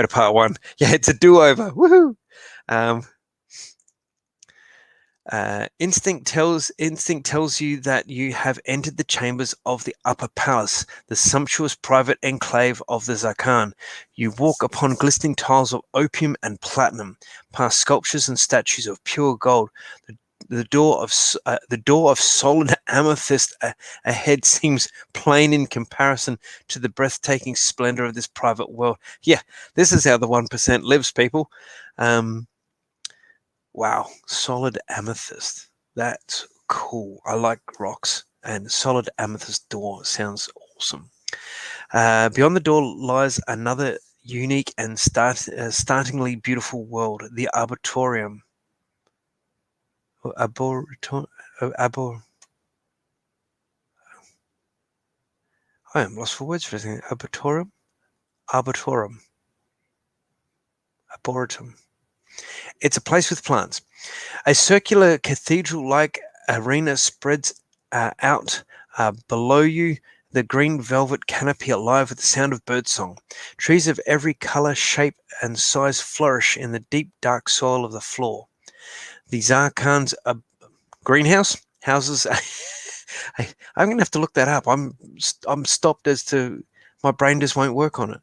part 1." Yeah, it's a do-over. Woohoo! Instinct tells you that you have entered the chambers of the upper palace, the sumptuous private enclave of the Zarkhan. You walk upon glistening tiles of opium and platinum, past sculptures and statues of pure gold. The door of solid amethyst ahead seems plain in comparison to the breathtaking splendor of this private world. Yeah, this is how the 1% lives, people. Wow, solid amethyst. That's cool. I like rocks, and solid amethyst door sounds awesome. Beyond the door lies another unique and startlingly beautiful world, the Arboretum. I am lost for words for anything. Arboretum. It's a place with plants. A circular cathedral-like arena spreads out below you, the green velvet canopy alive with the sound of birdsong. Trees of every color, shape, and size flourish in the deep, dark soil of the floor. The Zarkhan's houses. I'm going to have to look that up. I'm stopped as to my brain just won't work on it.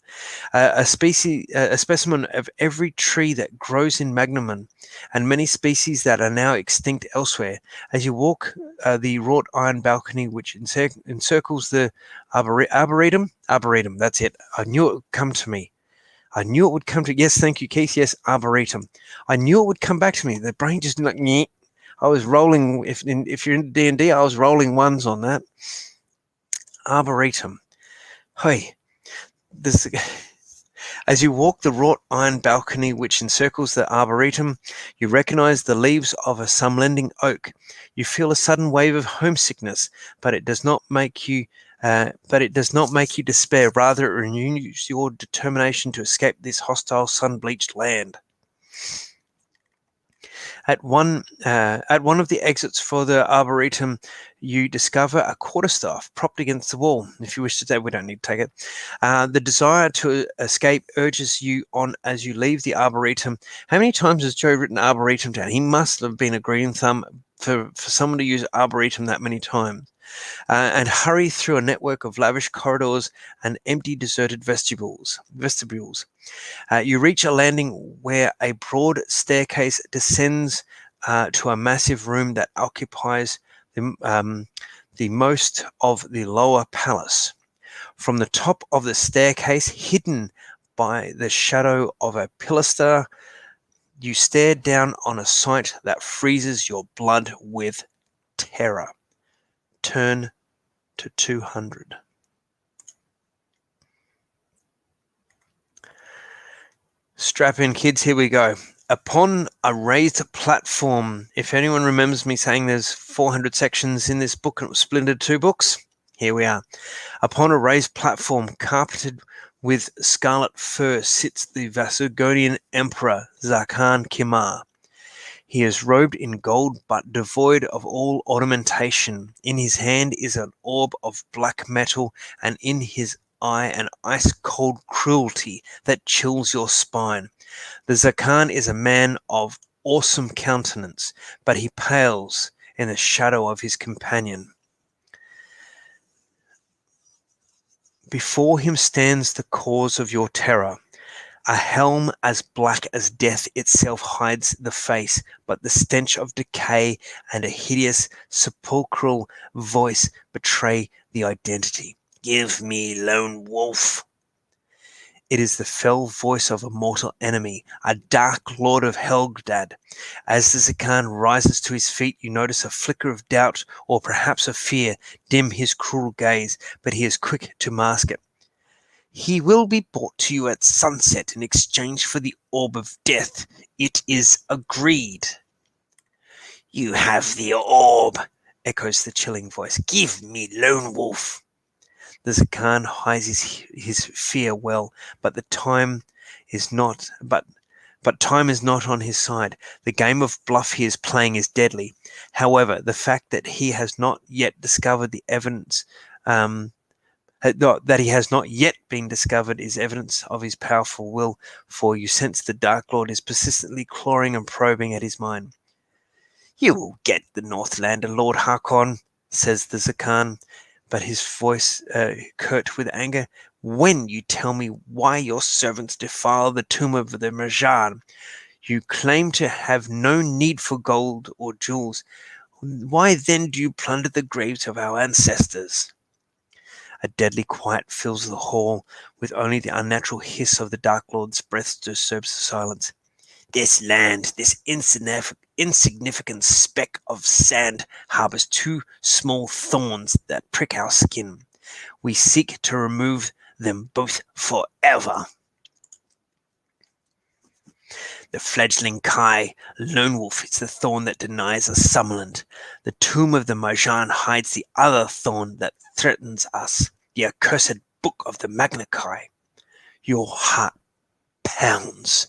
A specimen of every tree that grows in Magnemon, and many species that are now extinct elsewhere. As you walk the wrought iron balcony which encircles the arboretum. That's it. I knew it would come to me. Yes, thank you, Keith. Yes, arboretum. I knew it would come back to me. The brain just like, nyeh. I was rolling. If you're in D&D, I was rolling ones on that. Arboretum. Hey, as you walk the wrought iron balcony which encircles the arboretum, you recognize the leaves of a sunlending oak. You feel a sudden wave of homesickness, but it does not make you despair. Rather, it renews your determination to escape this hostile, sun-bleached land. At one of the exits for the arboretum, you discover a quarterstaff propped against the wall. If you wish to take, we don't need to take it. The desire to escape urges you on as you leave the arboretum. How many times has Joe written arboretum down? He must have been a green thumb for someone to use arboretum that many times. And hurry through a network of lavish corridors and empty, deserted vestibules. You reach a landing where a broad staircase descends to a massive room that occupies the most of the lower palace. From the top of the staircase, hidden by the shadow of a pilaster, you stare down on a sight that freezes your blood with terror. Turn to 200. Strap in, kids, here we go. Upon a raised platform, if anyone remembers me saying there's 400 sections in this book and it was split into 2 books, here we are. Upon a raised platform carpeted with scarlet fur sits the Vasugonian Emperor Zarkhan Kimar. He is robed in gold but devoid of all ornamentation. In his hand is an orb of black metal, and in his eye an ice-cold cruelty that chills your spine. The Zakan is a man of awesome countenance, but he pales in the shadow of his companion. Before him stands the cause of your terror. A helm as black as death itself hides the face, but the stench of decay and a hideous sepulchral voice betray the identity. Give me, lone wolf. It is the fell voice of a mortal enemy, a dark lord of Helgdad. As the Zakan rises to his feet, you notice a flicker of doubt or perhaps of fear dim his cruel gaze, but he is quick to mask it. He will be brought to you at sunset in exchange for the orb of death. It is agreed. You have the orb, echoes the chilling voice. Give me, lone wolf. The Zakan hides his fear well, but time is not on his side. The game of bluff he is playing is deadly. However, the fact that he has not yet discovered the evidence that he has not yet been discovered is evidence of his powerful will, for you sense the Dark Lord is persistently clawing and probing at his mind. You will get the Northlander, Lord Harkon, says the Zakan, but his voice curt with anger. When you tell me why your servants defile the tomb of the Marjan, you claim to have no need for gold or jewels. Why then do you plunder the graves of our ancestors? A deadly quiet fills the hall, with only the unnatural hiss of the Dark Lord's breath disturbs the silence. This land, this insignificant speck of sand, harbors two small thorns that prick our skin. We seek to remove them both forever. The fledgling Kai, lone wolf, is the thorn that denies us Summerland. The tomb of the Marjan hides the other thorn that threatens us, the accursed book of the Magna Kai. Your heart pounds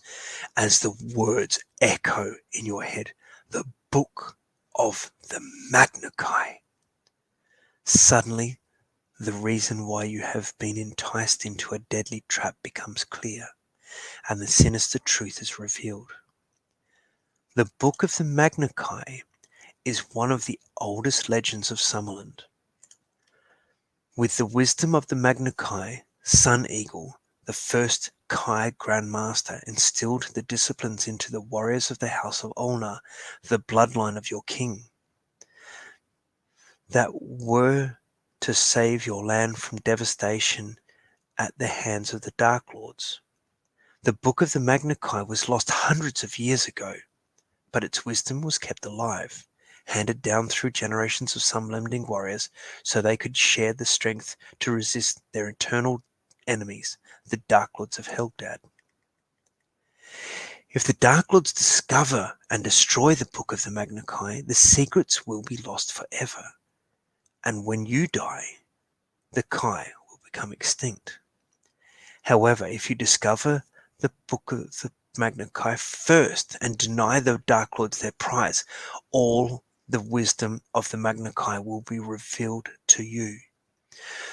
as the words echo in your head. The book of the Magna Kai. Suddenly, the reason why you have been enticed into a deadly trap becomes clear, and the sinister truth is revealed. The Book of the Magna Kai is one of the oldest legends of Summerland. With the wisdom of the Magna Kai, Sun Eagle, the first Kai Grandmaster, instilled the disciplines into the warriors of the House of Ulnar, the bloodline of your king, that were to save your land from devastation at the hands of the Dark Lords. The Book of the Magna Kai was lost hundreds of years ago, but its wisdom was kept alive, handed down through generations of Summerlanding warriors so they could share the strength to resist their eternal enemies, the Dark Lords of Helgdad. If the Dark Lords discover and destroy the Book of the Magna Kai, the secrets will be lost forever. And when you die, the Kai will become extinct. However, if you discover the Book of the Magna Kai first and deny the Dark Lords their prize, all the wisdom of the Magna Kai will be revealed to you.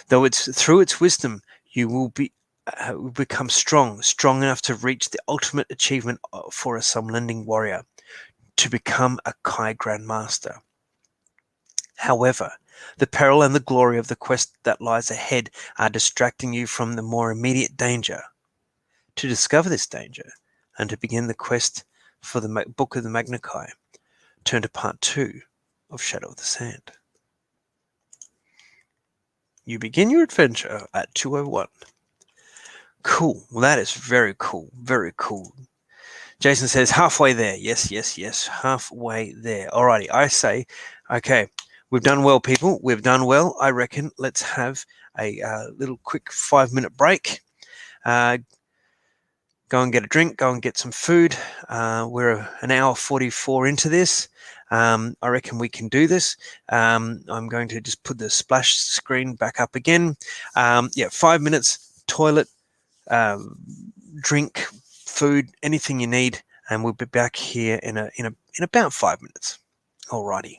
Though it's through its wisdom you will become strong enough to reach the ultimate achievement for a Summerlanding warrior, to become a Kai Grandmaster. However, the peril and the glory of the quest that lies ahead are distracting you from the more immediate danger. To discover this danger and to begin the quest for the Book of the Magna Kai, turn to part 2 of Shadow of the Sand. You begin your adventure at 2:01. Cool. Well, that is very cool. Very cool. Jason says, halfway there. Yes. Halfway there. Alrighty. I say, okay, we've done well, people. We've done well. I reckon let's have a little quick 5-minute break. Go and get a drink. Go and get some food. We're an hour 44 into this. I reckon we can do this. I'm going to just put the splash screen back up again. 5 minutes, toilet, drink, food, anything you need, and we'll be back here in in about 5 minutes. Alrighty.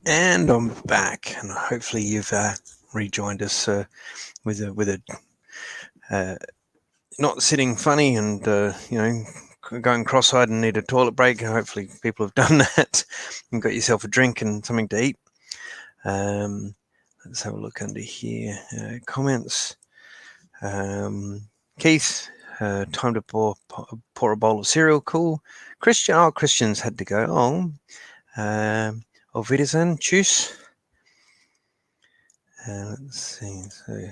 And I'm back, and hopefully you've rejoined us with a not sitting funny and going cross-eyed and need a toilet break. Hopefully people have done that and got yourself a drink and something to eat. Let's have a look under here. Comments. Keith, time to pour a bowl of cereal. Cool. Christian. Oh, Christian's had to go. Oh. Auf Wiedersehen. Tschüss. Let's see. So,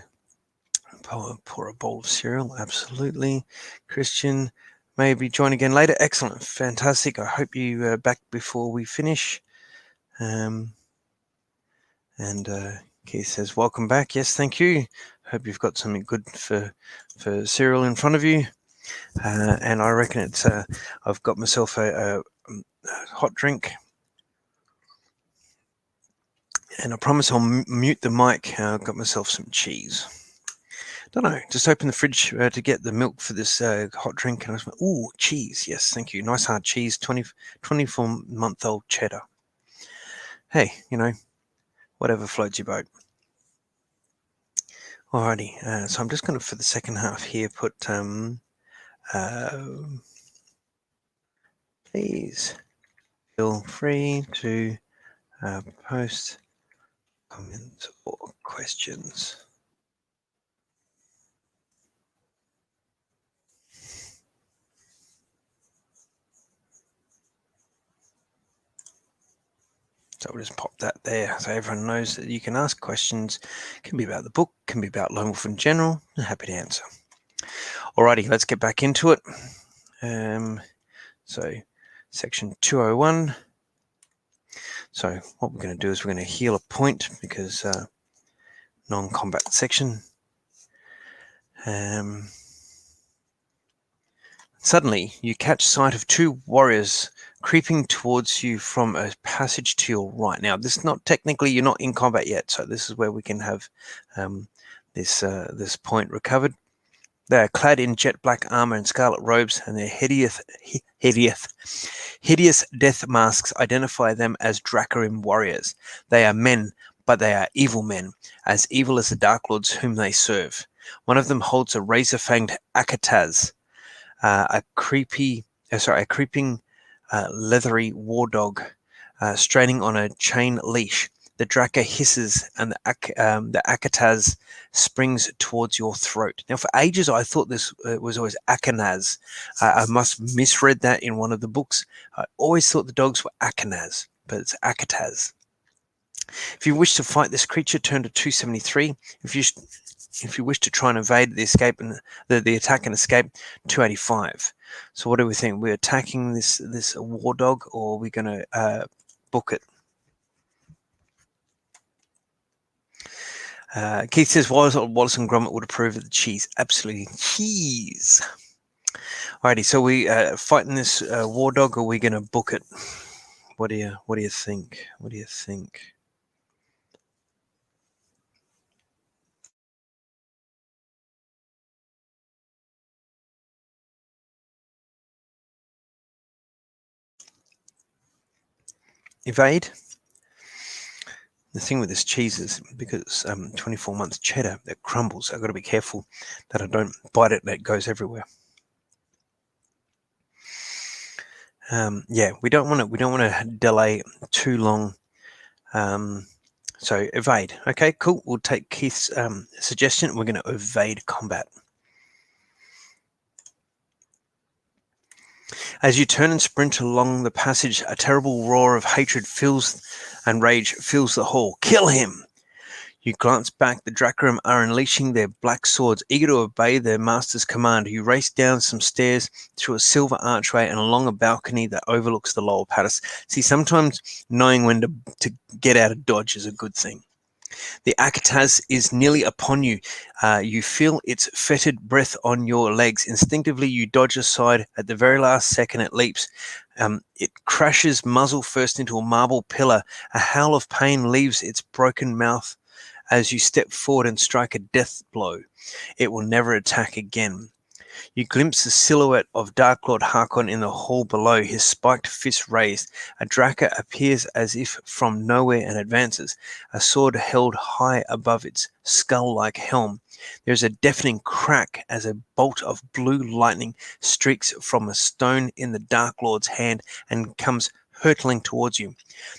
pour a bowl of cereal. Absolutely. Christian, maybe join again later. Excellent. Fantastic. I hope you are back before we finish. And Keith says, welcome back. Yes, thank you. Hope you've got something good for cereal in front of you. And I reckon it's, I've got myself a hot drink. And I promise I'll mute the mic. I've got myself some cheese. Don't know, just open the fridge to get the milk for this hot drink. And I was like, ooh, cheese. Yes, thank you. Nice hard cheese, 24-month-old cheddar. Hey, whatever floats your boat. Alrighty, so I'm just going to, for the second half here, put, please feel free to post comments or questions. So we'll just pop that there so everyone knows that you can ask questions. It can be about the book, can be about Lone Wolf in general. I'm happy to answer. Alrighty, let's get back into it. So section 201. So what we're going to do is we're going to heal a point because non-combat section. Suddenly, you catch sight of two warriors creeping towards you from a passage to your right. Now, this is not technically, you're not in combat yet, so this is where we can have this point recovered. They are clad in jet black armor and scarlet robes, and their hideous death masks identify them as Dracarim warriors. They are men, but they are evil men, as evil as the Dark Lords whom they serve. One of them holds a razor-fanged Akataz, a creeping leathery war dog, straining on a chain leash. The Draka hisses, and the Akataz springs towards your throat. Now, for ages, I thought this was always Akanaz. I must have misread that in one of the books. I always thought the dogs were Akanaz, but it's Akataz. If you wish to fight this creature, turn to 273. If you wish to try and evade the escape and the attack and escape, 285. So what do we think? We're attacking this war dog, or are we going to book it? Keith says, Wallace and Gromit would approve of the cheese. Absolutely. Cheese. Alrighty, so we fighting this war dog, or are we going to book it? What do you think? What do you think? Evade. The thing with this cheese is because 24 months cheddar, it crumbles. I've got to be careful that I don't bite it and it goes everywhere. Yeah, we don't want to delay too long. So evade. Okay, cool. We'll take Keith's suggestion. We're going to evade combat. As you turn and sprint along the passage, a terrible roar of hatred and rage fills the hall. Kill him! You glance back. The Dracarim are unleashing their black swords, eager to obey their master's command. You race down some stairs, through a silver archway, and along a balcony that overlooks the lower palace. See, sometimes knowing when to get out of dodge is a good thing. The Akataz is nearly upon you. You feel its fetid breath on your legs. Instinctively, you dodge aside. At the very last second, it leaps. It crashes muzzle first into a marble pillar. A howl of pain leaves its broken mouth as you step forward and strike a death blow. It will never attack again. You glimpse the silhouette of Dark Lord Harkon in the hall below, his spiked fist raised. A Draka appears as if from nowhere and advances, a sword held high above its skull-like helm. There is a deafening crack as a bolt of blue lightning streaks from a stone in the Dark Lord's hand and comes hurtling towards you.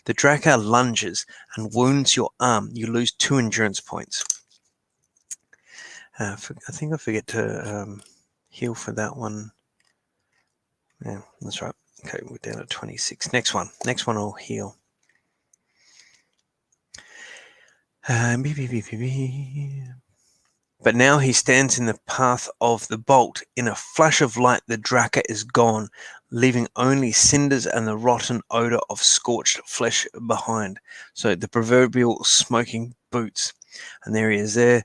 The Draka lunges and wounds your arm. You lose 2 endurance points. I think I forget to heal for that one. Yeah, that's right. Okay, we're down at 26. Next one I'll heal. But now he stands in the path of the bolt. In a flash of light, the Draka is gone, leaving only cinders and the rotten odor of scorched flesh behind. So the proverbial smoking boots. And there he is there.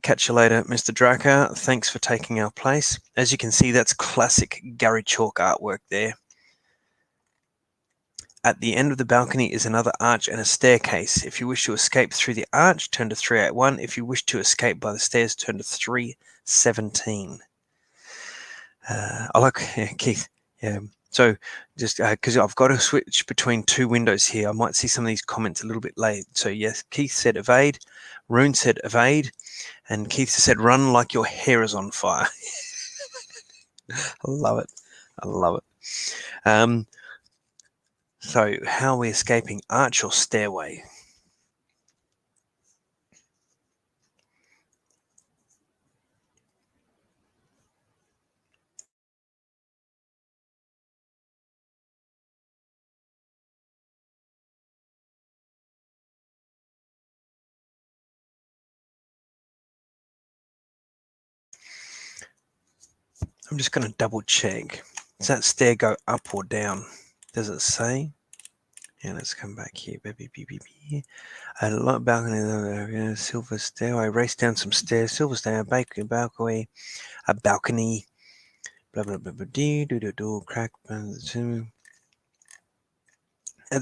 Catch you later, Mr. Draka. Thanks for taking our place. As you can see, that's classic Gary Chalk artwork there. At the end of the balcony is another arch and a staircase. If you wish to escape through the arch, turn to 381. If you wish to escape by the stairs, turn to 317. I like Keith. Yeah. So just because I've got to switch between 2 windows here, I might see some of these comments a little bit late. So yes, Keith said evade, Rune said evade, and Keith said run like your hair is on fire. I love it. I love it. So how are we escaping? Arch or stairway? I'm just going to double check. Does that stair go up or down? Does it say? Yeah, let's come back here. A lot balcony, silver stairway. Race down some stairs. Silver stair, balcony, a balcony. Blah blah blah blah. Do crack. At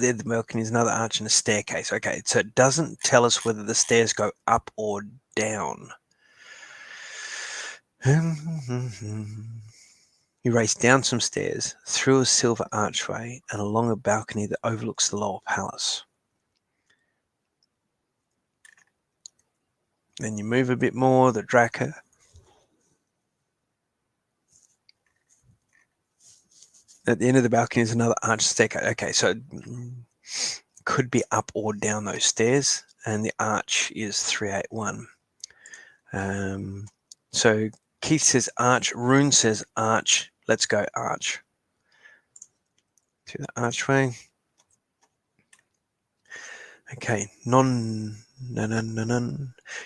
the end of the balcony is another arch and a staircase. Okay, so it doesn't tell us whether the stairs go up or down. You race down some stairs, through a silver archway, and along a balcony that overlooks the lower palace. Then you move a bit more, the Draka. At the end of the balcony is another arch staircase. Okay, so it could be up or down those stairs, and the arch is 381. So Keith says arch, Rune says arch. Let's go arch. To the archway. Okay,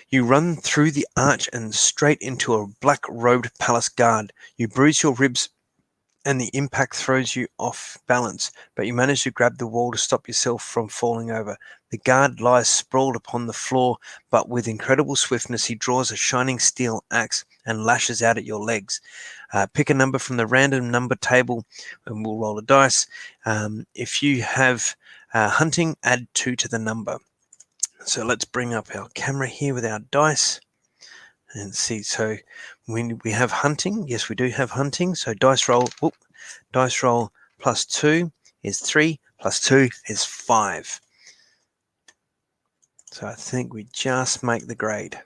You run through the arch and straight into a black-robed palace guard. You bruise your ribs and the impact throws you off balance, but you manage to grab the wall to stop yourself from falling over. The guard lies sprawled upon the floor, but with incredible swiftness he draws a shining steel axe and lashes out at your legs. Pick a number from the random number table and we'll roll a dice. If you have hunting, add 2 to the number. So let's bring up our camera here with our dice and see. So when we have hunting, yes, we do have hunting. So dice roll plus 2 is 3, plus 2 is 5. So I think we just make the grade.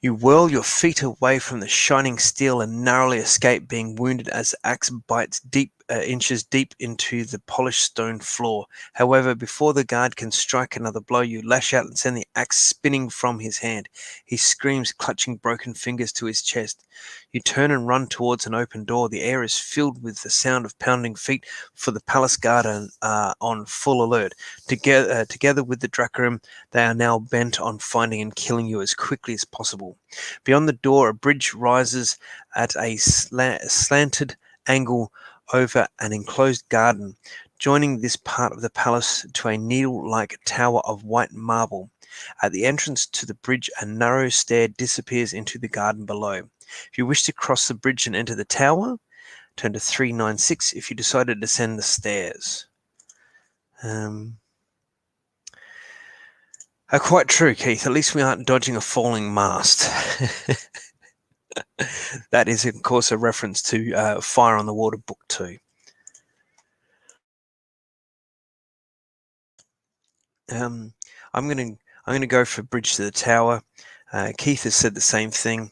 You whirl your feet away from the shining steel and narrowly escape being wounded as the axe bites inches deep into the polished stone floor. However, before the guard can strike another blow, you lash out and send the axe spinning from his hand. He screams, clutching broken fingers to his chest. You turn and run towards an open door. The air is filled with the sound of pounding feet, for the palace guard are on full alert. Together with the Dracarim, they are now bent on finding and killing you as quickly as possible. Beyond the door, a bridge rises at a slanted angle over an enclosed garden, joining this part of the palace to a needle-like tower of white marble. At the entrance to the bridge, a narrow stair disappears into the garden below. If you wish to cross the bridge and enter the tower, turn to 396. If you decide to descend the stairs. Quite true, Keith. At least we aren't dodging a falling mast. That is, of course, a reference to Fire on the Water Book 2. I'm gonna go for Bridge to the Tower. Keith has said the same thing.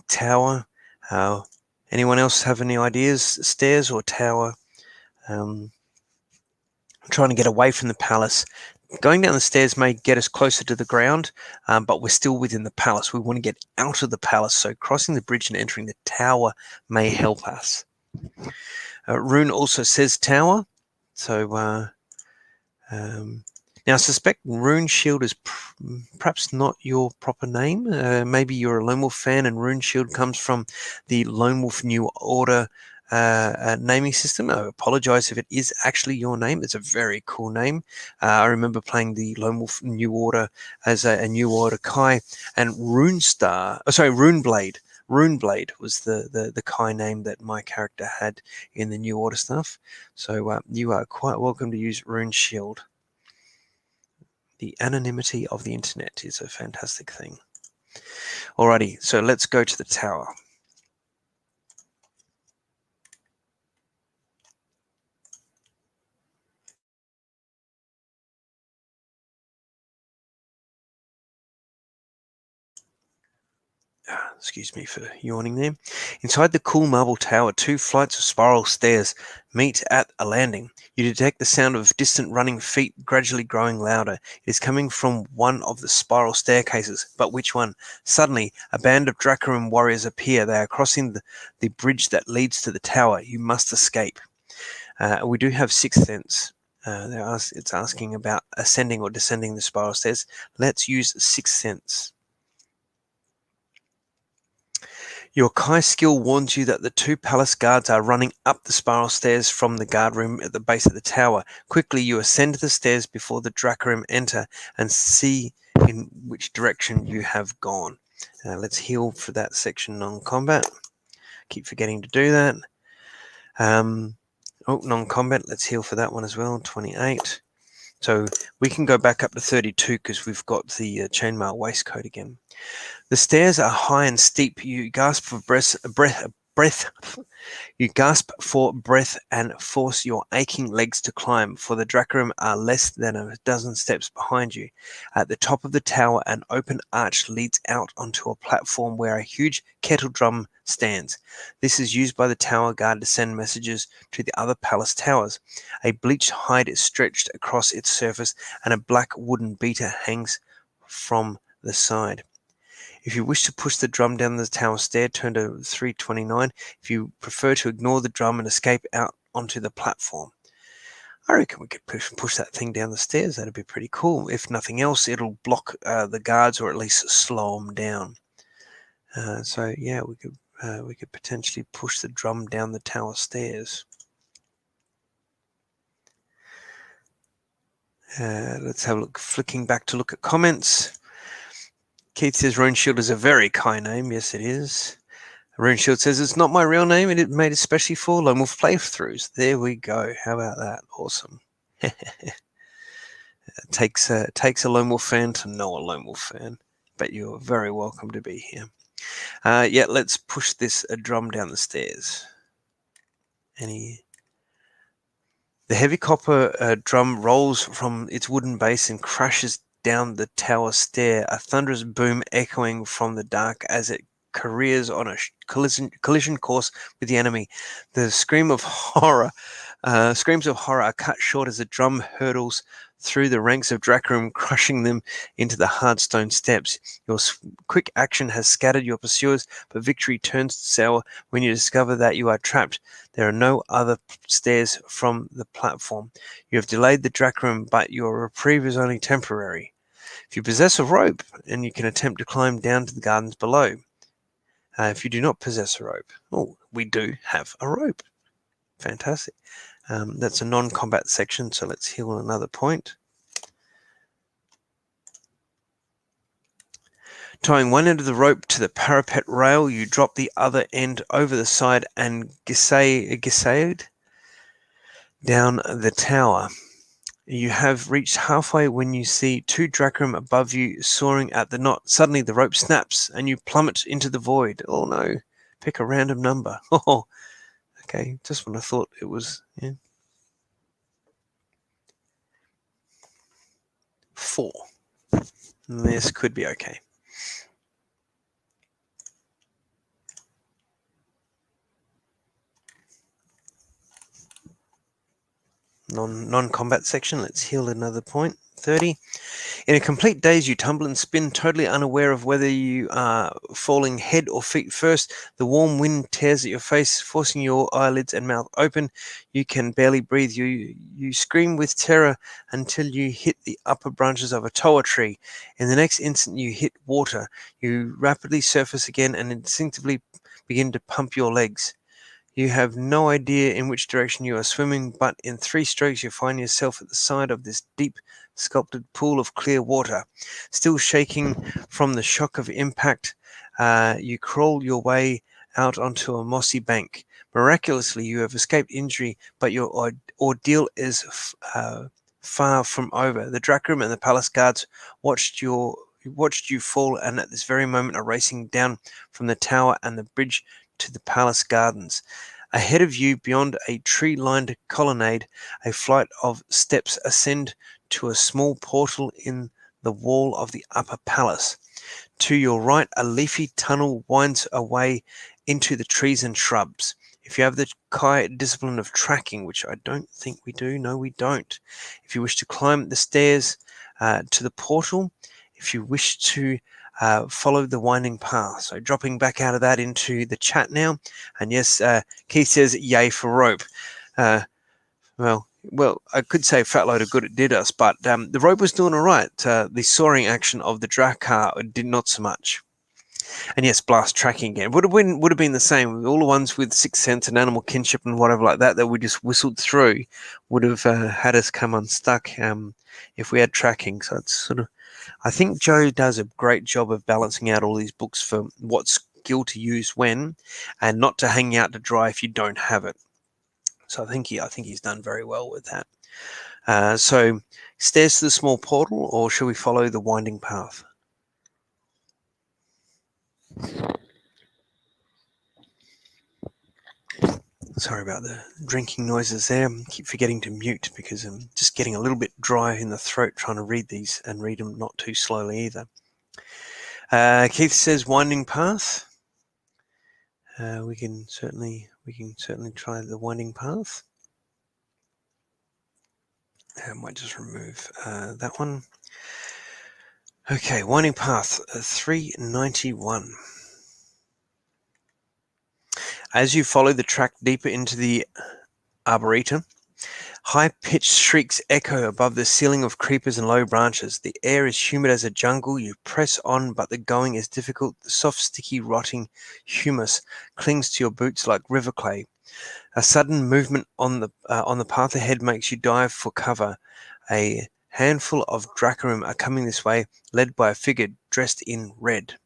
Tower. Uh, Anyone else have any ideas? Stairs or tower? Trying to get away from the palace. Going down the stairs may get us closer to the ground, but we're still within the palace. We want to get out of the palace, so crossing the bridge and entering the tower may help us. Rune also says tower, so now I suspect Rune Shield is perhaps not your proper name. Maybe you're a Lone Wolf fan, and Rune Shield comes from the Lone Wolf New Order naming system. I apologize if it is actually your name. It's a very cool name. I remember playing the Lone Wolf New Order as a New Order Kai, and Runeblade. Runeblade was the Kai name that my character had in the New Order stuff. So you are quite welcome to use Rune Shield. The anonymity of the internet is a fantastic thing. Alrighty, so let's go to the tower. Excuse me for yawning there. Inside the cool marble tower, 2 flights of spiral stairs meet at a landing. You detect the sound of distant running feet gradually growing louder. It is coming from one of the spiral staircases, but which one? Suddenly, a band of Dracarim warriors appear. They are crossing the bridge that leads to the tower. You must escape. We do have Sixth Sense. It's asking about ascending or descending the spiral stairs. Let's use Sixth Sense. Your Kai skill warns you that the 2 palace guards are running up the spiral stairs from the guard room at the base of the tower. Quickly, you ascend the stairs before the Dracarim enter and see in which direction you have gone. Let's heal for that section non-combat. Keep forgetting to do that. Non-combat. Let's heal for that one as well. 28. So we can go back up to 32 because we've got the chainmail waistcoat again. The stairs are high and steep. You gasp for breath. You gasp for breath and force your aching legs to climb, for the Dracarim are less than a dozen steps behind you. At the top of the tower, an open arch leads out onto a platform where a huge kettle drum stands. This is used by the tower guard to send messages to the other palace towers. A bleached hide is stretched across its surface, and a black wooden beater hangs from the side. If you wish to push the drum down the tower stair, turn to 329. If you prefer to ignore the drum and escape out onto the platform. I reckon we could push that thing down the stairs. That'd be pretty cool. If nothing else, it'll block the guards or at least slow them down. So yeah, we could potentially push the drum down the tower stairs. Let's have a look. Flicking back to look at comments. Keith says Rune Shield is a very Kai name. Yes, it is. Rune Shield says it's not my real name. It made especially for Lone Wolf playthroughs. There we go. How about that? Awesome. It takes a Lone Wolf fan to know a Lone Wolf fan. But you're very welcome to be here. Yeah, let's push this drum down the stairs. The heavy copper drum rolls from its wooden base and crashes down the tower stair, a thunderous boom echoing from the dark as it careers on a collision course with the enemy. The screams of horror are cut short as the drum hurtles through the ranks of Dracarim, crushing them into the hard stone steps. Your quick action has scattered your pursuers, but victory turns sour when you discover that you are trapped. There are no other stairs from the platform. You have delayed the Dracarim, but your reprieve is only temporary. If you possess a rope, and you can attempt to climb down to the gardens below. If you do not possess a rope, we do have a rope. Fantastic. That's a non-combat section, so let's heal another point. Tying one end of the rope to the parapet rail, you drop the other end over the side and glisade down the tower. You have reached halfway when you see 2 Drakram above you soaring at the knot. Suddenly the rope snaps and you plummet into the void. Oh no, pick a random number. Oh, okay, just when I thought it was, yeah. 4. This could be okay. Non-combat section, let's heal another point. 30. In a complete daze, you tumble and spin, totally unaware of whether you are falling head or feet first. The warm wind tears at your face, forcing your eyelids and mouth open. You can barely breathe. You scream with terror until you hit the upper branches of a toa tree. In the next instant, you hit water. You rapidly surface again and instinctively begin to pump your legs. You have no idea in which direction you are swimming, but in 3 strokes you find yourself at the side of this deep, sculpted pool of clear water. Still shaking from the shock of impact, you crawl your way out onto a mossy bank. Miraculously, you have escaped injury, but your ordeal is far from over. The Drakram and the palace guards watched you fall, and at this very moment are racing down from the tower and the bridge to the palace gardens. Ahead of you, beyond a tree-lined colonnade, a flight of steps ascend to a small portal in the wall of the upper palace. To your right, a leafy tunnel winds away into the trees and shrubs. If you have the Kai discipline of tracking, which I don't think we do, no, we don't. If you wish to climb the stairs to the portal, if you wish to follow the winding path. So dropping back out of that into the chat now. And yes, Keith says, yay for rope. Well, I could say fat load of good it did us, but the rope was doing all right. The soaring action of the Drakkar did not so much. And yes, blast tracking again would have been the same. All the ones with Sixth Sense and Animal Kinship and whatever like that we just whistled through would have had us come unstuck if we had tracking. So it's sort of, I think Joe does a great job of balancing out all these books for what skill to use when, and not to hang out to dry if you don't have it. So I think he's done very well with that. So stairs to the small portal, or shall we follow the winding path? Sorry about the drinking noises there. I keep forgetting to mute because I'm just getting a little bit dry in the throat trying to read these and read them not too slowly either. Keith says winding path. We can certainly try the winding path. I might just remove that one. Okay, winding path 391. As you follow the track deeper into the arboretum, high-pitched shrieks echo above the ceiling of creepers and low branches. The air is humid as a jungle. You press on, but the going is difficult. The soft, sticky, rotting humus clings to your boots like river clay. A sudden movement on the path ahead makes you dive for cover. A handful of Drakram are coming this way, led by a figure dressed in red.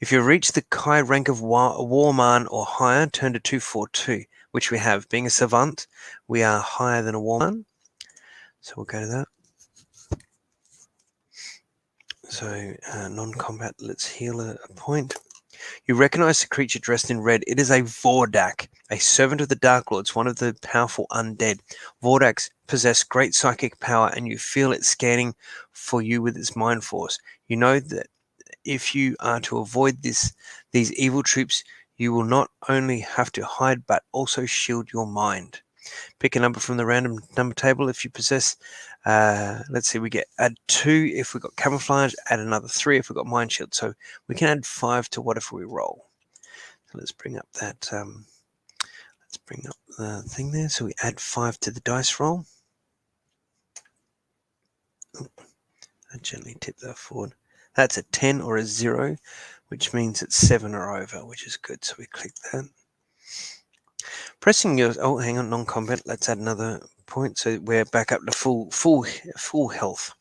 If you reach the Kai rank of Warman or higher, turn to 242, which we have. Being a savant, we are higher than a Warman. So we'll go to that. So non-combat, let's heal a point. You recognize the creature dressed in red. It is a Vordak, a servant of the Dark Lords, one of the powerful undead. Vordaks possess great psychic power, and you feel it scanning for you with its mind force. You know that if you are to avoid these evil troops, you will not only have to hide, but also shield your mind. Pick a number from the random number table if you possess. Let's see, we get add 2 if we got camouflage, add another 3 if we got mind shield. So we can add 5 to whatever we roll. So let's bring up that. Let's bring up the thing there. So we add 5 to the dice roll. I gently tip that forward. That's a 10 or a 0, which means it's 7 or over, which is good. So we click that. Pressing your hang on, non-combat. Let's add another point. So we're back up to full health.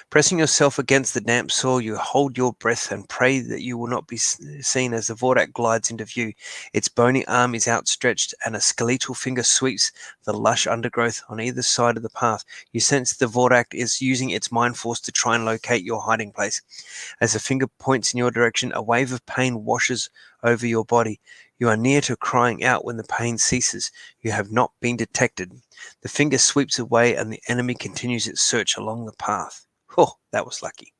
Pressing yourself against the damp soil, you hold your breath and pray that you will not be seen as the Vordak glides into view. Its bony arm is outstretched, and a skeletal finger sweeps the lush undergrowth on either side of the path. You sense the Vordak is using its mind force to try and locate your hiding place. As the finger points in your direction, a wave of pain washes over your body. You are near to crying out when the pain ceases. You have not been detected. The finger sweeps away, and the enemy continues its search along the path. Oh, that was lucky.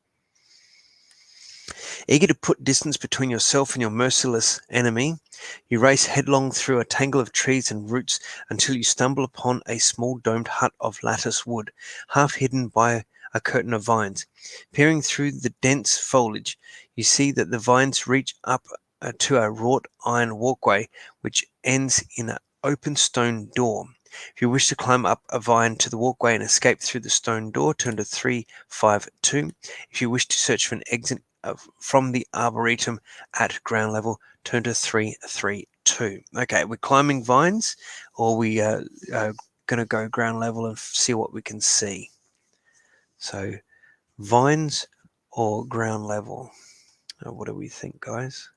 Eager to put distance between yourself and your merciless enemy, you race headlong through a tangle of trees and roots until you stumble upon a small domed hut of lattice wood, half hidden by a curtain of vines. Peering through the dense foliage, you see that the vines reach up to a wrought iron walkway which ends in an open stone door. If you wish to climb up a vine to the walkway and escape through the stone door, turn to 352. If you wish to search for an exit from the arboretum at ground level, turn to 332. Okay, we're climbing vines, or we going to go ground level and see what we can see. So, vines or ground level? What do we think, guys?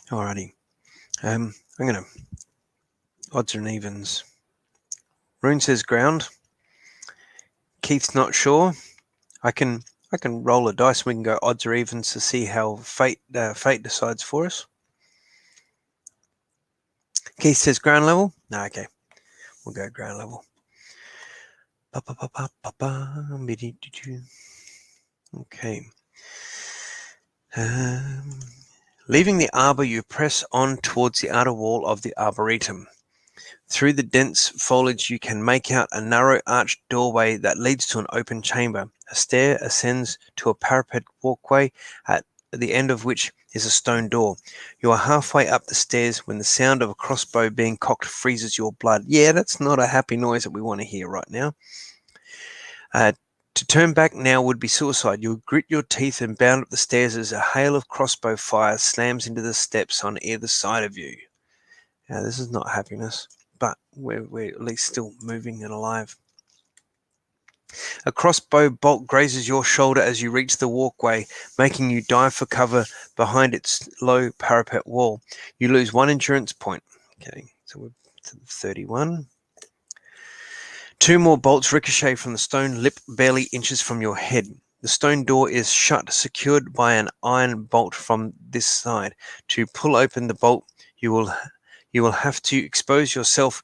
Alrighty. I'm gonna odds and evens. Rune says ground. Keith's not sure. I can roll a dice. We can go odds or evens to see how fate decides for us. Keith says ground level. No, okay, we'll go ground level. Okay. Leaving the arbor, you press on towards the outer wall of the arboretum. Through the dense foliage, you can make out a narrow arched doorway that leads to an open chamber. A stair ascends to a parapet walkway, at the end of which is a stone door. You are halfway up the stairs when the sound of a crossbow being cocked freezes your blood. Yeah, that's not a happy noise that we want to hear right now. To turn back now would be suicide. You grit your teeth and bound up the stairs as a hail of crossbow fire slams into the steps on either side of you. Now, this is not happiness, but we're at least still moving and alive. A crossbow bolt grazes your shoulder as you reach the walkway, making you dive for cover behind its low parapet wall. You lose 1 endurance point. Okay, so we're to 31. 2 more bolts ricochet from the stone lip barely inches from your head. The stone door is shut, secured by an iron bolt from this side. To pull open the bolt, you will have to expose yourself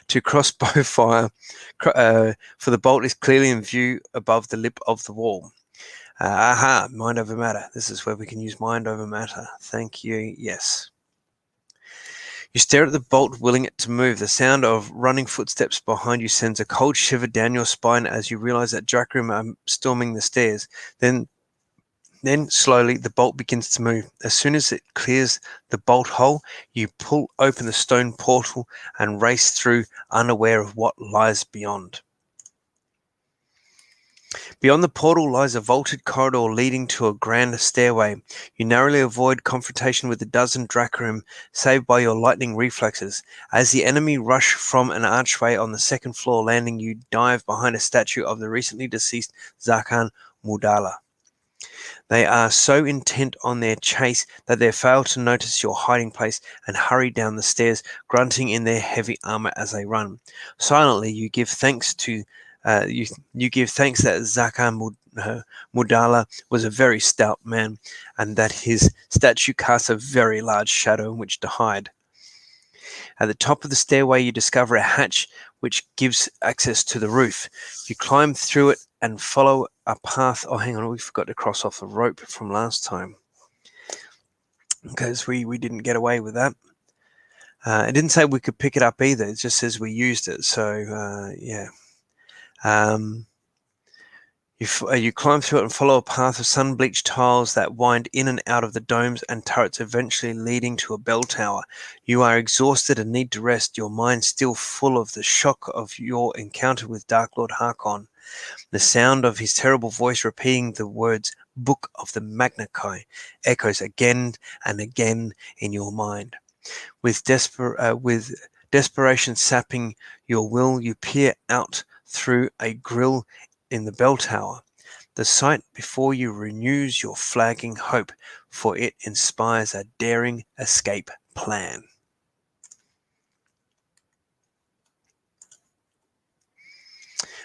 to crossbow fire, for the bolt is clearly in view above the lip of the wall. Aha, mind over matter. This is where we can use mind over matter. Thank you. Yes. You stare at the bolt, willing it to move. The sound of running footsteps behind you sends a cold shiver down your spine as you realize that Drakrim are storming the stairs. Then slowly the bolt begins to move. As soon as it clears the bolt hole, you pull open the stone portal and race through, unaware of what lies beyond. Beyond the portal lies a vaulted corridor leading to a grand stairway. You narrowly avoid confrontation with a dozen Drakrim, saved by your lightning reflexes. As the enemy rush from an archway on the second floor landing, you dive behind a statue of the recently deceased Zarkan Mudala. They are so intent on their chase that they fail to notice your hiding place and hurry down the stairs, grunting in their heavy armor as they run. Silently, you give thanks to you give thanks that Zarkan Mudala was a very stout man, and that his statue casts a very large shadow in which to hide. At the top of the stairway, you discover a hatch which gives access to the roof. You climb through it and follow a path. Oh, hang on, we forgot to cross off the rope from last time, because we didn't get away with that. It didn't say we could pick it up either. It just says we used it. So, yeah. You climb through it and follow a path of sun-bleached tiles that wind in and out of the domes and turrets, eventually leading to a bell tower. You are exhausted and need to rest, your mind still full of the shock of your encounter with Dark Lord Harkon. The sound of his terrible voice repeating the words "Book of the Magna Chi" echoes again and again in your mind. With desperation sapping your will, you peer out through a grill in the bell tower. The sight before you renews your flagging hope, for it inspires a daring escape plan.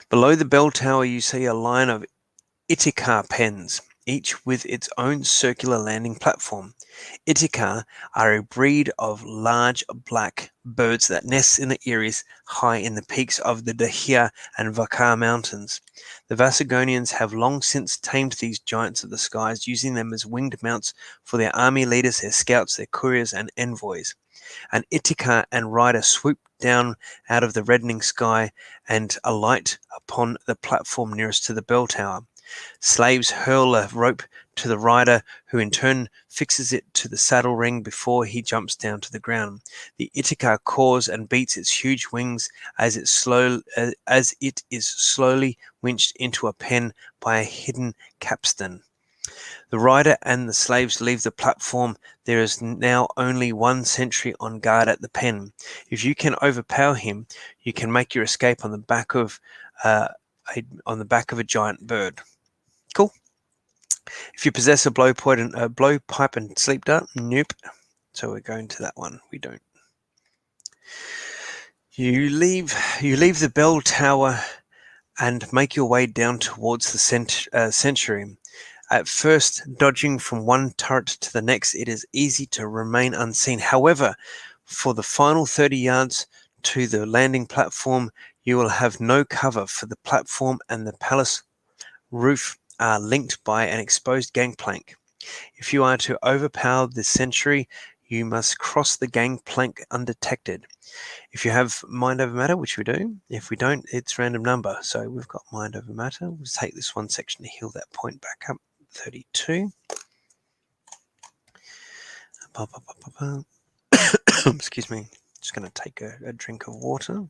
Below the bell tower, you see a line of Itikar pens, each with its own circular landing platform. Itikar are a breed of large black birds that nest in the areas high in the peaks of the Dahia and Vakar mountains. The Vasagonians have long since tamed these giants of the skies, using them as winged mounts for their army leaders, their scouts, their couriers, and envoys. An Itikar and rider swoop down out of the reddening sky and alight upon the platform nearest to the bell tower. Slaves hurl a rope to the rider, who in turn fixes it to the saddle ring before he jumps down to the ground. The Itikar caws and beats its huge wings as it is slowly winched into a pen by a hidden capstan. The rider and the slaves leave the platform. There is now only one sentry on guard at the pen. If you can overpower him, you can make your escape on the back of a giant bird. Cool. If you possess a blowpipe and sleep dart, nope. So we're going to that one. We don't. You leave the bell tower and make your way down towards the sanctuary. At first, dodging from one turret to the next, it is easy to remain unseen. However, for the final 30 yards to the landing platform, you will have no cover, for the platform and the palace roof are linked by an exposed gangplank. If you are to overpower the sentry, you must cross the gangplank undetected. If you have mind over matter, which we do, if we don't, it's random number. So we've got mind over matter. We'll take this one section to heal that point back up. 32. Excuse me. Just going to take a drink of water.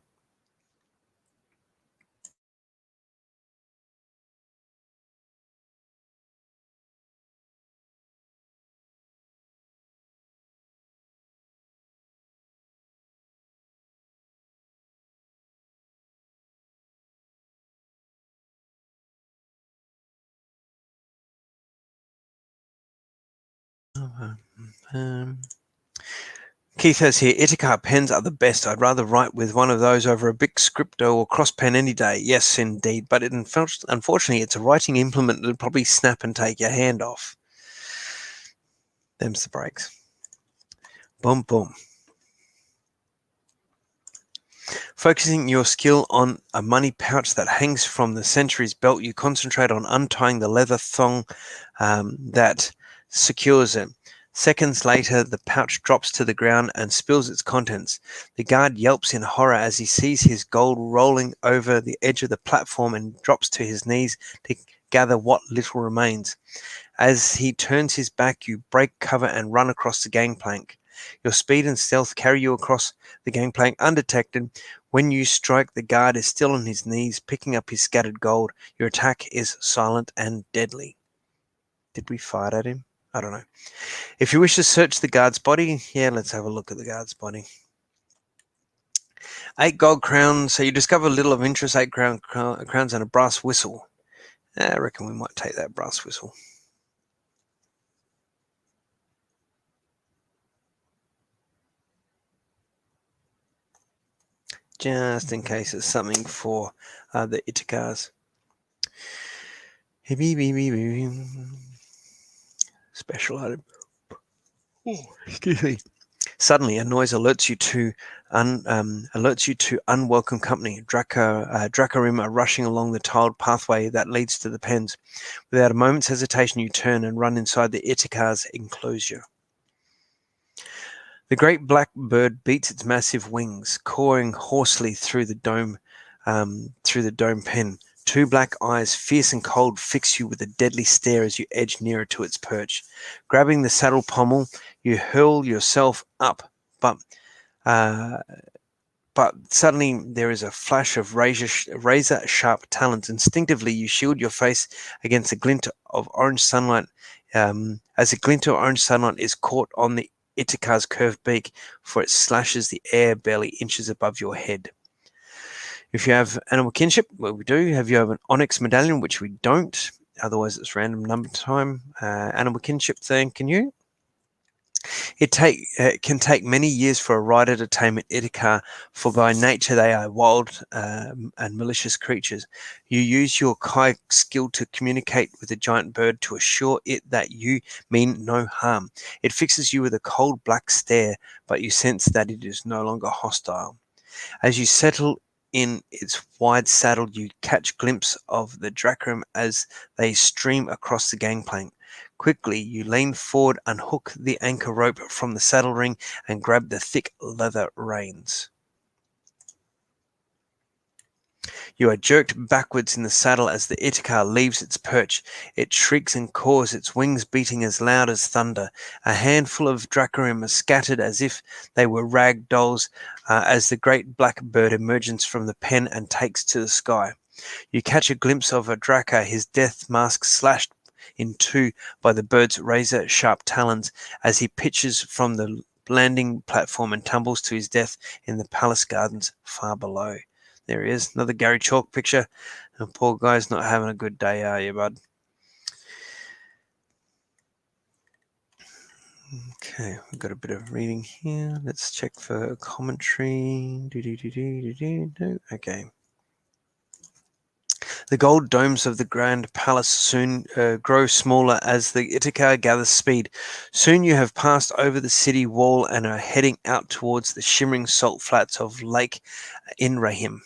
Keith has here, Itikar pens are the best. I'd rather write with one of those over a big scripto or cross pen any day. Yes, indeed. But unfortunately, it's a writing implement that'll probably snap and take your hand off. Them's the breaks. Boom, boom. Focusing your skill on a money pouch that hangs from the sentry's belt, you concentrate on untying the leather thong that secures it. Seconds later, the pouch drops to the ground and spills its contents. The guard yelps in horror as he sees his gold rolling over the edge of the platform and drops to his knees to gather what little remains. As he turns his back, you break cover and run across the gangplank. Your speed and stealth carry you across the gangplank undetected. When you strike, the guard is still on his knees, picking up his scattered gold. Your attack is silent and deadly. Did we fire at him? I don't know. If you wish to search the guard's body, let's have a look at the guard's body. 8 gold crowns. So you discover little of interest, 8 crowns and a brass whistle. I reckon we might take that brass whistle. Just in case it's something for the Itikars. Special item. Oh, excuse me. Suddenly, a noise alerts you to unwelcome company. Dracarim are rushing along the tiled pathway that leads to the pens. Without a moment's hesitation, you turn and run inside the Itikar's enclosure. The great black bird beats its massive wings, cawing hoarsely through the dome pen. 2 black eyes, fierce and cold, fix you with a deadly stare as you edge nearer to its perch. Grabbing the saddle pommel, you hurl yourself up, uh, but suddenly there is a flash of razor-sharp talons. Instinctively, you shield your face against a glint of orange sunlight, as a glint of orange sunlight is caught on the Ithaca's curved beak, for it slashes the air barely inches above your head. If you have animal kinship, well, we do. Have you have an onyx medallion, which we don't. Otherwise, it's random number time. Animal kinship, thanking you. It can take many years for a rider to tame an Ithaca, for by nature they are wild and malicious creatures. You use your Kai skill to communicate with the giant bird to assure it that you mean no harm. It fixes you with a cold black stare, but you sense that it is no longer hostile. As you settle in its wide saddle, you catch a glimpse of the Dracarim as they stream across the gangplank. Quickly, you lean forward, unhook the anchor rope from the saddle ring, and grab the thick leather reins. You are jerked backwards in the saddle as the Ithaca leaves its perch. It shrieks and caws, its wings beating as loud as thunder. A handful of Dracarim are scattered as if they were rag dolls as the great black bird emerges from the pen and takes to the sky. You catch a glimpse of a Draca, his death mask slashed in two by the bird's razor-sharp talons as he pitches from the landing platform and tumbles to his death in the palace gardens far below. There he is, another Gary Chalk picture. And poor guy's not having a good day, are you, bud? Okay, we've got a bit of reading here. Let's check for commentary. Okay. The gold domes of the grand palace soon grow smaller as the Ithaca gathers speed. Soon you have passed over the city wall and are heading out towards the shimmering salt flats of Lake Inrahim.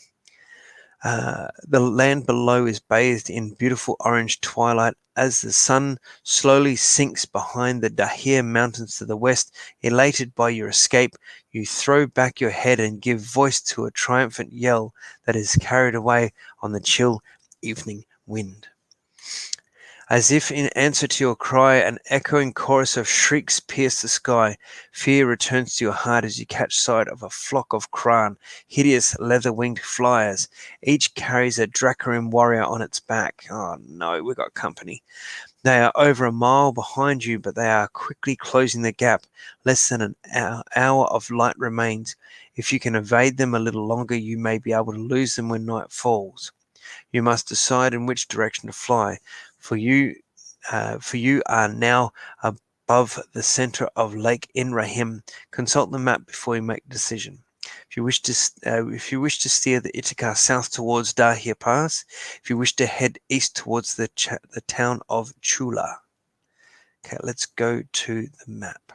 The land below is bathed in beautiful orange twilight as the sun slowly sinks behind the Dahir mountains to the west. Elated by your escape, you throw back your head and give voice to a triumphant yell that is carried away on the chill evening wind. As if in answer to your cry, an echoing chorus of shrieks pierce the sky. Fear returns to your heart as you catch sight of a flock of Kran, hideous leather-winged flyers. Each carries a Dracarim warrior on its back. Oh no, we got company. They are over a mile behind you, but they are quickly closing the gap. Less than an hour of light remains. If you can evade them a little longer, you may be able to lose them when night falls. You must decide in which direction to fly, for you are now above the center of Lake Inrahim. Consult the map before you make a decision. If you wish to steer the Ithaca south towards Dahir Pass, if you wish to head east towards the town of Chula. Okay, let's go to the map.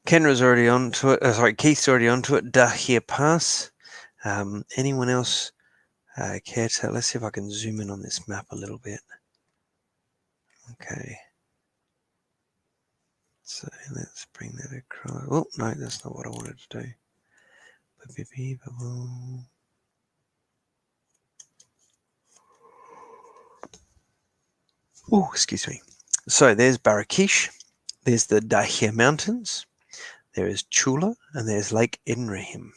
Kenra's already on to it. Keith's already on to it. Dahir Pass. Anyone else care to? Let's see if I can zoom in on this map a little bit. Okay. So let's bring that across. Oh, no, that's not what I wanted to do. Oh, excuse me. So there's Barakish. There's the Dahir Mountains. There is Chula, and there's Lake Inrahim.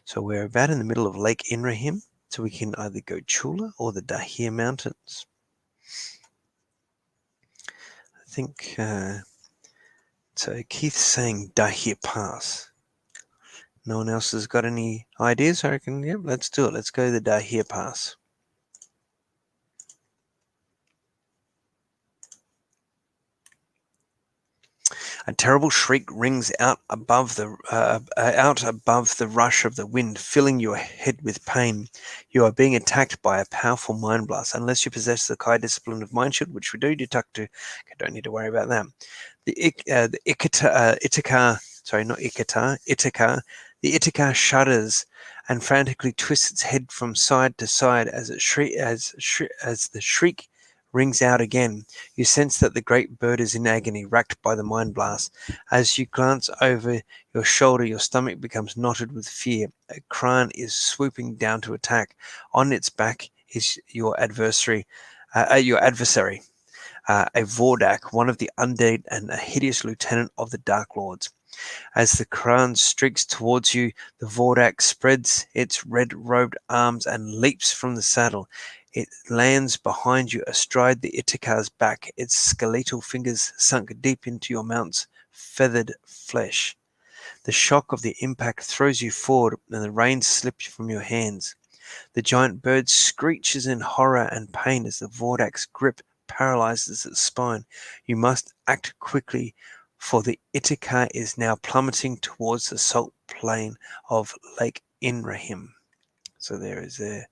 So we're about in the middle of Lake Inrahim, so we can either go Chula or the Dahir Mountains. I think, so Keith's saying Dahir Pass. No one else has got any ideas? I reckon, yep, let's do it. Let's go the Dahir Pass. A terrible shriek rings out above the rush of the wind, filling your head with pain. You are being attacked by a powerful mind blast. Unless you possess the Kai discipline of Mind Shield, which we do, okay, don't need to worry about that. The Ithaca shudders and frantically twists its head from side to side as the shriek rings out again. You sense that the great bird is in agony, racked by the mind blast. As you glance over your shoulder, your stomach becomes knotted with fear. A crane is swooping down to attack. On its back is your adversary, a Vordak, one of the undead and a hideous lieutenant of the Dark Lords. As the crane streaks towards you, the Vordak spreads its red-robed arms and leaps from the saddle. It lands behind you astride the Itakar's back, its skeletal fingers sunk deep into your mount's feathered flesh. The shock of the impact throws you forward, and the reins slip from your hands. The giant bird screeches in horror and pain as the Vordak's grip paralyzes its spine. You must act quickly, for the Itakar is now plummeting towards the salt plain of Lake Inrahim. So there is their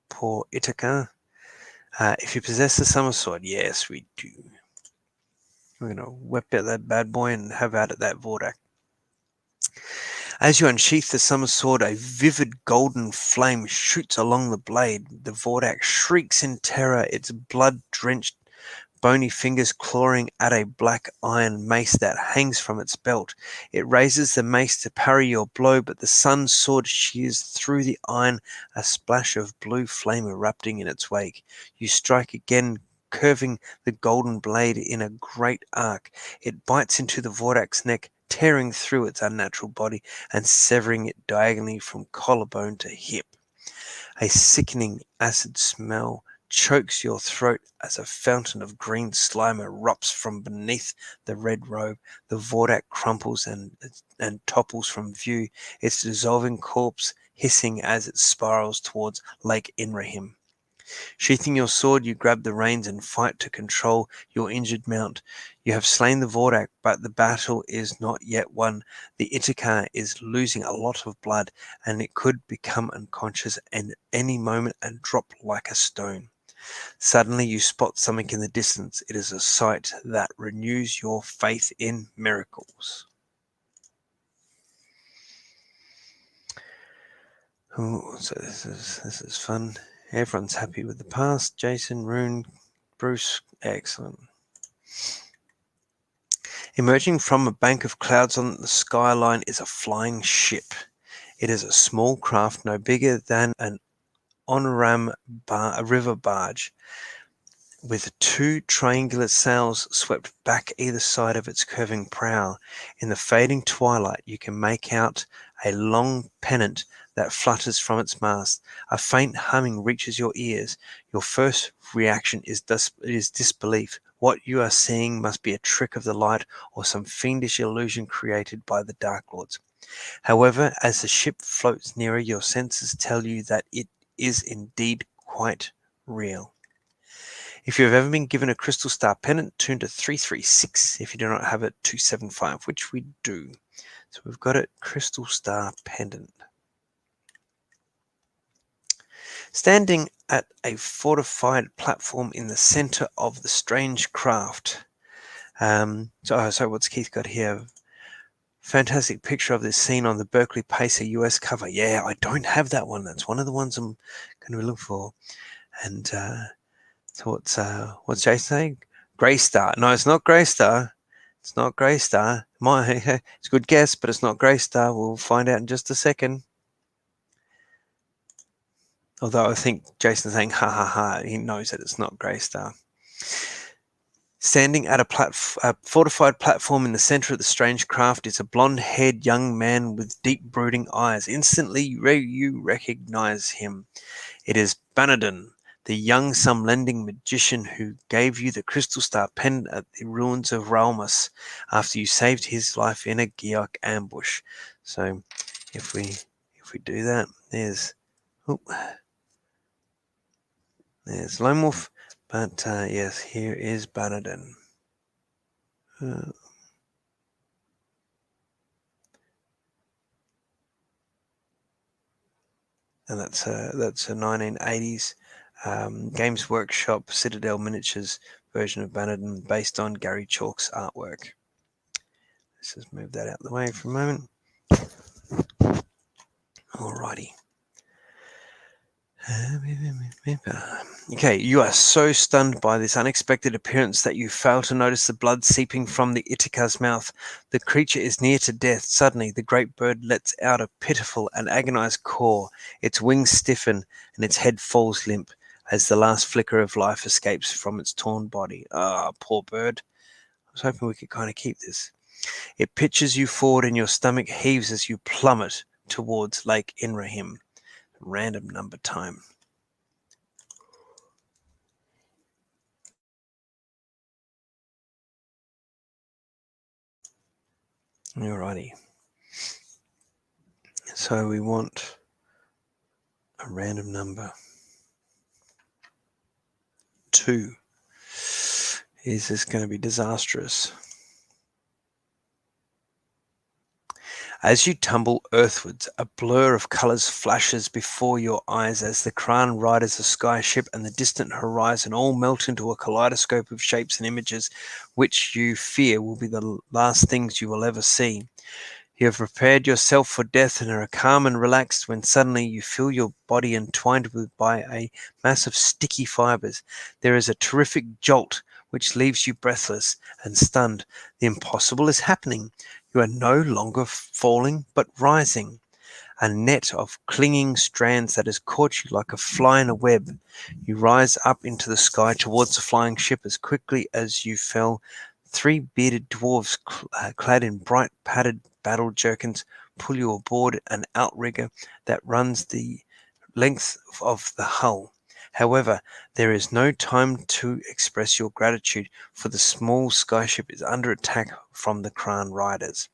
poor Itakar. If you possess the summer sword, yes, we do. We're going to whip out that bad boy and have at it that Vordak. As you unsheath the summer sword, a vivid golden flame shoots along the blade. The Vordak shrieks in terror, its blood-drenched bony fingers clawing at a black iron mace that hangs from its belt. It raises the mace to parry your blow, but the sun's sword shears through the iron, a splash of blue flame erupting in its wake. You strike again, curving the golden blade in a great arc. It bites into the Vordak's neck, tearing through its unnatural body and severing it diagonally from collarbone to hip. A sickening acid smell chokes your throat as a fountain of green slime erupts from beneath the red robe. The Vordak crumples and topples from view, its dissolving corpse hissing as it spirals towards Lake Inrahim. Sheathing your sword, you grab the reins and fight to control your injured mount. You have slain the Vordak, but the battle is not yet won. The Itakar is losing a lot of blood, and it could become unconscious at any moment and drop like a stone. Suddenly you spot something in the distance. It is a sight that renews your faith in miracles. Oh, so this is fun. Everyone's happy with the past. Jason, Rune, Bruce, excellent. Emerging from a bank of clouds on the skyline is a flying ship. It is a small craft no bigger than an on-ram river barge, with two triangular sails swept back either side of its curving prow. In the fading twilight, you can make out a long pennant that flutters from its mast. A faint humming reaches your ears. Your first reaction is disbelief. What you are seeing must be a trick of the light or some fiendish illusion created by the Dark Lords. However, as the ship floats nearer, your senses tell you that it is indeed quite real. If you have ever been given a crystal star pendant, tune to 336. If you do not have it, 275, which we do. So we've got it, crystal star pendant. Standing at a fortified platform in the center of the strange craft. So what's Keith got here? Fantastic picture of this scene on the Berkeley Pacer US cover. Yeah, I don't have that one. That's one of the ones I'm going to be looking for. And so what's Jason saying? Grey Star. No, it's not Grey Star. It's not Grey Star. It's a good guess, but it's not Grey Star. We'll find out in just a second. Although I think Jason's saying, ha ha ha, he knows that it's not Grey Star. Standing at a fortified platform in the center of the strange craft is a blonde-haired young man with deep brooding eyes. Instantly, you recognize him. It is Banadon, the young Sumlending magician who gave you the crystal star pendant at the ruins of Ralmus after you saved his life in a Geok ambush. So, if we do that, there's Lone Wolf, but yes, here is Banadon. And that's a 1980s Games Workshop Citadel Miniatures version of Banadon based on Gary Chalk's artwork. Let's just move that out of the way for a moment. Alrighty. Okay, you are so stunned by this unexpected appearance that you fail to notice the blood seeping from the Ithaca's mouth. The creature is near to death. Suddenly, the great bird lets out a pitiful and agonized caw. Its wings stiffen and its head falls limp as the last flicker of life escapes from its torn body. Ah, poor bird. I was hoping we could kind of keep this. It pitches you forward and your stomach heaves as you plummet towards Lake Inrahim. Random number time. Alrighty. So we want a random number. 2. Is this going to be disastrous? As you tumble earthwards, a blur of colours flashes before your eyes as the Kran riders a skyship and the distant horizon all melt into a kaleidoscope of shapes and images which you fear will be the last things you will ever see. You have prepared yourself for death and are calm and relaxed when suddenly you feel your body entwined with by a mass of sticky fibers. There is a terrific jolt which leaves you breathless and stunned. The impossible is happening. You are no longer falling but rising. A net of clinging strands that has caught you like a fly in a web. You rise up into the sky towards the flying ship as quickly as you fell. 3 bearded dwarves clad in bright padded battle jerkins pull you aboard an outrigger that runs the length of the hull. However, there is no time to express your gratitude, for the small skyship is under attack from the Kran riders.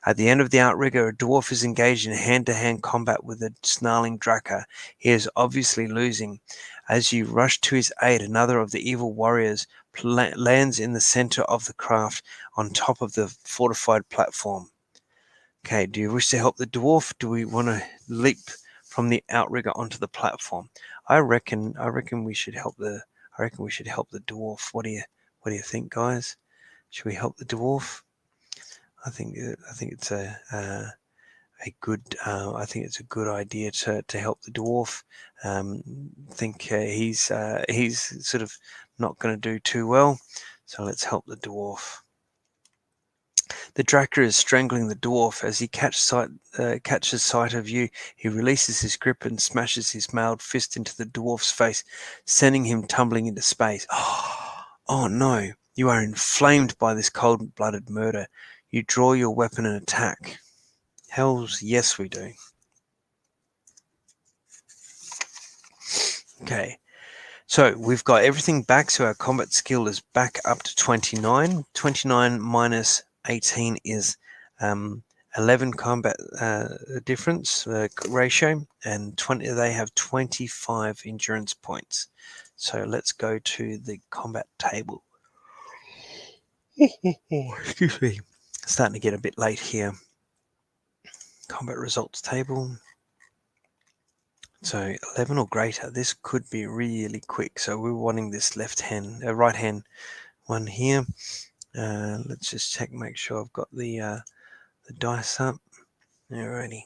At the end of the outrigger, a dwarf is engaged in hand-to-hand combat with a snarling Draka. He is obviously losing. As you rush to his aid, another of the evil warriors lands in the center of the craft on top of the fortified platform. Okay, do you wish to help the dwarf? Do we want to leap from the outrigger onto the platform? I reckon we should help the dwarf. What do you think, guys? Should we help the dwarf? I think it's a good I think it's a good idea to help the dwarf. Think he's sort of not going to do too well, so let's help the dwarf. The Draka is strangling the dwarf as he catches sight of you. He releases his grip and smashes his mailed fist into the dwarf's face, sending him tumbling into space. Oh no! You are inflamed by this cold-blooded murder. You draw your weapon and attack. Hells yes we do. Okay, so we've got everything back, so our combat skill is back up to 29. 29 minus 18 is 11 combat difference ratio, and 20. They have 25 endurance points. So let's go to the combat table. Excuse me. Starting to get a bit late here. Combat results table. So 11 or greater. This could be really quick. So we're wanting this right hand one here. Let's just check, make sure I've got the dice up. Alrighty.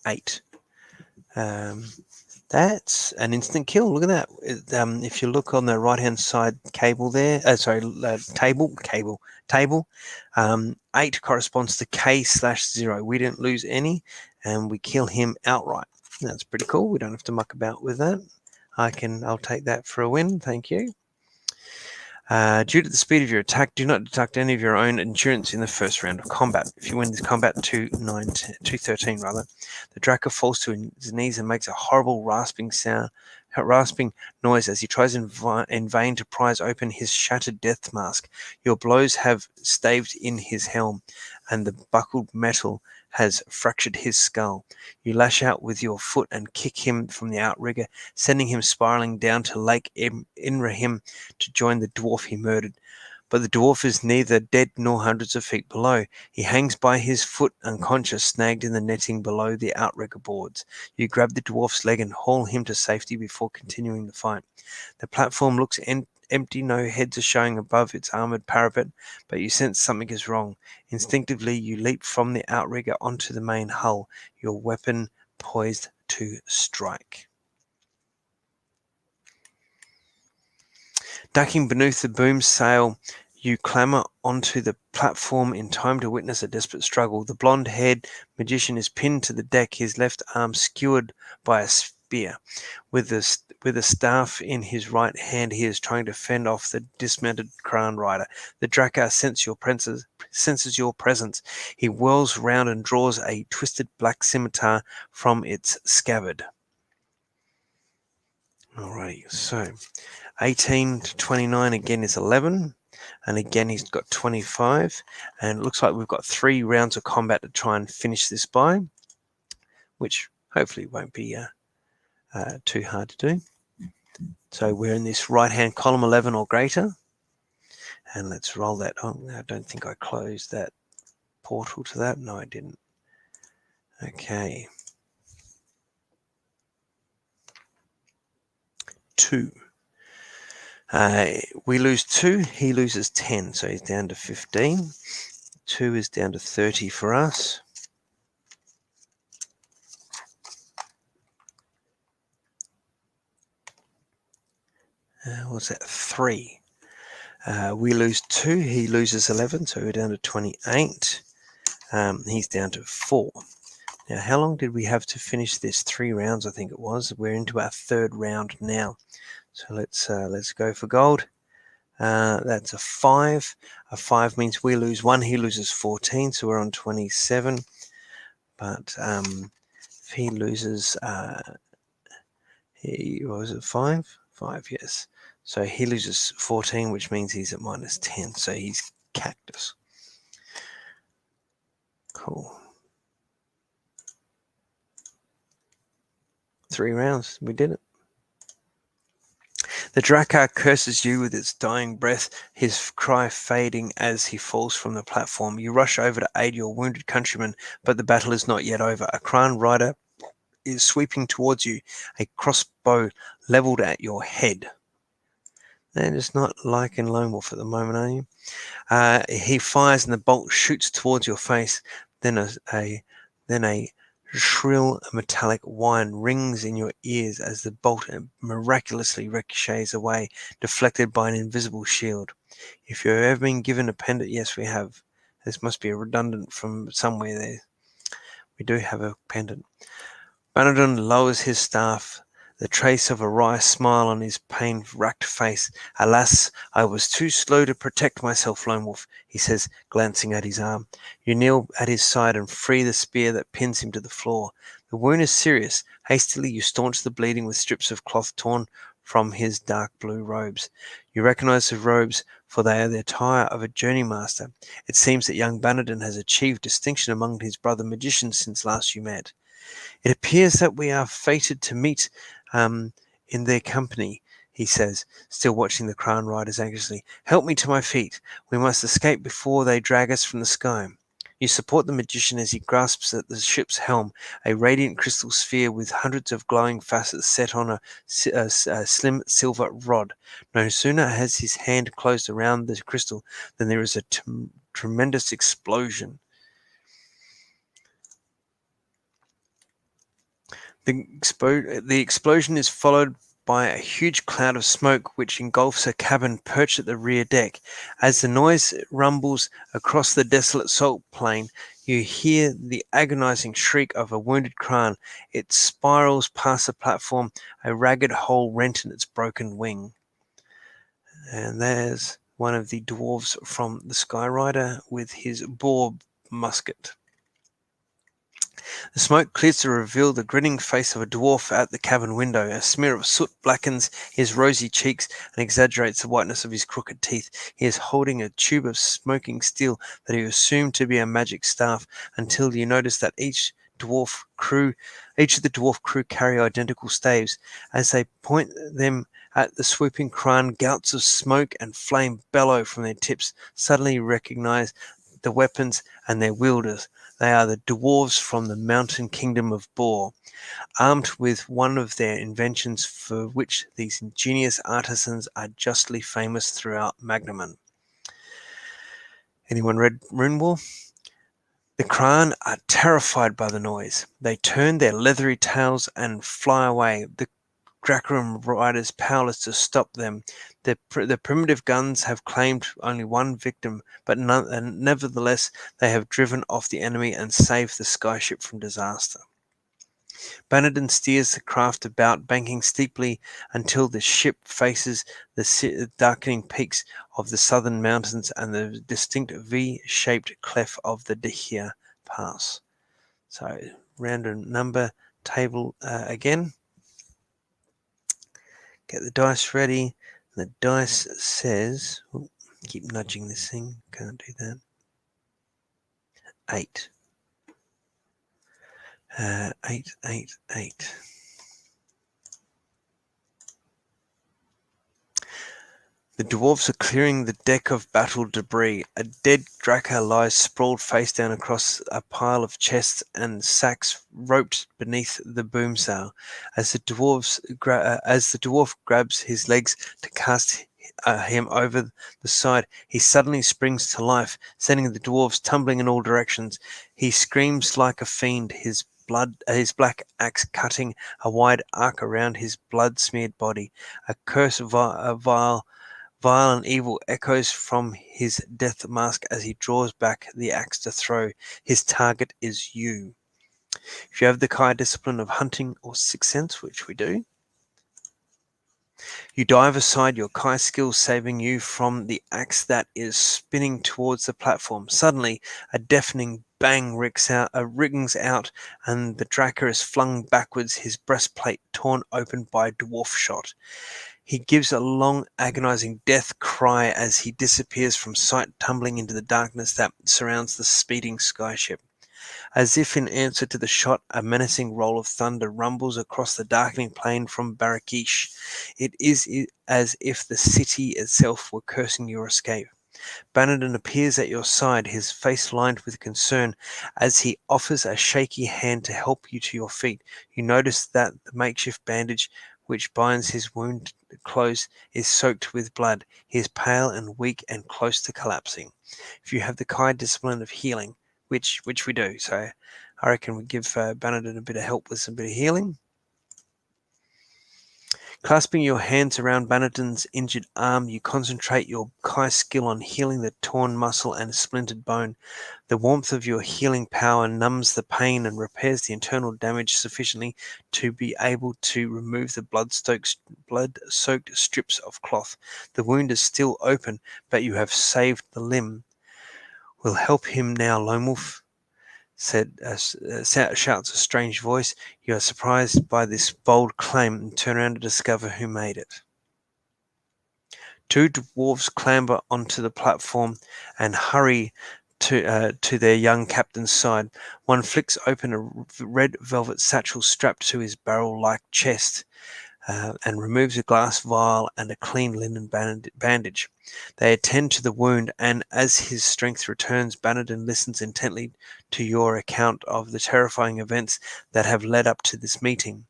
8. That's an instant kill. Look at that. If you look on the right-hand side table there, table, 8 corresponds to K/0. We didn't lose any, and we kill him outright. That's pretty cool. We don't have to muck about with that. I'll take that for a win. Thank you. Due to the speed of your attack, do not deduct any of your own endurance in the first round of combat. If you win this combat 213 rather, the Draka falls to his knees and makes a horrible rasping noise as he tries in vain to prise open his shattered death mask. Your blows have staved in his helm, and the buckled metal has fractured his skull. You lash out with your foot and kick him from the outrigger, sending him spiraling down to Lake Inrahim to join the dwarf he murdered. But the dwarf is neither dead nor hundreds of feet below. He hangs by his foot unconscious, snagged in the netting below the outrigger boards. You grab the dwarf's leg and haul him to safety before continuing the fight. The platform looks empty, no heads are showing above its armoured parapet, but you sense something is wrong. Instinctively, you leap from the outrigger onto the main hull, your weapon poised to strike. Ducking beneath the boom sail, you clamber onto the platform in time to witness a desperate struggle. The blonde-haired magician is pinned to the deck, his left arm skewered by a spear. With a staff in his right hand, he is trying to fend off the dismounted crown rider. The Drakkar senses your presence. He whirls round and draws a twisted black scimitar from its scabbard. Alrighty, so 18 to 29 again is 11, and again he's got 25, and it looks like we've got 3 rounds of combat to try and finish this by, which hopefully won't be too hard to do. So we're in this right-hand column 11 or greater, and let's roll that. Oh, I don't think I closed that portal to that. No, I didn't. Okay. 2. We lose 2, he loses 10, so he's down to 15. 2 is down to 30 for us. What's that? 3. We lose 2, he loses 11, so we're down to 28. He's down to 4. Now, how long did we have to finish this? 3 rounds, I think it was. We're into our 3rd round now. So let's go for gold. That's a 5. A 5 means we lose 1, he loses 14, so we're on 27. But if he loses, was it 5? 5, yes. So he loses 14, which means he's at minus 10. So he's cactus. Cool. 3 rounds. We did it. The Drakkar curses you with its dying breath, his cry fading as he falls from the platform. You rush over to aid your wounded countryman, but the battle is not yet over. A crown rider is sweeping towards you, a crossbow leveled at your head. And it's not like in Lone Wolf at the moment, are you? He fires and the bolt shoots towards your face. Then a shrill metallic whine rings in your ears as the bolt miraculously ricochets away, deflected by an invisible shield. If you've ever been given a pendant, yes, we have. This must be a redundant from somewhere there. We do have a pendant. Bannerton lowers his staff, the trace of a wry smile on his pain-racked face. Alas, I was too slow to protect myself, Lone Wolf, he says, glancing at his arm. You kneel at his side and free the spear that pins him to the floor. The wound is serious. Hastily you staunch the bleeding with strips of cloth torn from his dark blue robes. You recognize the robes, for they are the attire of a journey master. It seems that young Bannerton has achieved distinction among his brother magicians since last you met. It appears that we are fated to meet in their company, he says, still watching the crown riders anxiously. Help me to my feet. We must escape before they drag us from the sky. You support the magician as he grasps at the ship's helm, a radiant crystal sphere with hundreds of glowing facets set on a slim silver rod. No sooner has his hand closed around the crystal than there is a tremendous explosion. The explosion is followed by a huge cloud of smoke which engulfs a cabin perched at the rear deck. As the noise rumbles across the desolate salt plain, you hear the agonizing shriek of a wounded Kran. It spirals past the platform, a ragged hole rent in its broken wing. And there's one of the dwarves from the Skyrider with his boar musket. The smoke clears to reveal the grinning face of a dwarf at the cabin window. A smear of soot blackens his rosy cheeks and exaggerates the whiteness of his crooked teeth. He is holding a tube of smoking steel that he assumed to be a magic staff, until you notice that each of the dwarf crew carry identical staves. As they point them at the swooping Kran, gouts of smoke and flame bellow from their tips. Suddenly you recognize the weapons and their wielders. They are the dwarves from the mountain kingdom of Bor, armed with one of their inventions for which these ingenious artisans are justly famous throughout Magnaman. Anyone read Rune War? The Kran are terrified by the noise. They turn their leathery tails and fly away. The Dracarum riders powerless to stop them. The primitive guns have claimed only one victim, but nevertheless they have driven off the enemy and saved the skyship from disaster. Bannerton steers the craft about, banking steeply until the ship faces the darkening peaks of the southern mountains and the distinct V-shaped cleft of the Dehia Pass. So, random number table again. Get the dice ready. The dice says, keep nudging this thing, can't do that. 8. 8, 8, 8. The dwarves are clearing the deck of battle debris. A dead Drakkar lies sprawled face down across a pile of chests and sacks roped beneath the boomsail. As the dwarf grabs his legs to cast him over the side, he suddenly springs to life, sending the dwarves tumbling in all directions. He screams like a fiend, his black axe cutting a wide arc around his blood-smeared body. A curse vile and evil echoes from his death mask as he draws back the axe to throw. His target is you. If you have the Kai discipline of hunting or sixth sense, which we do, you dive aside, your Kai skills saving you from the axe that is spinning towards the platform. Suddenly, a deafening bang rings out, and the Drakkar is flung backwards, his breastplate torn open by a dwarf shot. He gives a long, agonizing death cry as he disappears from sight, tumbling into the darkness that surrounds the speeding skyship. As if in answer to the shot, a menacing roll of thunder rumbles across the darkening plain from Barakish. It is as if the city itself were cursing your escape. Bannerton appears at your side, his face lined with concern, as he offers a shaky hand to help you to your feet. You notice that the makeshift bandage which binds his wound close is soaked with blood. He is pale and weak and close to collapsing. If you have the Kai discipline of healing, which we do, so I reckon we give Bannerton a bit of help with some bit of healing. Clasping your hands around Bannerton's injured arm, you concentrate your Kai skill on healing the torn muscle and splintered bone. The warmth of your healing power numbs the pain and repairs the internal damage sufficiently to be able to remove the blood-soaked strips of cloth. The wound is still open, but you have saved the limb. We'll help him now, Lone Wolf, shouts a strange voice. You are surprised by this bold claim and turn around to discover who made it. Two dwarves clamber onto the platform and hurry to their young captain's side. One flicks open a red velvet satchel strapped to his barrel-like chest and removes a glass vial and a clean linen bandage. They attend to the wound, and as his strength returns, Bannerton listens intently to your account of the terrifying events that have led up to this meeting.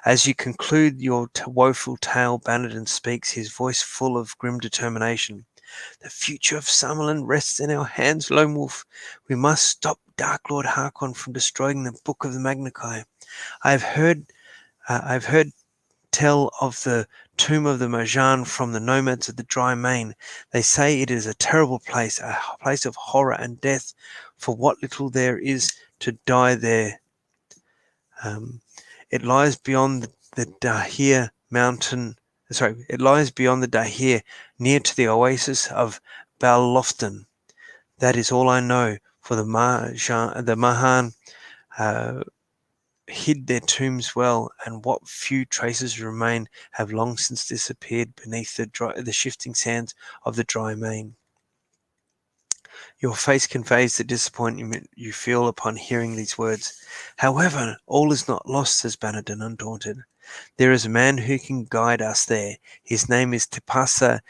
As you conclude your woeful tale, Bannerton speaks, his voice full of grim determination. The future of Summerland rests in our hands, Lone Wolf. We must stop Dark Lord Harkon from destroying the Book of the Magnakai. I've heard tell of the tomb of the Marjan from the nomads of the Dry Main. They say it is a terrible place, a place of horror and death. For what little there is to die there. It lies beyond the Dahir mountain. It lies beyond the Dahir, near to the oasis of Ballofton. That is all I know. For the Mahan hid their tombs well, and what few traces remain have long since disappeared beneath the shifting sands of the Dry Main. Your face conveys the disappointment you feel upon hearing these words. However, all is not lost, says Bannerton, undaunted. There is a man who can guide us there. His name is Tipasa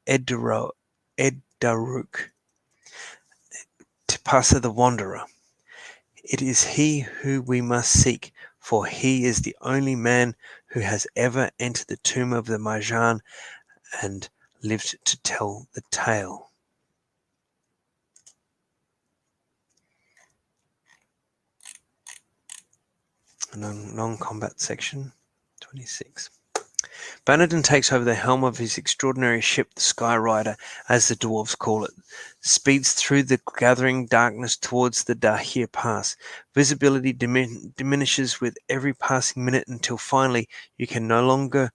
Edaruk. Tipasa the Wanderer. It is he who we must seek, for he is the only man who has ever entered the tomb of the Marjan and lived to tell the tale. Non-combat section, 26. Bannerton takes over the helm of his extraordinary ship, the Sky Rider, as the dwarves call it, speeds through the gathering darkness towards the Dahir Pass. Visibility diminishes with every passing minute until finally you can no longer,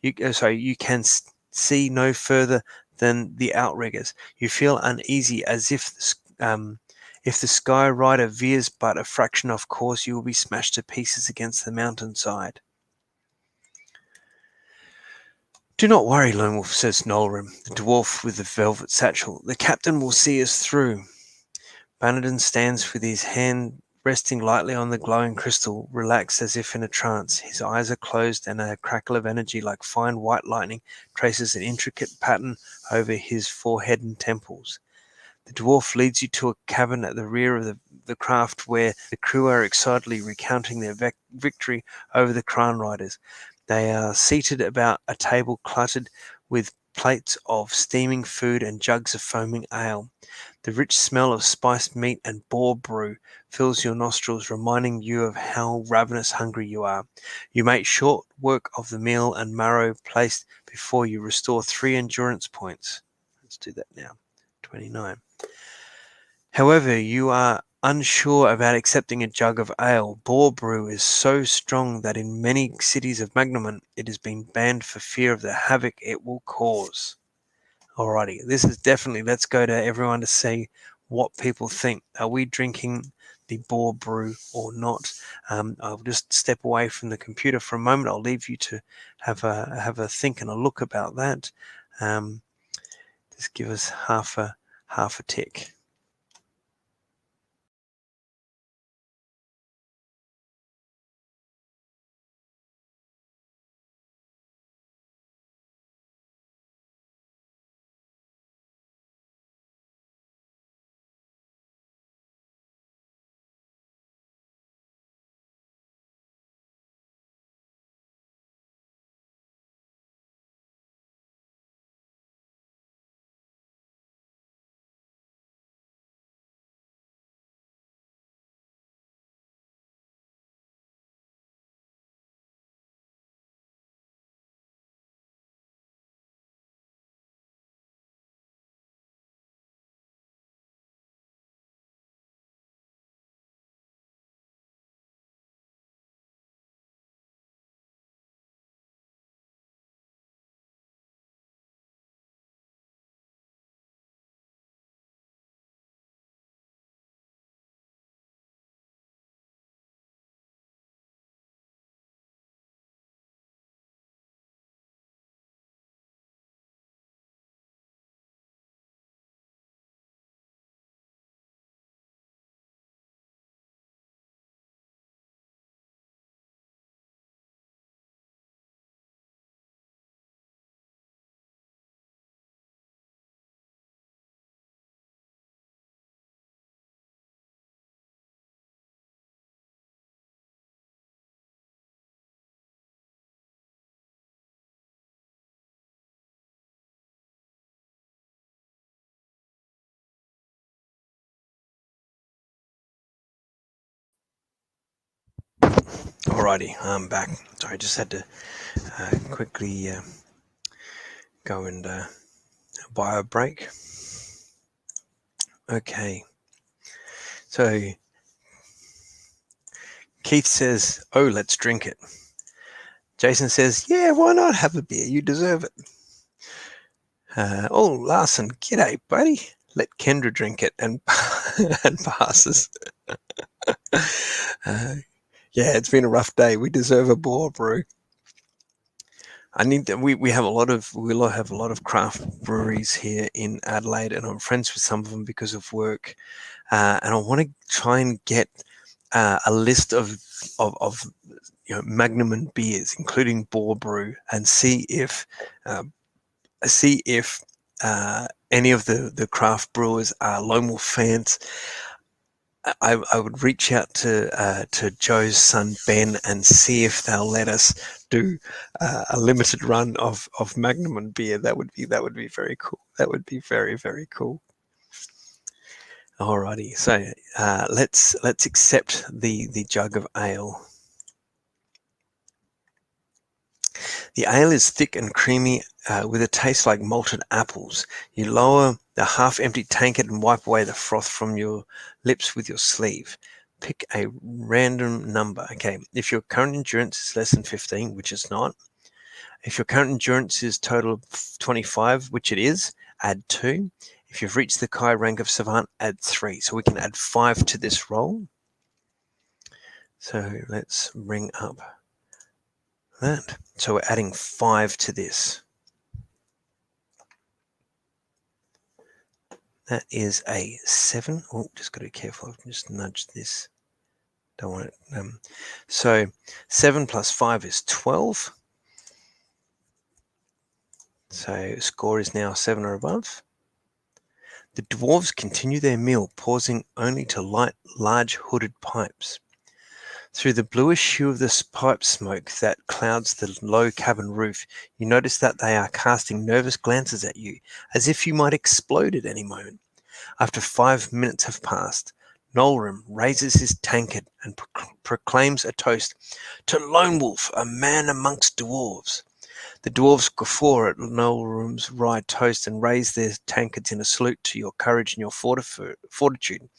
you can see no further than the outriggers. You feel uneasy as if the Sky Rider veers but a fraction off course, you will be smashed to pieces against the mountainside. Do not worry, Lone Wolf, says Nolrim, the dwarf with the velvet satchel. The captain will see us through. Bannerton stands with his hand resting lightly on the glowing crystal, relaxed as if in a trance. His eyes are closed and a crackle of energy like fine white lightning traces an intricate pattern over his forehead and temples. The dwarf leads you to a cabin at the rear of the craft where the crew are excitedly recounting their victory over the Crown Riders. They are seated about a table cluttered with plates of steaming food and jugs of foaming ale. The rich smell of spiced meat and boar brew fills your nostrils, reminding you of how ravenous hungry you are. You make short work of the meal and marrow placed before you restore 3 endurance points. Let's do that now. 29. However, you are unsure about accepting a jug of ale. Boar brew is so strong that in many cities of Magnemont it has been banned for fear of the havoc it will cause. Alrighty, this is definitely, let's go to everyone to see what people think. Are we drinking the boar brew or not? I'll just step away from the computer for a moment. I'll leave you to have a think and a look about that. Just give us half a tick. Alrighty, I'm back. Sorry, I just had to quickly go and buy a break. Okay, so Keith says, "Oh, let's drink it." Jason says, "Yeah, why not have a beer? You deserve it." Oh, Larson, g'day, buddy. Let Kendra drink it and and passes. Yeah, it's been a rough day. We deserve a boar brew. I need to, we have a lot of we'll have a lot of craft breweries here in Adelaide, and I'm friends with some of them because of work. And I want to try and get a list of Magnum and beers, including boar brew, and um, see if any of the craft brewers are Lone Wolf fans. I would reach out to Joe's son Ben and see if they'll let us do a limited run of Magnum and beer. That would be very cool. That would be very, very cool. Alrighty, so let's accept the jug of ale. The ale is thick and creamy with a taste like malted apples. You lower the half-empty tankard and wipe away the froth from your lips with your sleeve. Pick a random number. Okay, if your current endurance is less than 15, which it's not. If your current endurance is total of 25, which it is, add 2. If you've reached the Kai rank of Savant, add 3. So we can add 5 to this roll. So let's bring up that. So we're adding 5 to this. That is a 7. Oh, just got to be careful. I've just nudged this. Don't want it. So 7 plus 5 is 12. So score is now 7 or above. The dwarves continue their meal, pausing only to light large hooded pipes. Through the bluish hue of the pipe smoke that clouds the low cabin roof, you notice that they are casting nervous glances at you, as if you might explode at any moment. After 5 minutes have passed, Noelrim raises his tankard and proclaims a toast to Lone Wolf, a man amongst dwarves. The dwarves guffaw at Noelrim's wry toast and raise their tankards in a salute to your courage and your fortitude.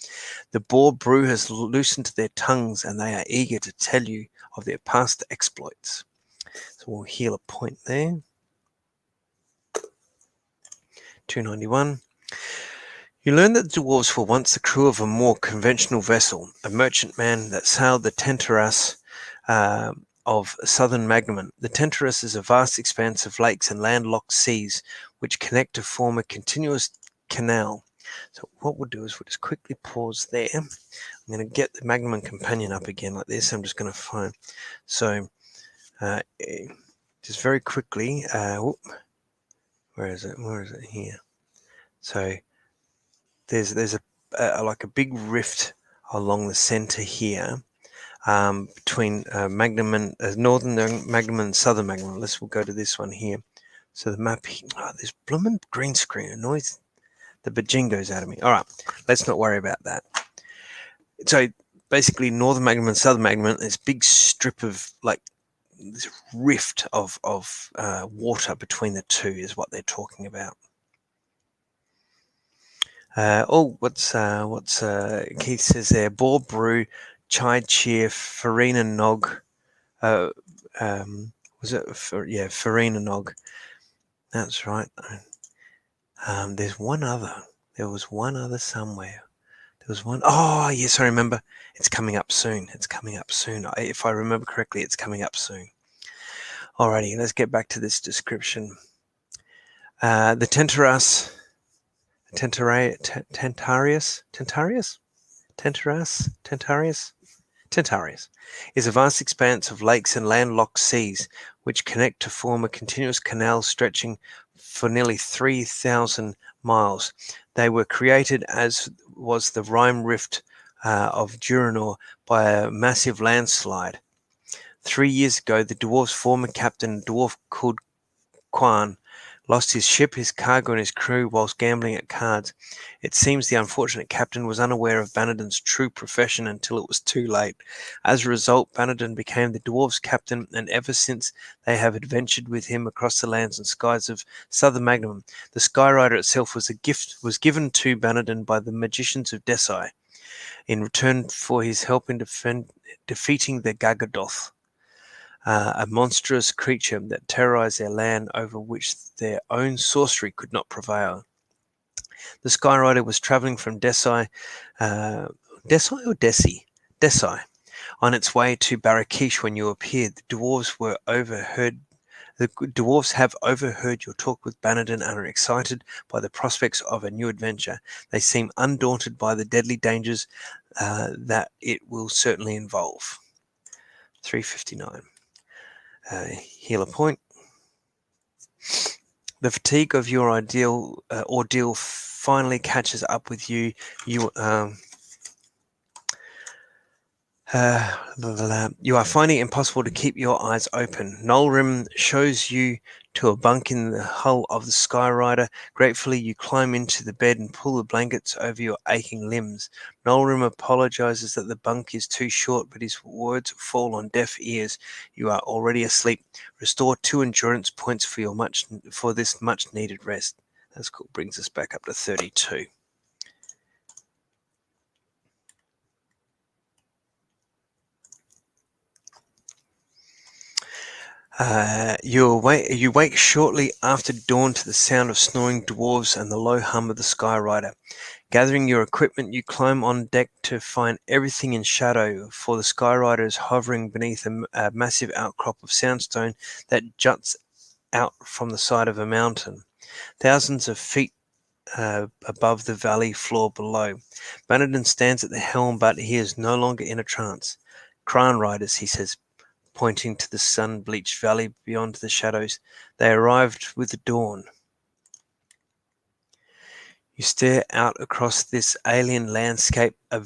The boar brew has loosened their tongues and they are eager to tell you of their past exploits. So we'll heal a point there. 291. You learn that the dwarves were once the crew of a more conventional vessel, a merchantman that sailed the Tenteras of southern Magnemon. The Tenteras is a vast expanse of lakes and landlocked seas which connect to form a continuous canal. So what we'll do is we'll just quickly pause there. I'm going to get the Magnemon companion up again like this. I'm just going to find. So just very quickly. Where is it? Where is it? Here. So there's a like a big rift along the center here. Between Magnemon, northern Magnemon and southern Magnemon. We'll go to this one here. So the map, this blooming green screen annoys the bajingos out of me. All right, let's not worry about that. So basically, northern Magnemon, southern Magnemon, this big strip of like this rift of water between the two is what they're talking about. Keith says there? Boar brew, chai cheer, farina nog. Was it? Farina nog. That's right. There's one other. There was one other somewhere. There was one. Oh, yes, I remember. It's coming up soon. It's coming up soon. If I remember correctly, it's coming up soon. Alrighty, let's get back to this description. The Tenteras. Tentarius is a vast expanse of lakes and landlocked seas which connect to form a continuous canal stretching for nearly 3,000 miles. They were created, as was the Rime Rift of Duranor, by a massive landslide. 3 years ago, the dwarf's former captain, dwarf called Quan, lost his ship, his cargo, and his crew whilst gambling at cards. It seems the unfortunate captain was unaware of Bannerden's true profession until it was too late. As a result, Bannerden became the dwarves' captain, and ever since they have adventured with him across the lands and skies of southern Magnemon. The Skyrider itself was given to Bannerden by the magicians of Desai in return for his help in defeating the Gagadoth. A monstrous creature that terrorized their land over which their own sorcery could not prevail. The Skyrider was traveling from Desai on its way to Barakish when you appeared. The dwarves have overheard your talk with Bannerden and are excited by the prospects of a new adventure. They seem undaunted by the deadly dangers that it will certainly involve. 359. Heal a point. The fatigue of your ordeal finally catches up with you. You are finding it impossible to keep your eyes open. Nolrim shows you to a bunk in the hull of the Skyrider. Gratefully, you climb into the bed and pull the blankets over your aching limbs. Nolrim apologizes that the bunk is too short, but his words fall on deaf ears. You are already asleep. Restore 2 endurance points for this much needed rest. That's cool. Brings us back up to 32. You wake shortly after dawn to the sound of snoring dwarves and the low hum of the Skyrider. Gathering your equipment, you climb on deck to find everything in shadow, for the Skyrider is hovering beneath a massive outcrop of sandstone that juts out from the side of a mountain, thousands of feet above the valley floor below. Bannerton stands at the helm, but he is no longer in a trance. Kran riders, he says, pointing to the sun-bleached valley beyond the shadows. They arrived with the dawn. You stare out across this alien landscape, a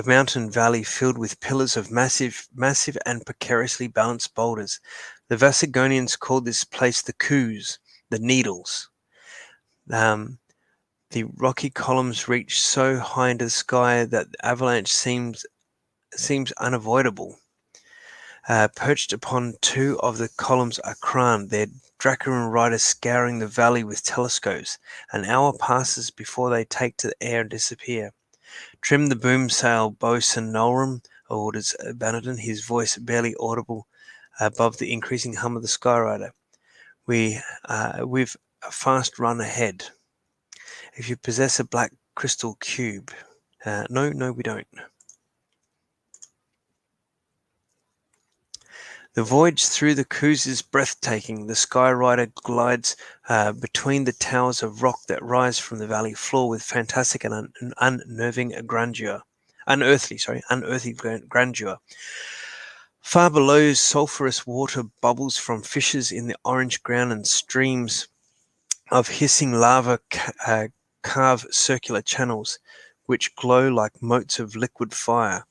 mountain valley filled with pillars of massive and precariously balanced boulders. The Vasigonians called this place the Coups, the Needles. The rocky columns reach so high into the sky that the avalanche seems unavoidable. Perched upon 2 of the columns are Kran, their Dracaran riders scouring the valley with telescopes. An hour passes before they take to the air and disappear. Trim the boom sail, boatswain Nolrim, orders Bannerton, his voice barely audible above the increasing hum of the Skyrider. We've a fast run ahead. If you possess a black crystal cube. No, we don't. The voyage through the Coups is breathtaking. The Skyrider glides between the towers of rock that rise from the valley floor with fantastic and unearthly grandeur. Unearthly grandeur. Far below, sulphurous water bubbles from fissures in the orange ground, and streams of hissing lava carve circular channels, which glow like motes of liquid fire.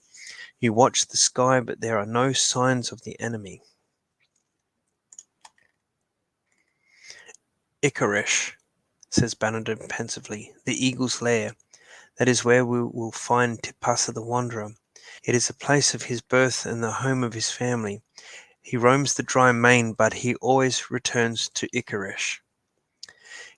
You watch the sky, but there are no signs of the enemy. Ikaresh, says Bannerton pensively, the eagle's lair. That is where we will find Tipasa the Wanderer. It is the place of his birth and the home of his family. He roams the dry main, but he always returns to Ikaresh.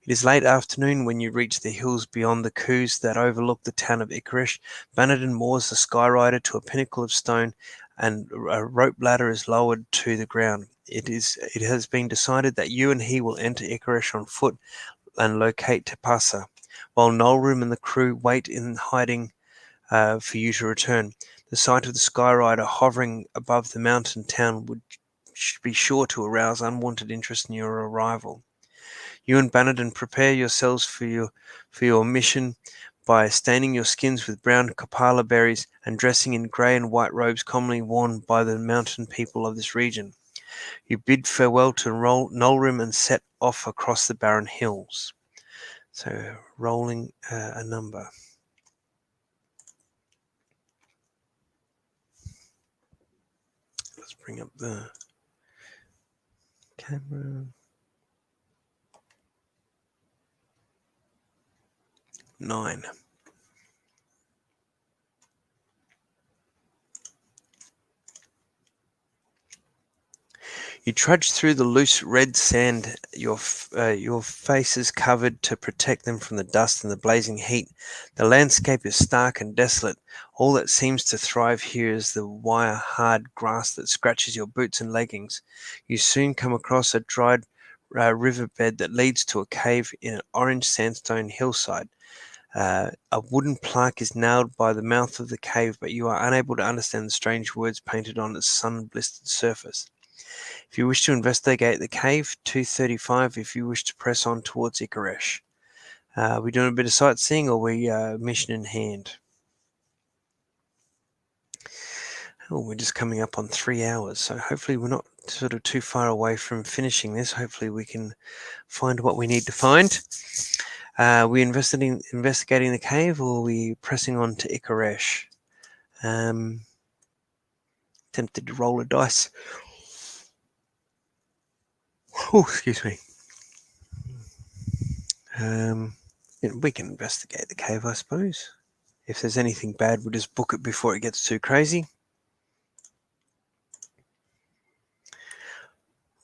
It is late afternoon when you reach the hills beyond the Coups that overlook the town of Ikaresh. Bannerton moors the Skyrider to a pinnacle of stone, and a rope ladder is lowered to the ground. It has been decided that you and he will enter Ikaresh on foot and locate Tipasa, while Nolrim and the crew wait in hiding for you to return. The sight of the Skyrider hovering above the mountain town would be sure to arouse unwanted interest in your arrival. You and Bannerton prepare yourselves for your mission by staining your skins with brown kopala berries and dressing in grey and white robes commonly worn by the mountain people of this region. You bid farewell to Nolrim and set off across the barren hills. So, rolling a number. Let's bring up the camera. 9. You trudge through the loose red sand, your faces covered to protect them from the dust and the blazing heat. The landscape is stark and desolate. All that seems to thrive here is the wire-hard grass that scratches your boots and leggings. You soon come across a dried riverbed that leads to a cave in an orange sandstone hillside. A wooden plaque is nailed by the mouth of the cave, but you are unable to understand the strange words painted on its sun-blistered surface. If you wish to investigate the cave, 235. If you wish to press on towards Ikaresh. We're doing a bit of sightseeing, or we mission in hand? Oh, we're just coming up on 3 hours, so hopefully we're not sort of too far away from finishing this. Hopefully we can find what we need to find. We investigating the cave, or are we pressing on to Ikaresh? Tempted to roll a dice. Oh, excuse me. We can investigate the cave, I suppose. If there's anything bad, we'll just book it before it gets too crazy.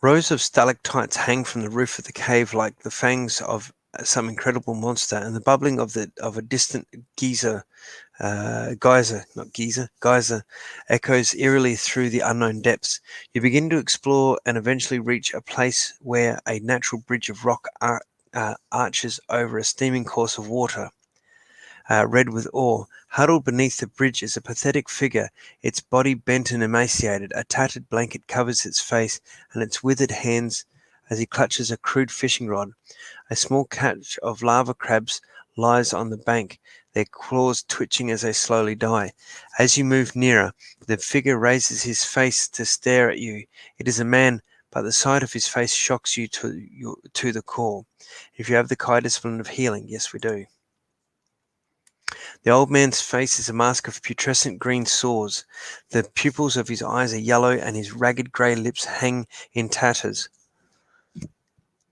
Rows of stalactites hang from the roof of the cave like the fangs of some incredible monster, and the bubbling of a distant geyser echoes eerily through the unknown depths. You begin to explore and eventually reach a place where a natural bridge of rock arches over a steaming course of water. Red with awe. Huddled beneath the bridge is a pathetic figure, its body bent and emaciated. A tattered blanket covers its face and its withered hands as he clutches a crude fishing rod. A small catch of lava crabs lies on the bank, their claws twitching as they slowly die. As you move nearer, the figure raises his face to stare at you. It is a man, but the sight of his face shocks you to the core. If you have the Kai discipline of healing, yes, we do. The old man's face is a mask of putrescent green sores. The pupils of his eyes are yellow, and his ragged grey lips hang in tatters.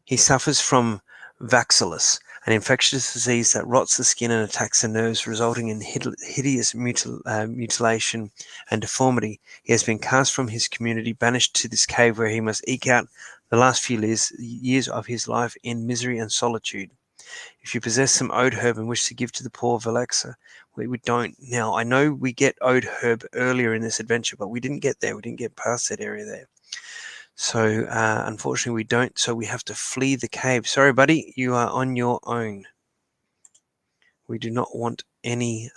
He suffers from vaxillus, an infectious disease that rots the skin and attacks the nerves, resulting in hideous mutilation and deformity. He has been cast from his community, banished to this cave where he must eke out the last few years of his life in misery and solitude. If you possess some ode herb and wish to give to the poor of Alexa, we don't. Now, I know we get ode herb earlier in this adventure, but we didn't get there. We didn't get past that area there. So, unfortunately, we don't. So we have to flee the cave. Sorry, buddy, you are on your own. We do not want any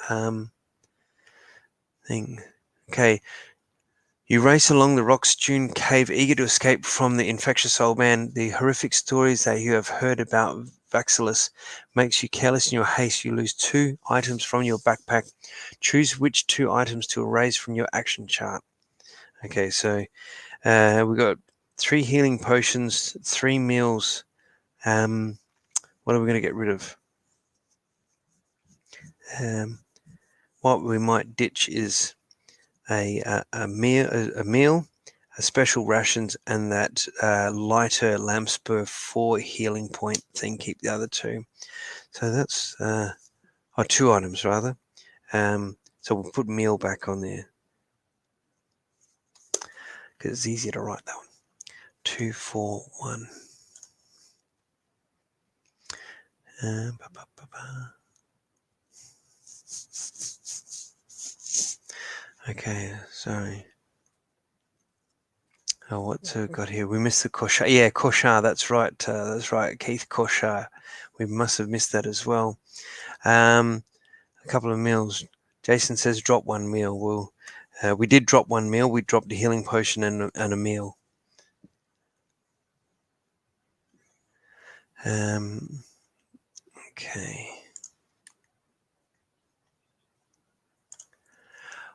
thing. Okay. You race along the rock-strewn cave, eager to escape from the infectious old man. The horrific stories that you have heard about Vaxillus makes you careless in your haste. You lose 2 items from your backpack. Choose which 2 items to erase from your action chart. Okay, so we've got 3 healing potions, 3 meals. What are we going to get rid of? What we might ditch is a meal, special rations, and that lighter lamp spur 4 healing point thing. Keep the other 2. So that's 2 items rather. So we'll put meal back on there because it's easier to write that one. 2, 4, 1. Okay, sorry. Oh, what's we got here? We missed the Koshar. Yeah, Koshar. That's right. That's right. Keith Koshar. We must have missed that as well. A couple of meals. Jason says drop 1 meal. We did drop 1 meal. We dropped a healing potion and a meal. Okay.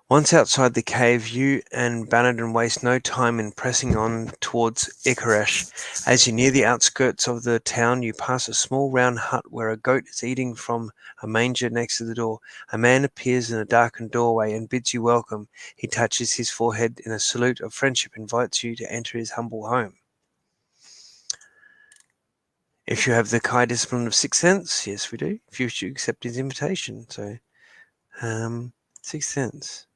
Once outside the cave, you and Bannerton waste no time in pressing on towards Ikaresh. As you near the outskirts of the town, you pass a small round hut where a goat is eating from a manger next to the door. A man appears in a darkened doorway and bids you welcome. He touches his forehead in a salute of friendship, invites you to enter his humble home. If you have the Kai discipline of Sixth Sense, yes, we do. If you should accept his invitation, so Sixth Sense.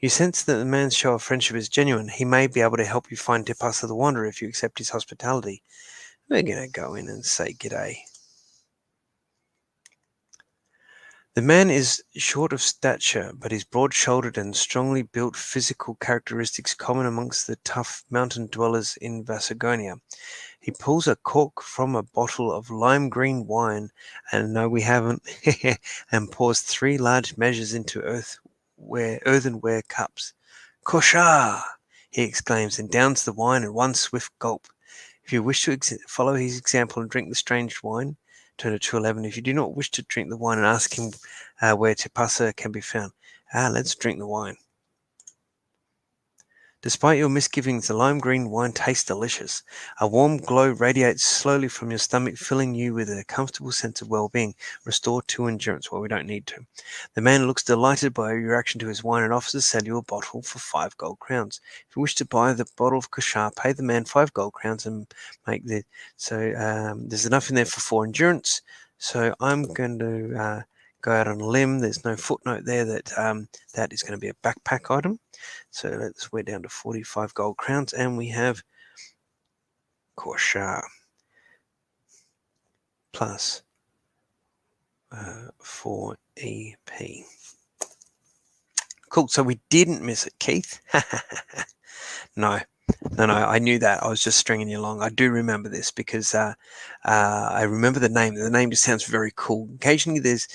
You sense that the man's show of friendship is genuine. He may be able to help you find Tipasa the Wanderer if you accept his hospitality. We're going to go in and say g'day. The man is short of stature, but his broad-shouldered and strongly built physical characteristics common amongst the tough mountain dwellers in Vasagonia. He pulls a cork from a bottle of lime green wine, and no, we haven't, and pours 3 large measures into earthenware cups. Koshar! He exclaims, and downs the wine in 1 swift gulp. If you wish to follow his example and drink the strange wine, turn to 211. If you do not wish to drink the wine and ask him where Tipasa can be found, let's drink the wine. Despite your misgivings, the lime green wine tastes delicious. A warm glow radiates slowly from your stomach, filling you with a comfortable sense of well-being. Restore to endurance. Well, we don't need to. The man looks delighted by your reaction to his wine and offers to sell you a bottle for 5 gold crowns. If you wish to buy the bottle of Koshar, pay the man 5 gold crowns and make the. So there's enough in there for 4 endurance. So I'm going to go out on a limb. There's no footnote there that that is going to be a backpack item. So let's we're down to 45 gold crowns, and we have Koshar plus 4 EP. Cool. So we didn't miss it, Keith. No, I knew that. I was just stringing you along. I do remember this because I remember the name. The name just sounds very cool. Occasionally, there's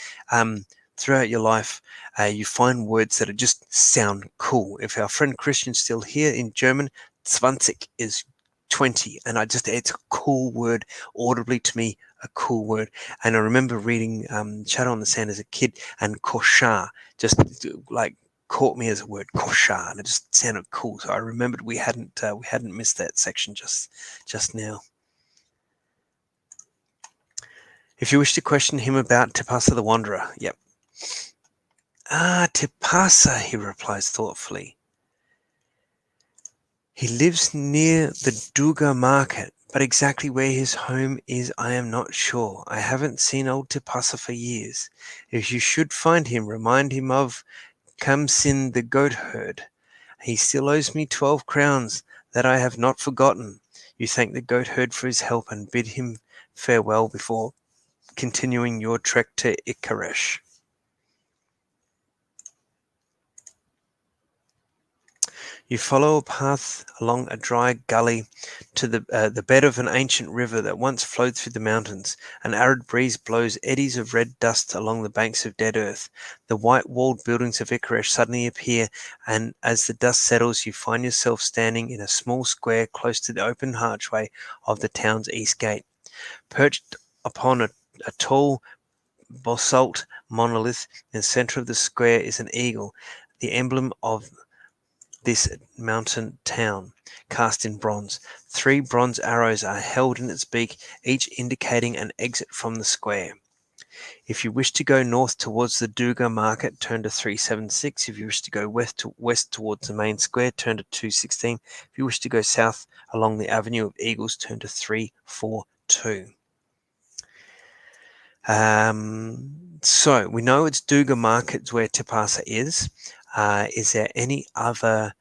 throughout your life, you find words that just sound cool. If our friend Christian's still here in German, 20 is 20, and it's a cool word, audibly to me, a cool word. And I remember reading Shadow on the Sand as a kid, and koshar just like caught me as a word, koshar, and it just sounded cool. So I remembered we hadn't missed that section just now. If you wish to question him about Tipasa the Wanderer, yep. Ah, Tipasa, he replies thoughtfully. He lives near the Duga market, but exactly where his home is I am not sure. I haven't seen old Tipasa for years. If you should find him, remind him of Kamsin the goat herd. He still owes me 12 crowns that I have not forgotten. You thank the goat herd for his help and bid him farewell before continuing your trek to Ikaresh. You follow a path along a dry gully to the bed of an ancient river that once flowed through the mountains. An arid breeze blows eddies of red dust along the banks of dead earth. The white-walled buildings of Ikaresh suddenly appear, and as the dust settles, you find yourself standing in a small square close to the open archway of the town's east gate. Perched upon a tall basalt monolith in the center of the square is an eagle, the emblem of this mountain town, cast in bronze. 3 bronze arrows are held in its beak, each indicating an exit from the square. If you wish to go north towards the Duga market, turn to 376. If you wish to go west towards the main square, turn to 216. If you wish to go south along the Avenue of Eagles, turn to 342. So we know it's Duga markets where Tipasa is. Is there any other,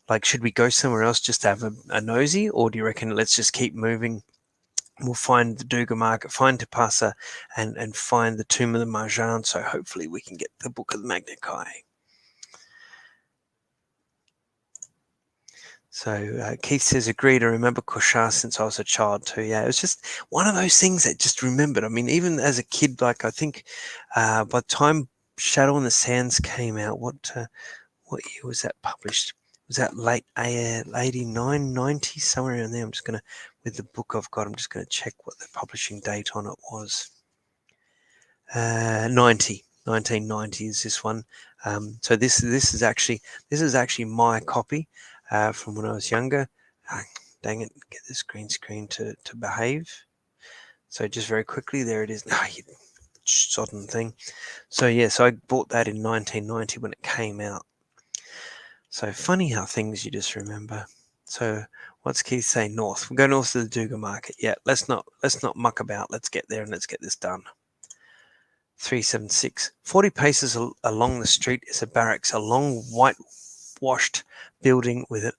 like, should we go somewhere else just to have a nosy, or do you reckon let's just keep moving? We'll find the Duga market, find Tipasa, and find the Tomb of the Marjan, so hopefully we can get the Book of the Magna Chi. So Keith says, agreed. I remember Koshar since I was a child too. Yeah, it was just one of those things that just remembered. I mean, even as a kid, like I think by the time Shadow on the Sands came out, what year was that published? Was that late 89, 90, somewhere around there? I'm just going to, with the book I've got, I'm just going to check what the publishing date on it was. 1990 is this one. So this is actually my copy from when I was younger. Dang it, get this green screen to behave. So just very quickly, there it is. You sodden thing. So yes, I bought that in 1990 when it came out. So funny how things you just remember. So what's Keith saying? North. We'll go north to the Duga market. Yeah, let's not muck about. Let's get there and let's get this done. 376. 40 paces along the street is a barracks, a long whitewashed building with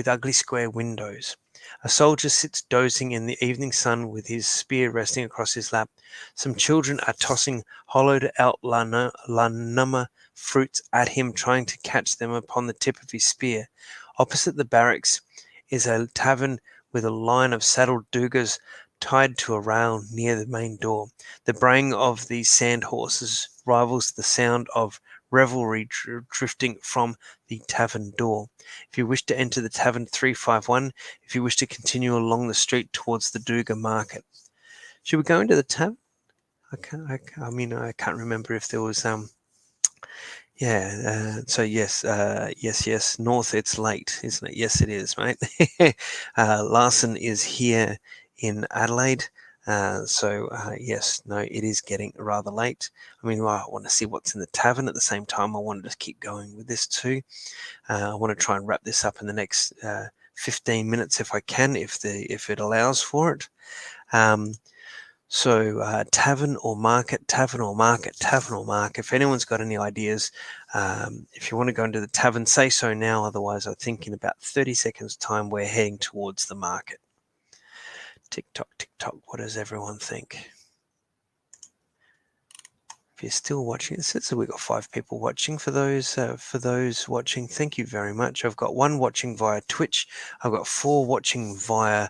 ugly square windows. A soldier sits dozing in the evening sun with his spear resting across his lap. Some children are tossing hollowed out lanuma fruits at him, trying to catch them upon the tip of his spear. Opposite the barracks is a tavern with a line of saddled dugas tied to a rail near the main door. The braying of these sand horses rivals the sound of revelry drifting from the tavern door. If you wish to enter the tavern, 351. If you wish to continue along the street towards the Duga market. Should we go into the tavern? I can't remember if there was So yes, yes. North, it's late, isn't it? Yes, it is, mate. Larson is here in Adelaide. Yes, no, it is getting rather late. I mean, I want to see what's in the tavern at the same time. I wanted to keep going with this too. I want to try and wrap this up in the next 15 minutes if I can, if it allows for it. Um, Tavern or market, tavern or market, tavern or market. If anyone's got any ideas, if you want to go into the tavern, say so now. Otherwise, I think in about 30 seconds' time, we're heading towards the market. Tick tock, tick tock. What does everyone think? If you're still watching, it says that we've got 5 people watching. For those watching, thank you very much. I've got 1 watching via Twitch. I've got 4 watching via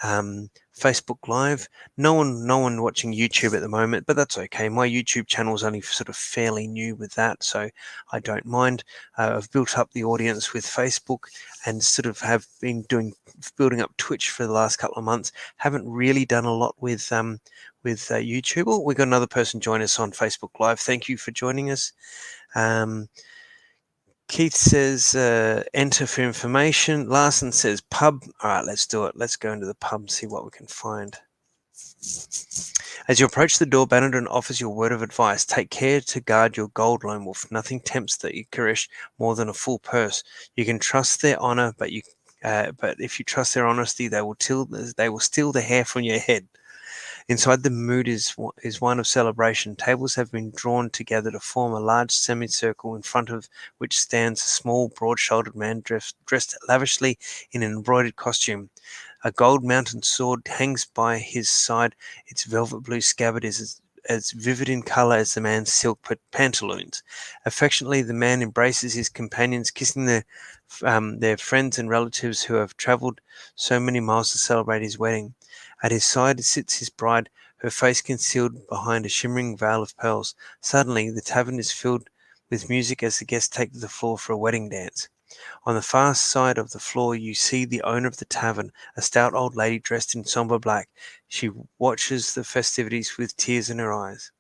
Facebook Live. No one watching YouTube at the moment, but that's okay. My YouTube channel is only sort of fairly new with that, so I don't mind. I've built up the audience with Facebook and sort of have been building up Twitch for the last couple of months. Haven't really done a lot with YouTube. Oh, we got another person join us on Facebook Live. Thank you for joining us. Keith says enter for information. Larson says pub. All right, let's do it. Let's go into the pub and see what we can find. As you approach the door, Bannerton offers you a word of advice. Take care to guard your gold, Lone Wolf. Nothing tempts the Ikarish more than a full purse. You can trust their honor, but if you trust their honesty, they will steal the hair from your head. Inside, the mood is one of celebration. Tables have been drawn together to form a large semicircle, in front of which stands a small, broad-shouldered man dressed lavishly in an embroidered costume. A gold-mounted sword hangs by his side. Its velvet blue scabbard is as vivid in colour as the man's silk pantaloons. Affectionately, the man embraces his companions, kissing their friends and relatives who have travelled so many miles to celebrate his wedding. At his side sits his bride, her face concealed behind a shimmering veil of pearls. Suddenly, the tavern is filled with music as the guests take to the floor for a wedding dance. On the far side of the floor, you see the owner of the tavern, a stout old lady dressed in sombre black. She watches the festivities with tears in her eyes.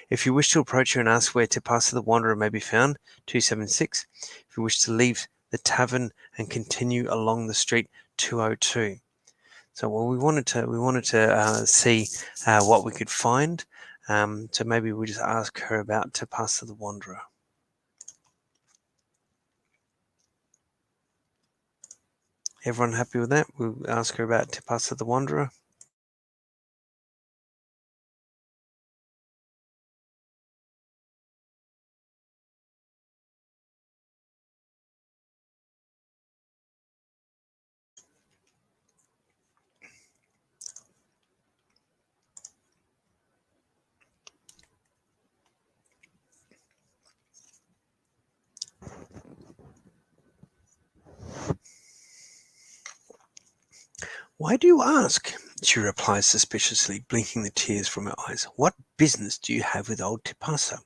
If you wish to approach her and ask where Tipasa the Wanderer may be found, 276. If you wish to leave the tavern and continue along the street, 202. So, well, we wanted to see what we could find. So maybe we just ask her about Tipasa the Wanderer. Everyone happy with that? We'll ask her about Tipasa the Wanderer. Why do you ask? She replies suspiciously, blinking the tears from her eyes. What business do you have with old Tipasa?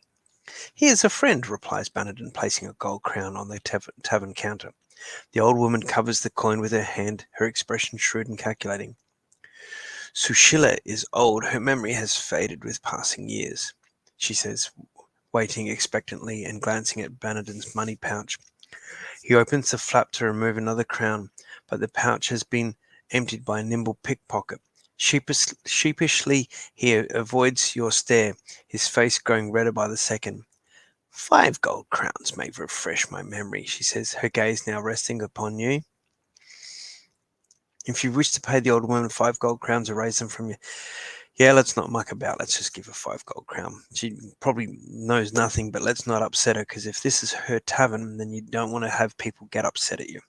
He is a friend, replies Bannerton, placing a gold crown on the tavern counter. The old woman covers the coin with her hand, her expression shrewd and calculating. Sushila is old. Her memory has faded with passing years, she says, waiting expectantly and glancing at Bannerton's money pouch. He opens the flap to remove another crown, but the pouch has been emptied by a nimble pickpocket. Sheepishly, he avoids your stare, his face growing redder by the second. 5 gold crowns may refresh my memory, she says, her gaze now resting upon you. If you wish to pay the old woman 5 gold crowns or raise them from you, yeah, let's not muck about. Let's just give her 5 gold crown. She probably knows nothing, but let's not upset her, because if this is her tavern, then you don't want to have people get upset at you.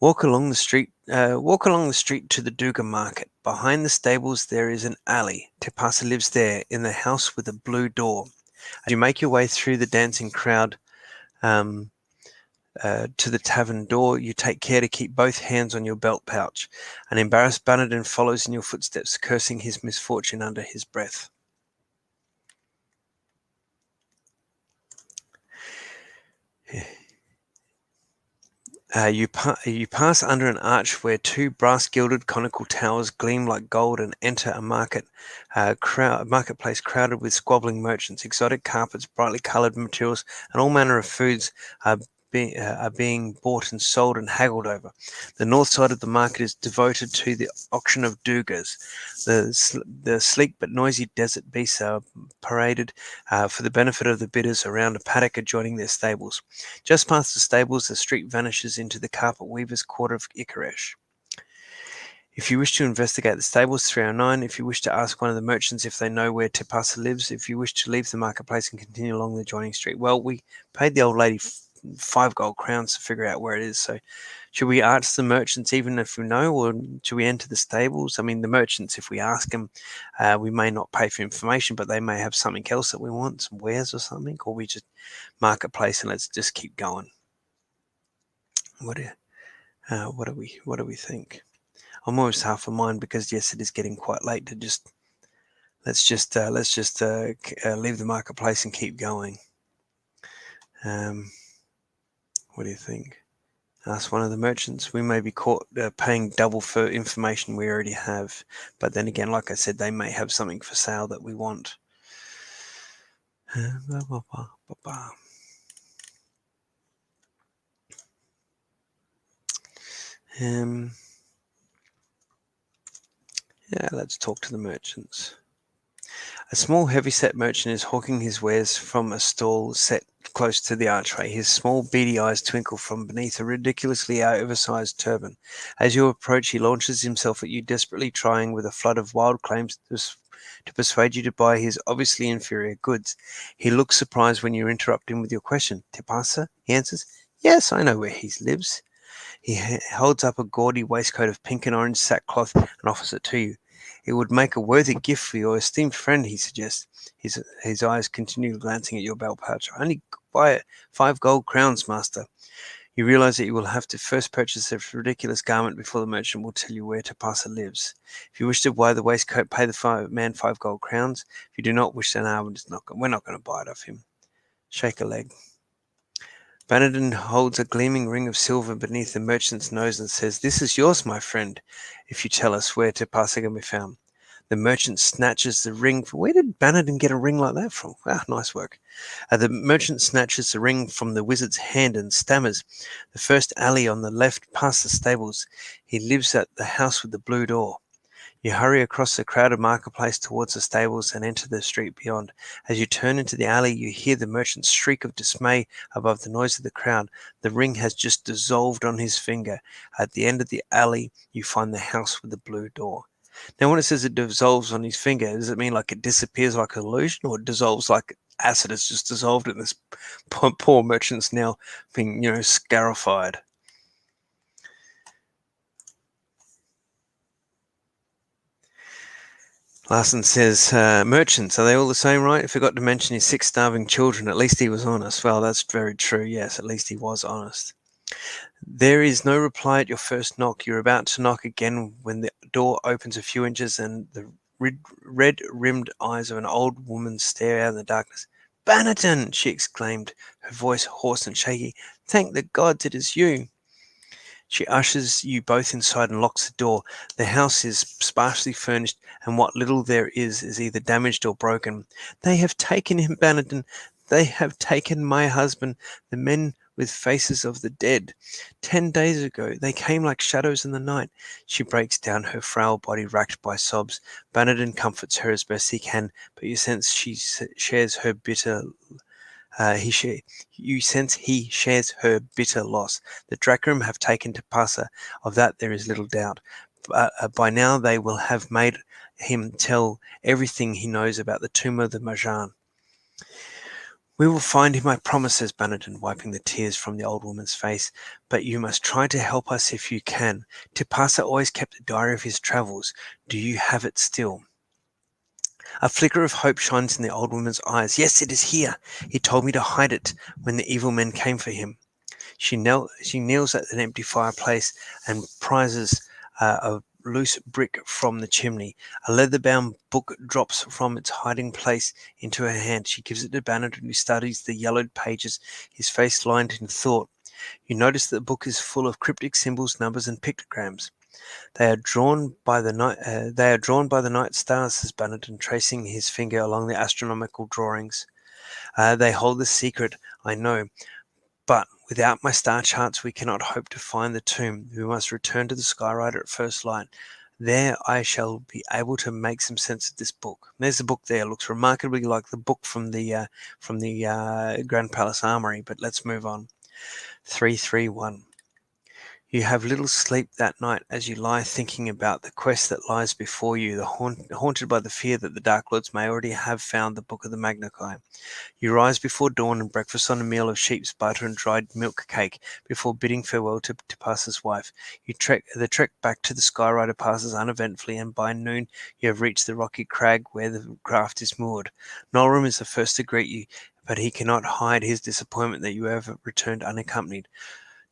Walk along the street to the Duga market. Behind the stables there is an alley. Tipasa lives there, in the house with a blue door. As you make your way through the dancing crowd to the tavern door, you take care to keep both hands on your belt pouch. An embarrassed Bannerton follows in your footsteps, cursing his misfortune under his breath. You pass under an arch where two brass-gilded conical towers gleam like gold and enter a marketplace crowded with squabbling merchants. Exotic carpets, brightly coloured materials, and all manner of foods are being bought and sold and haggled over. The north side of the market is devoted to the auction of dugas. The sleek but noisy desert beasts are paraded for the benefit of the bidders around a paddock adjoining their stables. Just past the stables, the street vanishes into the carpet weaver's quarter of Ikaresh. If you wish to investigate the stables, 309. If you wish to ask one of the merchants if they know where Tipasa lives. If you wish to leave the marketplace and continue along the adjoining street. Well, we paid the old lady 5 gold crowns to figure out where it is. So should we ask the merchants even if we know, or should we enter the stables? I mean, the merchants, if we ask them, we may not pay for information, but they may have something else that we want, some wares or something, or we just marketplace and let's just keep going. What do we think? I'm almost half a mind because yes, it is getting quite late to just let's just leave the marketplace and keep going. What do you think? Ask one of the merchants. We may be caught paying double for information we already have, but then again, like I said, they may have something for sale that we want. Yeah, let's talk to the merchants. A small heavy-set merchant is hawking his wares from a stall set close to the archway. His small beady eyes twinkle from beneath a ridiculously oversized turban. As you approach, he launches himself at you, desperately trying with a flood of wild claims to persuade you to buy his obviously inferior goods. He looks surprised when you interrupt him with your question. Tipasa? He answers. Yes, I know where he lives. He holds up a gaudy waistcoat of pink and orange sackcloth and offers it to you. It would make a worthy gift for your esteemed friend, he suggests. His eyes continue glancing at your belt pouch. Only buy 5 gold crowns, master. You realize that you will have to first purchase this ridiculous garment before the merchant will tell you where Tapasa lives. If you wish to buy the waistcoat, pay the man 5 gold crowns. If you do not wish, then we're not going to buy it off him. Shake a leg. Bannerton holds a gleaming ring of silver beneath the merchant's nose and says, "This is yours, my friend, if you tell us where Tipasa can be found." The merchant snatches the ring. Where did Bannerton get a ring like that from? Ah, nice work. The merchant snatches the ring from the wizard's hand and stammers. The first alley on the left past the stables. He lives at the house with the blue door. You hurry across the crowded marketplace towards the stables and enter the street beyond. As you turn into the alley, you hear the merchant's shriek of dismay above the noise of the crowd. The ring has just dissolved on his finger. At the end of the alley, you find the house with the blue door. Now, when it says it dissolves on his finger, does it mean like it disappears like an illusion, or it dissolves like acid has just dissolved and this poor merchant's now being, scarified? Larson says, merchants, are they all the same, right? I forgot to mention his 6 starving children. At least he was honest. Well, that's very true. Yes, at least he was honest. There is no reply at your first knock. You're about to knock again when the door opens a few inches and the red-rimmed eyes of an old woman stare out in the darkness. "Bannerton!" she exclaimed, her voice hoarse and shaky. "Thank the gods it is you." She ushers you both inside and locks the door. The house is sparsely furnished, and what little there is either damaged or broken. "They have taken him, Bannerton. They have taken my husband, the men with faces of the dead. 10 days ago, they came like shadows in the night." She breaks down, her frail body racked by sobs. Bannerton comforts her as best he can, but you sense she shares her bitter you sense he shares her bitter loss. The Drakrim have taken Tapasa, of that there is little doubt. By now they will have made him tell everything he knows about the tomb of the Marjan. "We will find him, I promise," says Bannerton, wiping the tears from the old woman's face. "But you must try to help us if you can. Tipasa always kept a diary of his travels. Do you have it still?" A flicker of hope shines in the old woman's eyes. "Yes, it is here. He told me to hide it when the evil men came for him." She kneels at an empty fireplace and prizes a loose brick from the chimney. A leather-bound book drops from its hiding place into her hand. She gives it to Bannerton, who studies the yellowed pages, his face lined in thought. You notice that the book is full of cryptic symbols, numbers, and pictograms. They are drawn by the night. They are drawn by the night stars, says Bannerton, tracing his finger along the astronomical drawings. They hold the secret, I know, but without my star charts we cannot hope to find the tomb. We must return to the Skyrider at first light. There I shall be able to make some sense of this book. There's the book there. It looks remarkably like the book from the Grand Palace Armory, but let's move on. 331. You have little sleep that night as you lie thinking about the quest that lies before you, haunted by the fear that the Dark Lords may already have found the Book of the Magnachi. You rise before dawn and breakfast on a meal of sheep's butter and dried milk cake before bidding farewell to Tipas's wife. The trek back to the Skyrider passes uneventfully, and by noon you have reached the rocky crag where the craft is moored. Norum is the first to greet you, but he cannot hide his disappointment that you have returned unaccompanied.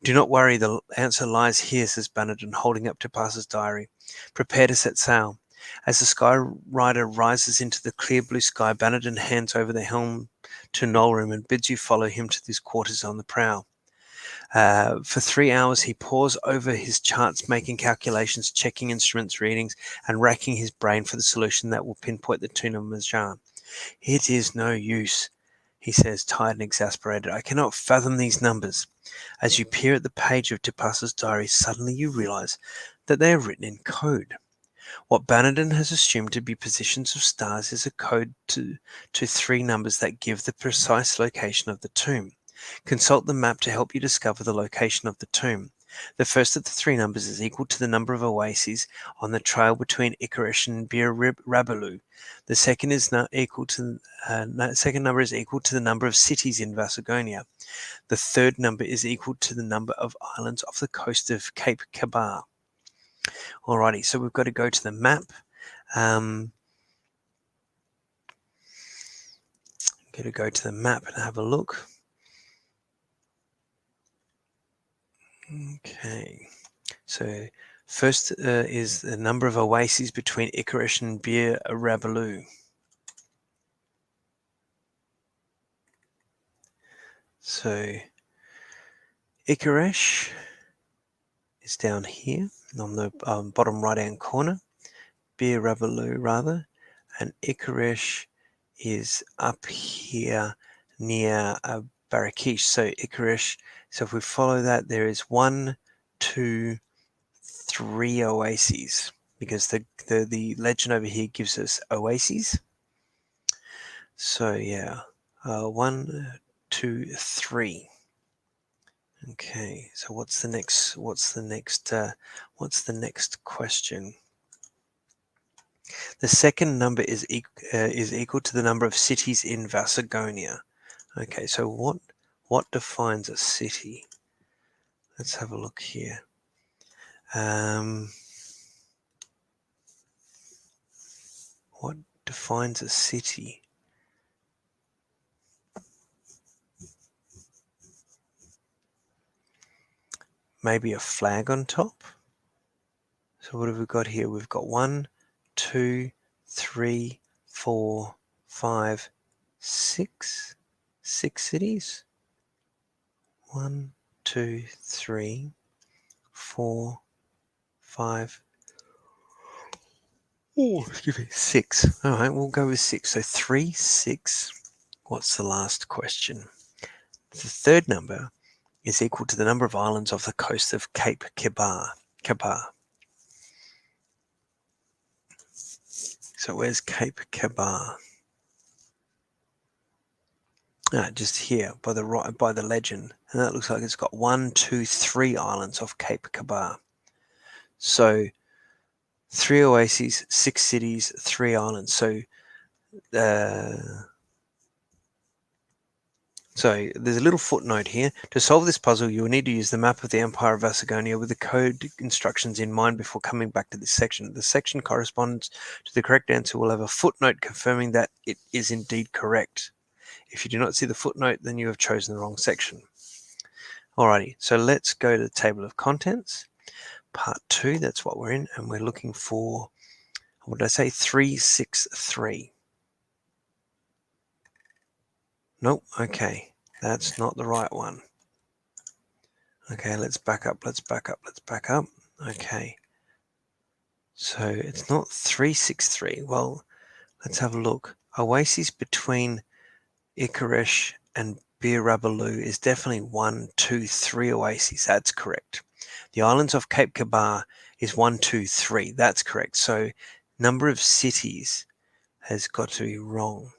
Do not worry, the answer lies here, says Bannerton, holding up Tipas's diary. Prepare to set sail. As the Skyrider rises into the clear blue sky, Bannerton hands over the helm to Norum and bids you follow him to his quarters on the prow. For 3 hours he pores over his charts, making calculations, checking instruments readings, and racking his brain for the solution that will pinpoint the tomb of Majan. It is no use, he says, tired and exasperated. I cannot fathom these numbers. As you peer at the page of Tipas's diary, suddenly you realize that they are written in code. What Bannerton has assumed to be positions of stars is a code to 3 numbers that give the precise location of the tomb. Consult the map to help you discover the location of the tomb. The first of the 3 numbers is equal to the number of oases on the trail between Icarus and Bir Rabalu. The second number is equal to the number of cities in Vasagonia. The third number is equal to the number of islands off the coast of Cape Kabar. Alrighty, so we've got to go to the map. Got to go to the map and have a look. Okay, so first is the number of oases between Icarus and Bir Rabalu. So Icarus is down here on the bottom right hand corner, Bir Rabalu rather, and Icarus is up here near Barakish. So Icarus, so if we follow that, there is 1, 2, 3 oases, because the legend over here gives us oases. So yeah, 1, 2, 3. Okay, so what's the next question? The second number is equal to the number of cities in Vasagonia. Okay, so what defines a city? Let's have a look here. What defines a city? Maybe a flag on top? So what have we got here? We've got 1, 2, 3, 4, 5, 6. 6 cities. 1, 2, 3, 4, 5. Oh, excuse me, 6. All right, we'll go with 6. So 3, 6. What's the last question? The third number is equal to the number of islands off the coast of Cape Kabar. So where's Cape Kabar? Just here by the legend, and that looks like it's got 1, 2, 3 islands off Cape Kabar. So 3 oases, 6 cities, 3 islands. So there's a little footnote here. To solve this puzzle, you will need to use the map of the Empire of Vasagonia with the code instructions in mind before coming back to this section. The section corresponds to the correct answer will have a footnote confirming that it is indeed correct. If you do not see the footnote, then you have chosen the wrong section. Alrighty, so let's go to the table of contents. Part 2, that's what we're in, and we're looking for, what did I say, 363. Nope, okay, that's not the right one. Okay, let's back up. Okay, so it's not 363. Well, let's have a look. Oases between Ikaresh and Bir Rabalu is definitely 1, 2, 3 oases. That's correct. The islands of Cape Kabar is 1, 2, 3. That's correct. So number of cities has got to be wrong.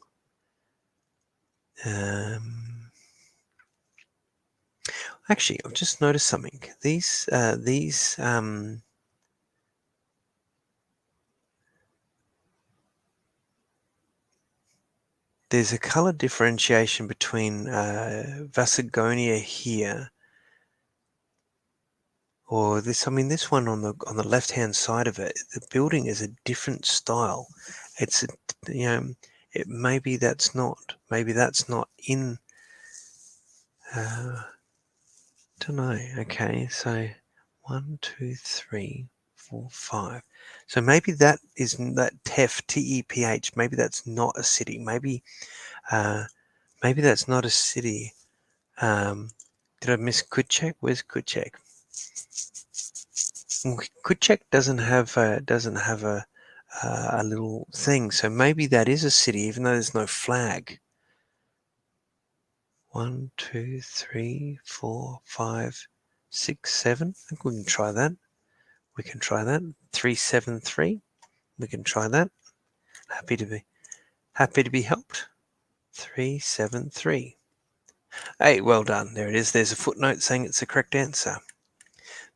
Actually, I've just noticed something. There's a color differentiation between Vasagonia here, or this. I mean, this one on the left-hand side of it, the building is a different style. It's maybe that's not in. Don't know. Okay, so 1, 2, 3, 4, 5. So maybe that is that TEPH, TEPH. Maybe that's not a city. Maybe that's not a city. Did I miss Kuchek? Where's Kuchek? Kuchek doesn't have a little thing, so maybe that is a city, even though there's no flag. 1, 2, 3, 4, 5, 6, 7. I think we can try that. 373. We can try that. Happy to be helped. 373. Hey, well done. There it is. There's a footnote saying it's the correct answer.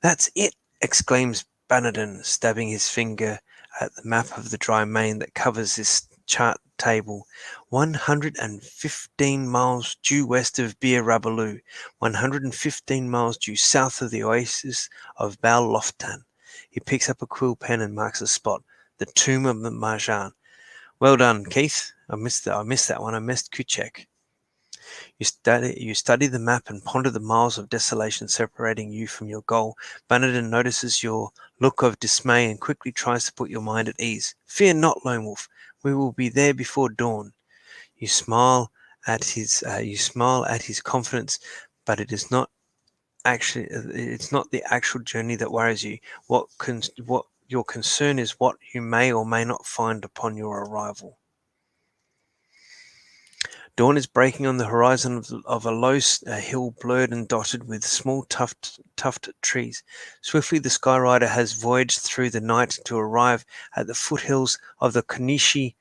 That's it, exclaims Bannerton, stabbing his finger at the map of the dry main that covers this chart table. 115 miles due west of Bir Rabalu, 115 miles due south of the oasis of Bal Loftan. He picks up a quill pen and marks a spot, the tomb of the Marjan. Well done, Keith. I missed that one. I missed Kuchek. You study the map and ponder the miles of desolation separating you from your goal. Bannerton notices your look of dismay and quickly tries to put your mind at ease. Fear not, Lone Wolf. We will be there before dawn. You smile at his confidence, but it's not the actual journey that worries you. What your concern is what you may or may not find upon your arrival. Dawn is breaking on the horizon of a low hill blurred and dotted with small tufted trees. Swiftly the Skyrider has voyaged through the night to arrive at the foothills of the Kaneshi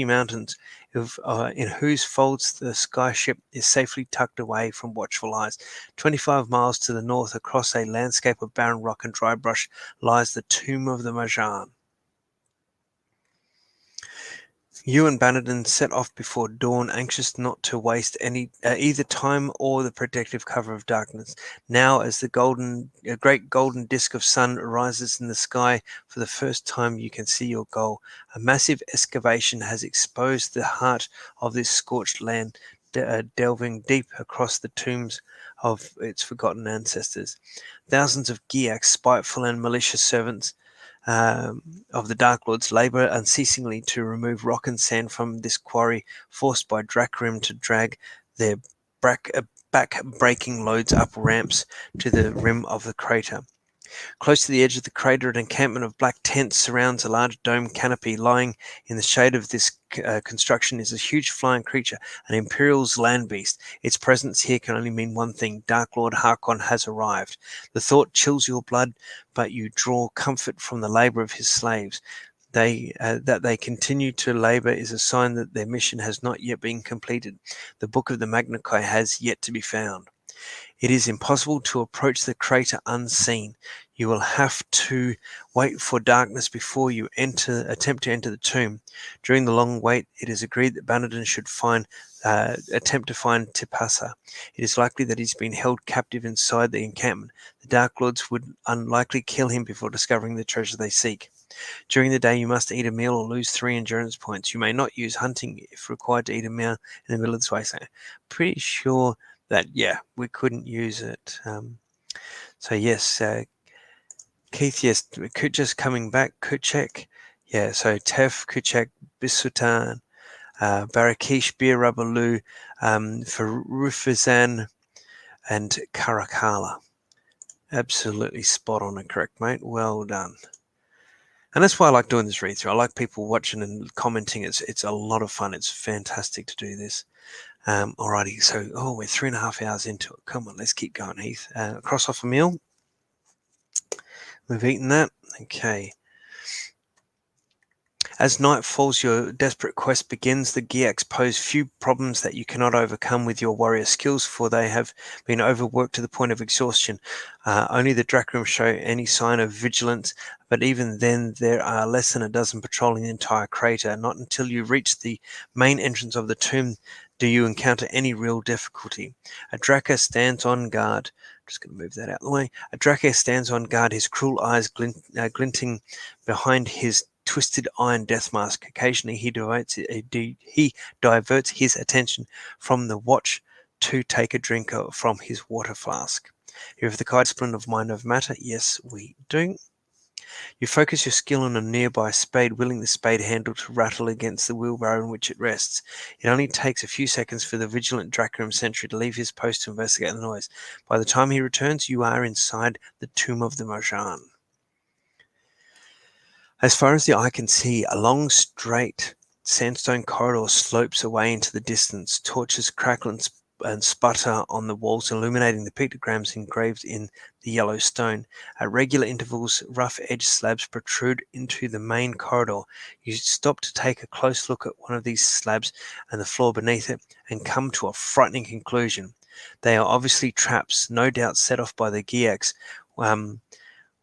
Mountains, in whose folds the skyship is safely tucked away from watchful eyes. 25 miles to the north, across a landscape of barren rock and dry brush, lies the tomb of the Marjan. You and Bannerton set off before dawn, anxious not to waste either time or the protective cover of darkness. Now, as a great golden disk of sun rises in the sky for the first time, you can see your goal. A massive excavation has exposed the heart of this scorched land, delving deep across the tombs of its forgotten ancestors. Thousands of Giaks, spiteful and malicious servants of the Dark Lords, labour unceasingly to remove rock and sand from this quarry, forced by Drakrim to drag their back-breaking loads up ramps to the rim of the crater. Close to the edge of the crater, an encampment of black tents surrounds a large dome canopy. Lying in the shade of this construction is a huge flying creature, an Imperial's land beast. Its presence here can only mean one thing: Dark Lord Harkon has arrived. The thought chills your blood, but you draw comfort from the labor of his slaves. That they continue to labor is a sign that their mission has not yet been completed. The book of the Magna Chi has yet to be found. It is impossible to approach the crater unseen. You will have to wait for darkness before you attempt to enter the tomb. During the long wait, it is agreed that Bannerton should attempt to find Tipasa. It is likely that he's been held captive inside the encampment. The Dark Lords would unlikely kill him before discovering the treasure they seek. During the day, you must eat a meal or lose 3 endurance points. You may not use hunting if required to eat a meal in the middle of the way. So, pretty sure that, we couldn't use it. So yes, Keith, yes, just coming back, Kuchek, so Tef, Kuchek, Bisutan, Barakish, Bir Rabalu, Farufizan, and Caracalla. Absolutely spot on and correct, mate. Well done. And that's why I like doing this read through. I like people watching and commenting. It's a lot of fun. It's fantastic to do this. Alrighty, so we're 3.5 hours into it. Come on, let's keep going, Heath. Cross off a meal. We've eaten that. Okay. As night falls, your desperate quest begins. The Giaks pose few problems that you cannot overcome with your warrior skills, for they have been overworked to the point of exhaustion. Only the Drakrim show any sign of vigilance, but even then there are less than a dozen patrolling the entire crater. Not until you reach the main entrance of the tomb do you encounter any real difficulty. A Draka stands on guard. Just going to move that out of the way. A Draka stands on guard, his cruel eyes glinting behind his twisted iron death mask. Occasionally he diverts his attention from the watch to take a drink from his water flask. You have the kind discipline of mind over matter? Yes, we do. You focus your skill on a nearby spade, willing the spade handle to rattle against the wheelbarrow in which it rests. It only takes a few seconds for the vigilant Drakrim sentry to leave his post to investigate the noise. By the time he returns, you are inside the tomb of the Marjan. As far as the eye can see, a long, straight sandstone corridor slopes away into the distance. Torches crackle and sputter on the walls, illuminating the pictograms engraved in the yellow stone. At regular intervals, rough-edged slabs protrude into the main corridor. You stop to take a close look at one of these slabs and the floor beneath it, and come to a frightening conclusion. They are obviously traps, no doubt set off by the Giaks,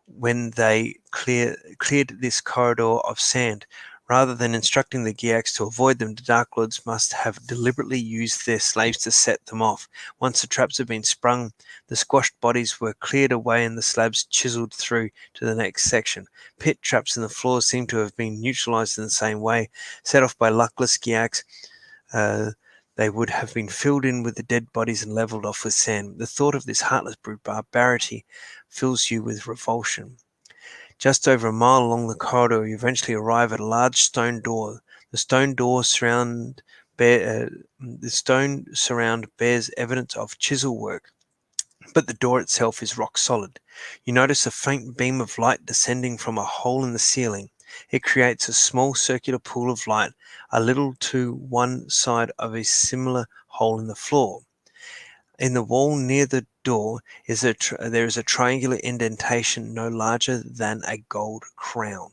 when they cleared this corridor of sand. Rather than instructing the Giaks to avoid them, the Dark Lords must have deliberately used their slaves to set them off. Once the traps had been sprung, the squashed bodies were cleared away and the slabs chiseled through to the next section. Pit traps in the floors seem to have been neutralized in the same way, set off by luckless Giaks. They would have been filled in with the dead bodies and leveled off with sand. The thought of this heartless brute barbarity fills you with revulsion. Just over a mile along the corridor, you eventually arrive at a large stone door. The stone surround bears evidence of chisel work, but the door itself is rock solid. You notice a faint beam of light descending from a hole in the ceiling. It creates a small circular pool of light, a little to one side of a similar hole in the floor. In the wall near the door there is a triangular indentation no larger than a gold crown.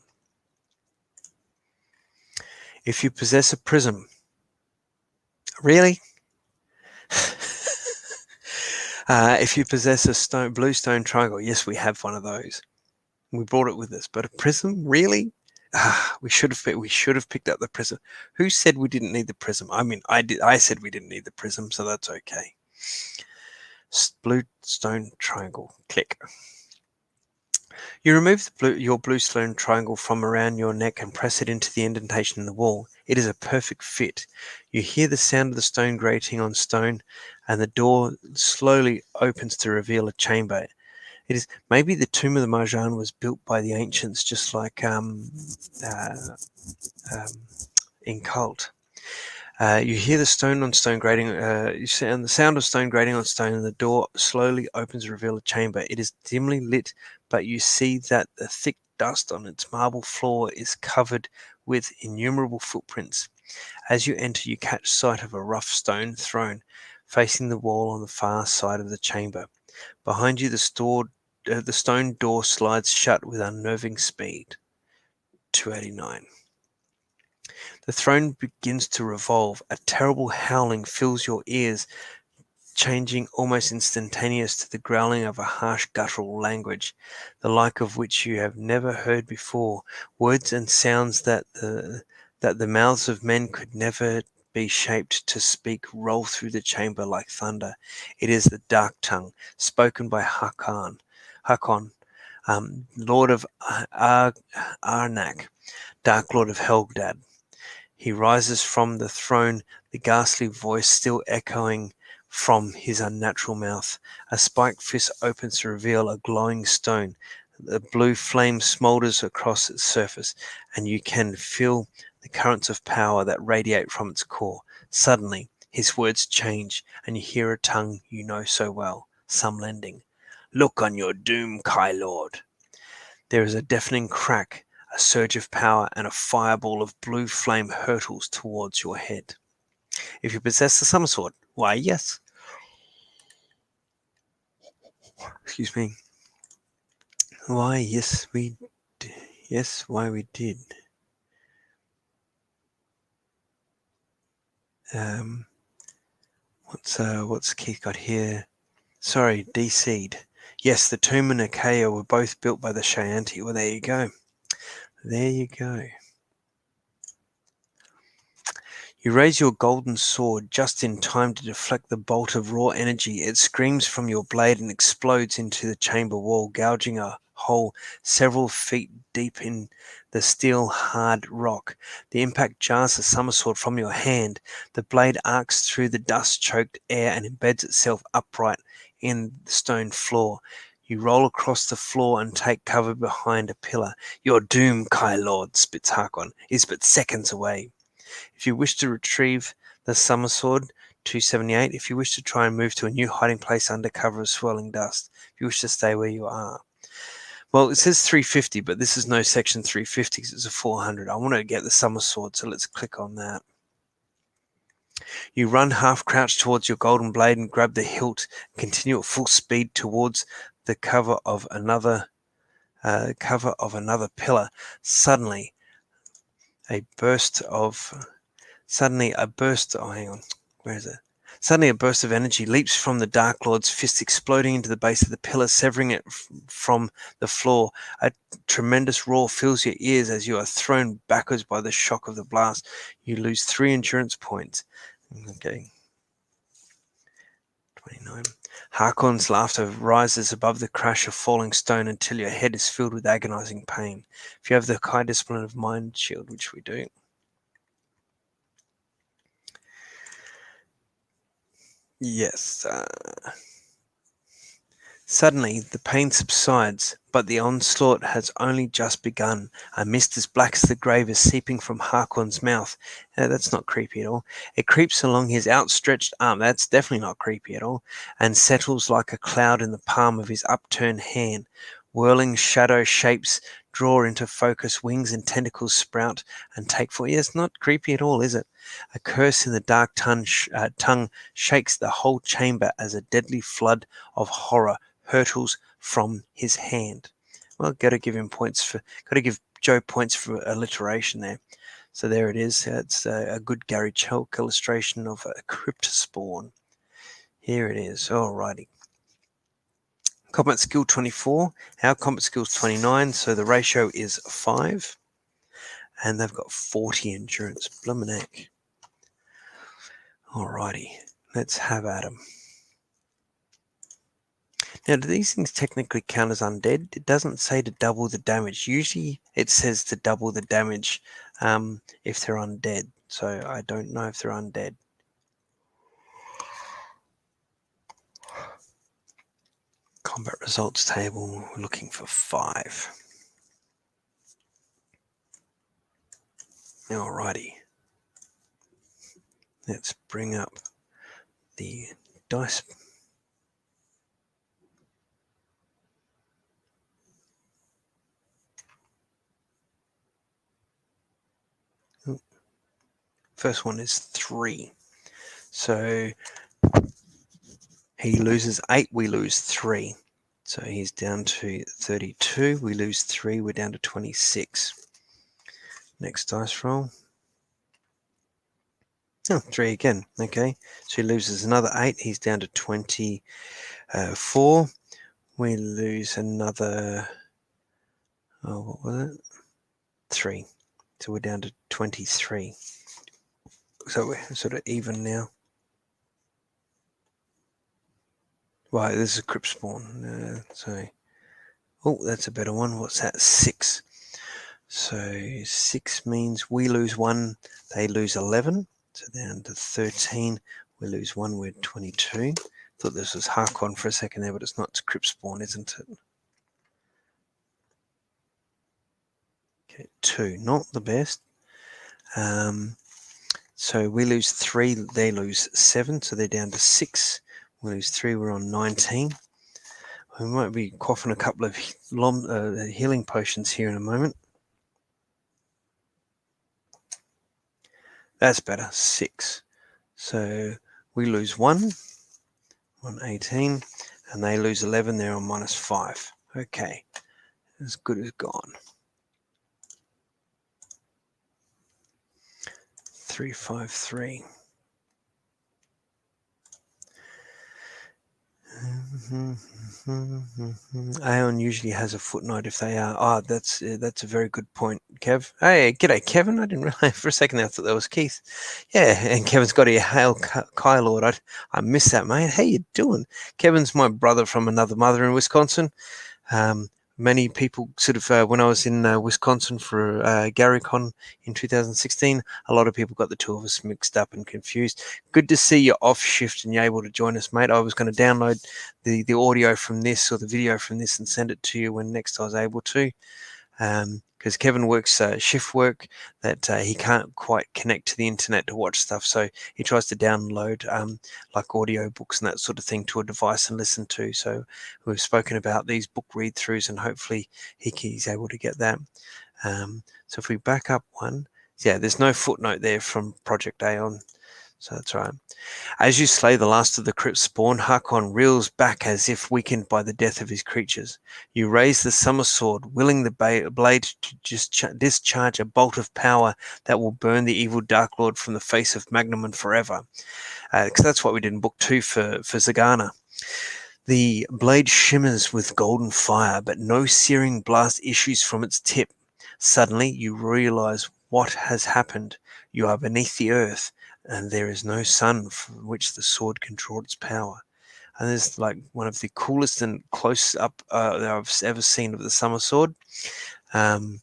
If you possess a prism, really? If you possess a blue stone triangle, yes, we have one of those. We brought it with us, but a prism, really? We should have picked up the prism. Who said we didn't need the prism? I mean, I did. I said we didn't need the prism, so that's okay. Blue stone triangle. Click. You remove your blue stone triangle from around your neck and press it into the indentation in the wall. It is a perfect fit. You hear the sound of the stone grating on stone, and the door slowly opens to reveal a chamber. It is maybe the tomb of the Marjan was built by the ancients, just like in Cult. You hear the stone on stone grating. You sound the sound of stone grating on stone, and the door slowly opens to reveal a chamber. It is dimly lit, but you see that the thick dust on its marble floor is covered with innumerable footprints. As you enter, you catch sight of a rough stone throne facing the wall on the far side of the chamber. Behind you, the stone door slides shut with unnerving speed. 289. The throne begins to revolve. A terrible howling fills your ears, changing almost instantaneous to the growling of a harsh guttural language, the like of which you have never heard before. Words and sounds that the mouths of men could never be shaped to speak roll through the chamber like thunder. It is the dark tongue, spoken by Hakon, Lord of Arnak, Dark Lord of Helgdad. He rises from the throne, the ghastly voice still echoing from his unnatural mouth. A spiked fist opens to reveal a glowing stone. The blue flame smolders across its surface, and you can feel the currents of power that radiate from its core. Suddenly, his words change, and you hear a tongue you know so well. some lending. Look on your doom, Kai Lord. There is a deafening crack, a surge of power, and a fireball of blue flame hurtles towards your head. If you possess the summer sword, why yes. Excuse me. Why yes we yes, why we did. What's Keith got here? Sorry, DC'd. Yes, the tomb and Achaia were both built by the Shayanti. Well, there you go. There you go. You raise your golden sword just in time to deflect the bolt of raw energy. It screams from your blade and explodes into the chamber wall, gouging a hole several feet deep in the steel hard rock. The impact jars the summer sword from your hand. The blade arcs through the dust-choked air and embeds itself upright in the stone floor. You roll across the floor and take cover behind a pillar. Your doom, Kai Lord, spits Harkon, is but seconds away. If you wish to retrieve the summer sword, 278. If you wish to try and move to a new hiding place under cover of swirling dust. If you wish to stay where you are. Well, it says 350, but this is no section 350 because it's a 400. I want to get the summer sword, so let's click on that. You run half crouched towards your golden blade and grab the hilt, continue at full speed towards the cover of another pillar. Suddenly, a burst of Suddenly a burst of energy leaps from the Dark Lord's fist, exploding into the base of the pillar, severing it from the floor. A tremendous roar fills your ears as you are thrown backwards by the shock of the blast. You lose 3 endurance points. Okay. 29. Harkon's laughter rises above the crash of falling stone until your head is filled with agonizing pain. If you have the high discipline of Mind Shield, which we do, yes. Suddenly, the pain subsides, but the onslaught has only just begun. A mist as black as the grave is seeping from Harkon's mouth. That's not creepy at all. It creeps along his outstretched arm. That's definitely not creepy at all. And settles like a cloud in the palm of his upturned hand. Whirling shadow shapes draw into focus, wings and tentacles sprout and take form. Yeah, it's not creepy at all, is it? A curse in the dark tongue shakes the whole chamber as a deadly flood of horror hurtles from his hand. Well, got to give Joe points for alliteration there. So there it is. It's a good Gary Chalk illustration of a cryptospawn. Here it is. Alrighty. Combat skill 24. Our combat skill is 29, so the ratio is 5. And they've got 40 endurance. Bloomin' heck. Alrighty. Let's have at 'em. Now, do these things technically count as undead? It doesn't say to double the damage. Usually it says to double the damage if they're undead. So I don't know if they're undead. Combat results table, we're looking for 5. Alrighty. Let's bring up the dice. First one is 3. So he loses 8, we lose 3. So he's down to 32. We lose 3, we're down to 26. Next dice roll. Oh, 3 again. Okay. So he loses another 8. He's down to 24. We lose another, what was it? 3. So we're down to 23. So we're sort of even now. Right, this is a crypt spawn. Oh, that's a better one. What's that? 6. So 6 means we lose 1, they lose 11. So down to 13. We lose 1, we're 22. Thought this was Harkon for a second there, but it's not. It's crypt spawn, isn't it? Okay, 2, not the best. So we lose 3, they lose 7, so they're down to 6. We lose 3. We're on 19. We might be quaffing a couple of healing potions here in a moment. That's better. 6. So we lose 1 on 18, and they lose 11. They're on -5. Okay, as good as gone. 353. Aeon usually has a footnote if they are. Oh, that's a very good point, Kev. Hey, g'day, Kevin. I didn't realize for a second I thought that was Keith. Yeah, and Kevin's got a hail Kylord. I missed that, mate. How you doing? Kevin's my brother from another mother in Wisconsin. Many people sort of, when I was in Wisconsin for GaryCon in 2016, a lot of people got the two of us mixed up and confused. Good to see you're off shift and you're able to join us, mate. I was going to download the audio from this or the video from this and send it to you when next I was able to. Because Kevin works shift work that he can't quite connect to the internet to watch stuff, so he tries to download like audio books and that sort of thing to a device and listen to. So we've spoken about these book read-throughs, and hopefully he's able to get that. So if we back up one, yeah, there's no footnote there from Project Aeon, so that's right. As you slay the last of the crypt spawn, Hakon reels back as if weakened by the death of his creatures. You raise the summer sword, willing the blade to discharge a bolt of power that will burn the evil Dark Lord from the face of Magnum forever. Because that's what we did in Book 2 for Zagana. The blade shimmers with golden fire, but no searing blast issues from its tip. Suddenly, you realize what has happened. You are beneath the earth, and there is no sun from which the sword can draw its power. And this is like one of the coolest and close up that I've ever seen of the summer sword. And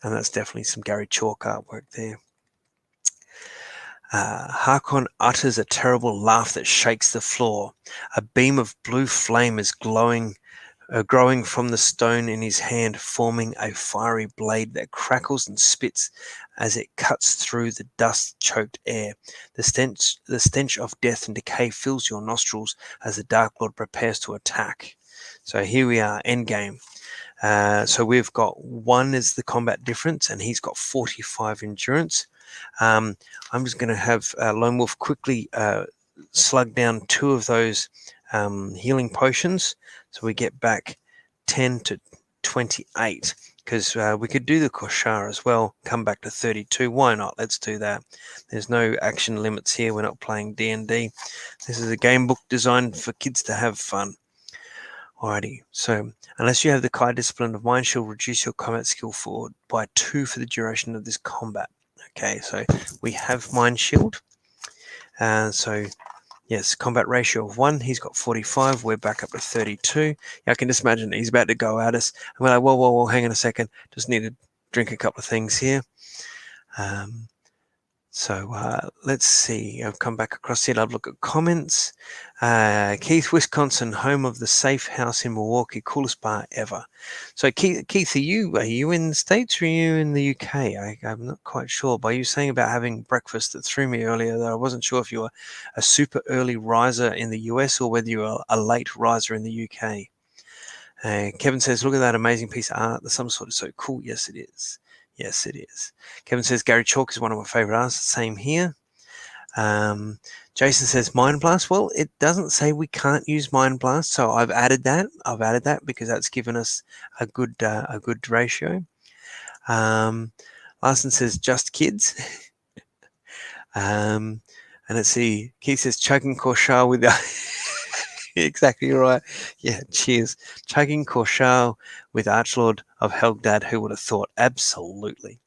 that's definitely some Gary Chalk artwork there. Hakon utters a terrible laugh that shakes the floor. A beam of blue flame is growing from the stone in his hand, forming a fiery blade that crackles and spits as it cuts through the dust-choked air. The stench of death and decay fills your nostrils as the Dark Lord prepares to attack. So here we are, endgame. So we've got 1 is the combat difference, and he's got 45 endurance. I'm just going to have Lone Wolf quickly slug down 2 of those healing potions, so we get back 10 to 28, because we could do the Koshar as well, come back to 32. Why not? Let's do that. There's no action limits here. We're not playing D&D. This is a game book designed for kids to have fun. Alrighty, so unless you have the Kai discipline of mind, she'll reduce your combat skill forward by 2 for the duration of this combat. Okay, so we have Mind Shield. So yes, combat ratio of 1. He's got 45. We're back up to 32. Yeah, I can just imagine he's about to go at us. And we're like, whoa, hang on a second. Just need to drink a couple of things here. So let's see. I've come back across here. I've looked at comments. Keith, Wisconsin, home of the Safe House in Milwaukee, coolest bar ever. So Keith, are you in the States or are you in the UK? I'm not quite sure. By you saying about having breakfast, that threw me earlier. That I wasn't sure if you were a super early riser in the US or whether you were a late riser in the UK. Kevin says, look at that amazing piece of art. The some sort is so cool. Yes, it is. Yes, it is. Kevin says Gary Chalk is one of my favorite artists. Same here. Jason says Mind Blast. Well, it doesn't say we can't use Mind Blast, so I've added that because that's given us a good ratio. Larson says just kids. And let's see. Keith says chugging Korshal with exactly right. Yeah, cheers. Chugging Korshal with Archlord of Helgdad. Who would have thought? Absolutely.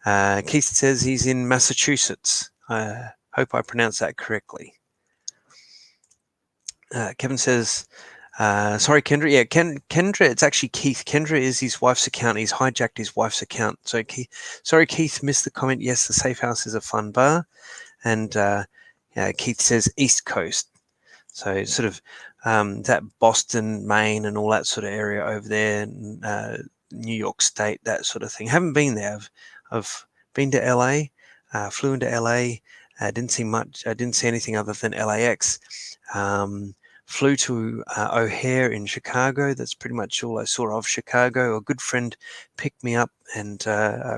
Keith says he's in Massachusetts. I hope I pronounced that correctly. Kevin says, sorry, Kendra. Yeah, Kendra, it's actually Keith. Kendra is his wife's account. He's hijacked his wife's account. So, sorry, Keith, missed the comment. Yes, the Safe House is a fun bar. And Keith says East Coast. So sort of that Boston, Maine, and all that sort of area over there, New York State, that sort of thing. Haven't been there. I've been to LA, flew into LA. Didn't see much. I didn't see anything other than LAX. Flew to O'Hare in Chicago. That's pretty much all I saw of Chicago. A good friend picked me up and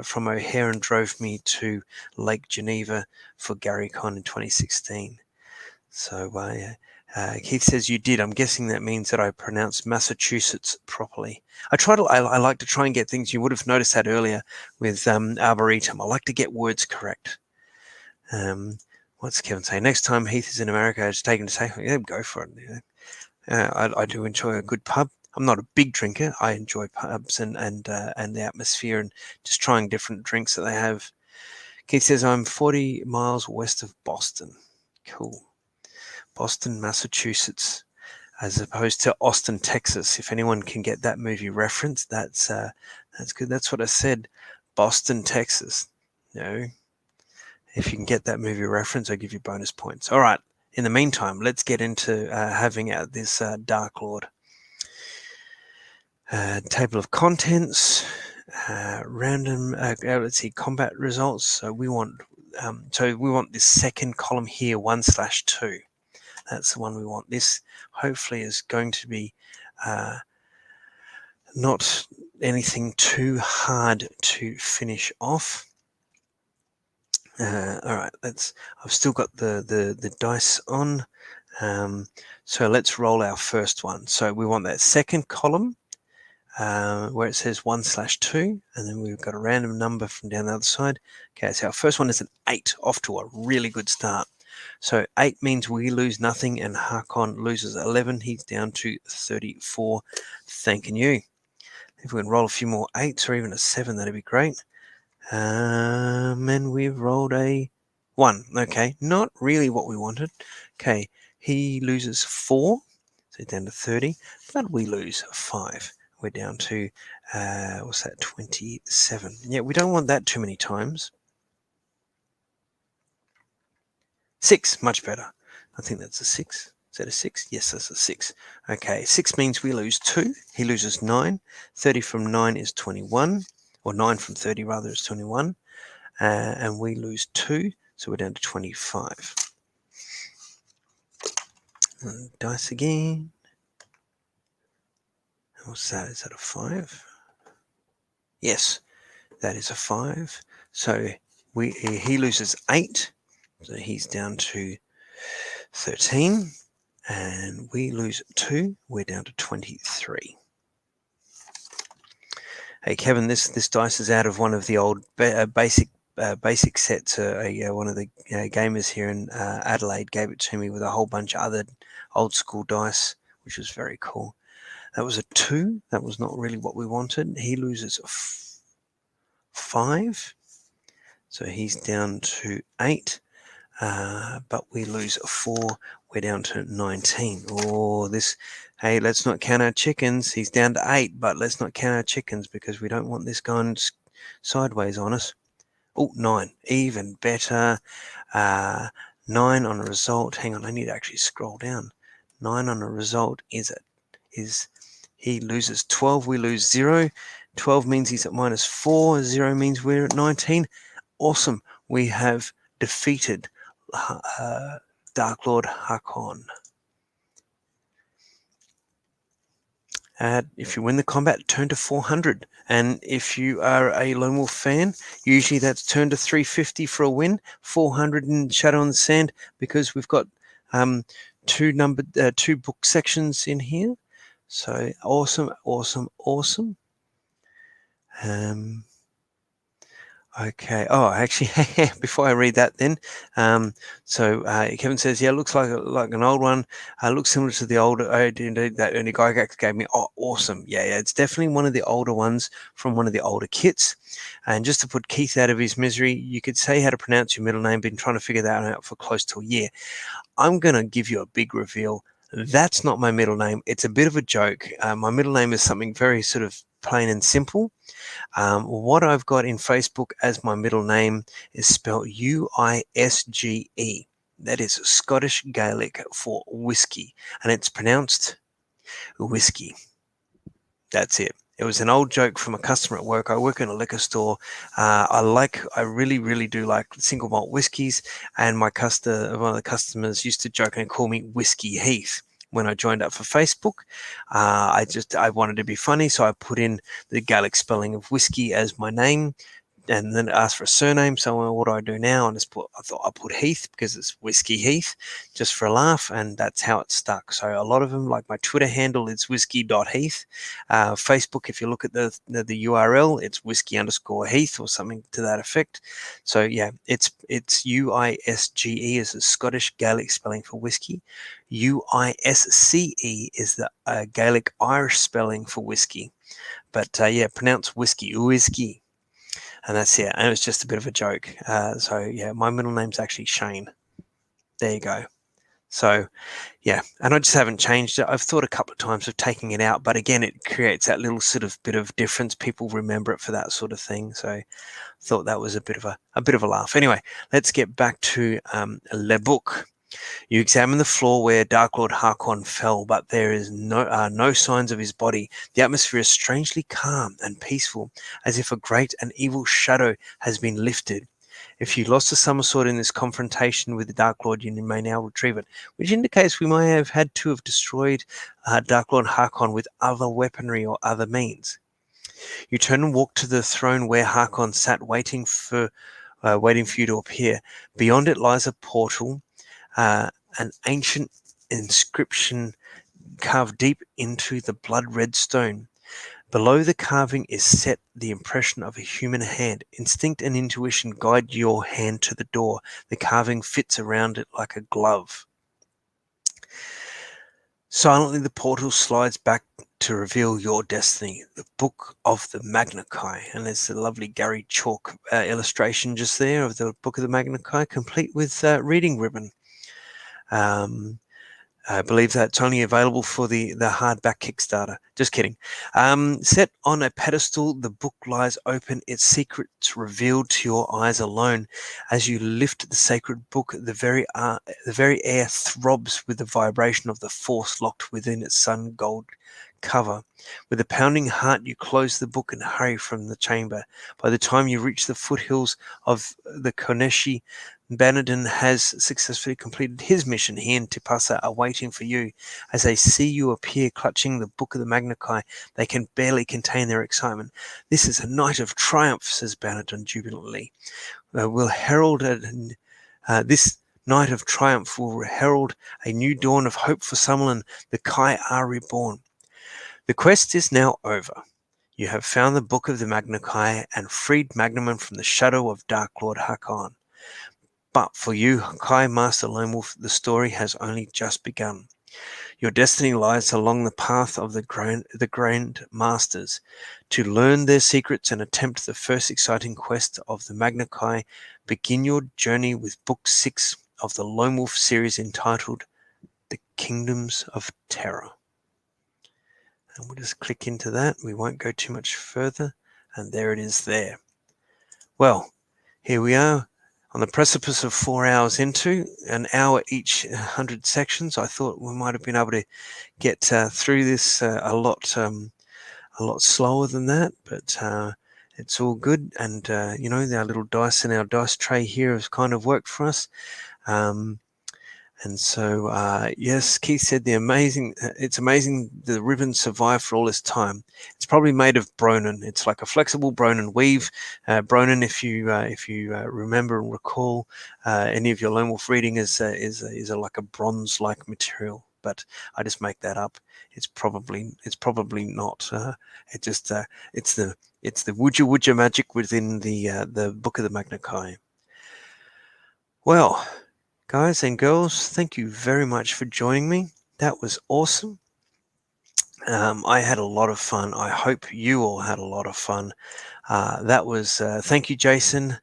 from O'Hare and drove me to Lake Geneva for GaryCon in 2016. So Keith says you did. I'm guessing that means that I pronounced Massachusetts properly. I like to try and get things. You would have noticed that earlier with Arboretum. I like to get words correct. What's Kevin saying? Next time Heath is in America, just take him to say, yeah, go for it. I do enjoy a good pub. I'm not a big drinker. I enjoy pubs and the atmosphere and just trying different drinks that they have. Keith says I'm 40 miles west of Boston. Cool. Boston, Massachusetts, as opposed to Austin, Texas. If anyone can get that movie reference, that's good. That's what I said. Boston, Texas. No. If you can get that movie reference, I'll give you bonus points. All right. In the meantime, let's get into having out this Dark Lord. Table of contents, random. Let's see, combat results. So we want this second column here, 1/2. That's the one we want. This hopefully is going to be not anything too hard to finish off. All right, I've still got the dice on. So let's roll our first one. So we want that second column where it says 1/2, and then we've got a random number from down the other side. Okay, so our first one is an 8, off to a really good start. So 8 means we lose nothing, and Hakon loses 11. He's down to 34. Thanking you. If we can roll a few more 8s or even a 7, that'd be great. And we've rolled a 1. Okay, not really what we wanted. Okay, he loses 4, so down to 30, but we lose 5. We're down to, what's that, 27. Yeah, we don't want that too many times. 6, much better. I think that's a 6. Is that a 6? Yes, that's a 6. Okay, 6 means we lose 2. He loses 9. 30 from 9 is 21. Or 9 from 30 rather is 21. And we lose 2, so we're down to 25. And dice again. What's that? Is that a 5? Yes, that is a 5. So he loses 8. So he's down to 13. And we lose 2. We're down to 23. Hey Kevin, this dice is out of one of the old basic sets. One of the gamers here in Adelaide gave it to me with a whole bunch of other old school dice, which was very cool. That was a 2. That was not really what we wanted. He loses 5, so he's down to 8. But we lose 4. We're down to 19. Oh, this. Hey, let's not count our chickens. He's down to 8, but let's not count our chickens because we don't want this going sideways on us. Oh, 9. Even better. 9 on a result. Hang on, I need to actually scroll down. 9 on a result is he loses 12. We lose 0. 12 means he's at -4. 0 means we're at 19. Awesome. We have defeated Dark Lord Hakon. If you win the combat, turn to 400. And if you are a Lone Wolf fan, usually that's turn to 350 for a win, 400 in Shadow on the Sand, because we've got 2 book sections in here. So awesome. Okay. Oh, actually, before I read that, then, Kevin says, "Yeah, looks like an old one. Looks similar to the older that only guy gave me." Oh, awesome! Yeah, it's definitely one of the older ones from one of the older kits. And just to put Keith out of his misery, you could say how to pronounce your middle name. Been trying to figure that out for close to a year. I'm gonna give you a big reveal. That's not my middle name. It's a bit of a joke. My middle name is something very sort of plain and simple. What I've got in Facebook as my middle name is spelled Uisge. That is Scottish Gaelic for whiskey, and it's pronounced whiskey. That's it. It was an old joke from a customer at work. I work in a liquor store. I really, really do like single malt whiskies, and one of the customers used to joke and call me Whiskey Heath. When I joined up for Facebook, I wanted to be funny, so I put in the Gaelic spelling of whiskey as my name, and then asked for a surname. So what do I do now? And I thought I put Heath because it's Whiskey Heath, just for a laugh, and that's how it stuck. So a lot of them, like my Twitter handle, is whiskey.heath. Facebook, if you look at the URL, it's whiskey_Heath or something to that effect. So yeah, it's UISGE is the Scottish Gaelic spelling for whiskey. UISCE is the Gaelic Irish spelling for whiskey. But yeah, pronounce whiskey. And that's it. And it was just a bit of a joke. So yeah, my middle name's actually Shane. There you go. So yeah, and I just haven't changed it. I've thought a couple of times of taking it out, but again, it creates that little sort of bit of difference. People remember it for that sort of thing. So I thought that was a bit of a laugh. Anyway, let's get back to Le Book. You examine the floor where Dark Lord Harkon fell, but there is no signs of his body. The atmosphere is strangely calm and peaceful, as if a great and evil shadow has been lifted. If you lost a somersault in this confrontation with the Dark Lord, you may now retrieve it, which indicates we may have had to have destroyed Dark Lord Harkon with other weaponry or other means. You turn and walk to the throne where Harkon sat, waiting for you to appear. Beyond it lies a portal, an ancient inscription carved deep into the blood-red stone. Below the carving is set the impression of a human hand. Instinct and intuition guide your hand to the door. The carving fits around it like a glove. Silently, the portal slides back to reveal your destiny, the Book of the Magna Chi. And there's a lovely Gary Chalk illustration just there of the Book of the Magna Chi, complete with reading ribbon. I believe that's only available for the hardback Kickstarter. Just kidding. Set on a pedestal, the book lies open, its secrets revealed to your eyes alone. As you lift the sacred book, the very air throbs with the vibration of the force locked within its sun gold cover. With a pounding heart, you close the book and hurry from the chamber. By the time you reach the foothills of the Koneshi, Bannerton has successfully completed his mission. He and Tipasa are waiting for you. As they see you appear clutching the Book of the Magna Chi, they can barely contain their excitement. This is a night of triumph, says Bannerton jubilantly. This night of triumph will herald a new dawn of hope for Summerlin. The Kai are reborn. The quest is now over. You have found the Book of the Magna Chi and freed Magnaman from the shadow of Dark Lord Harkon. But for you, Kai Master Lone Wolf, the story has only just begun. Your destiny lies along the path of the Grand Masters. To learn their secrets and attempt the first exciting quest of the Magna Chi, begin your journey with Book 6 of the Lone Wolf series entitled The Kingdoms of Terror. And we'll just click into that. We won't go too much further. And there it is there. Well, here we are on the precipice of 4 hours into an hour each 100 sections. I thought we might have been able to get through this a lot slower than that, but it's all good. And, our little dice in our dice tray here has kind of worked for us. And so, yes, Keith said it's amazing the ribbon survived for all this time. It's probably made of Bronin. It's like a flexible Bronin weave. Bronin, if you remember and recall, any of your Lone Wolf reading is like a bronze-like material. But I just make that up. It's probably not. It's the Wujja magic within the Book of the Magna Chi. Well, guys and girls, thank you very much for joining me. That was awesome. I had a lot of fun. I hope you all had a lot of fun. Thank you, Jason.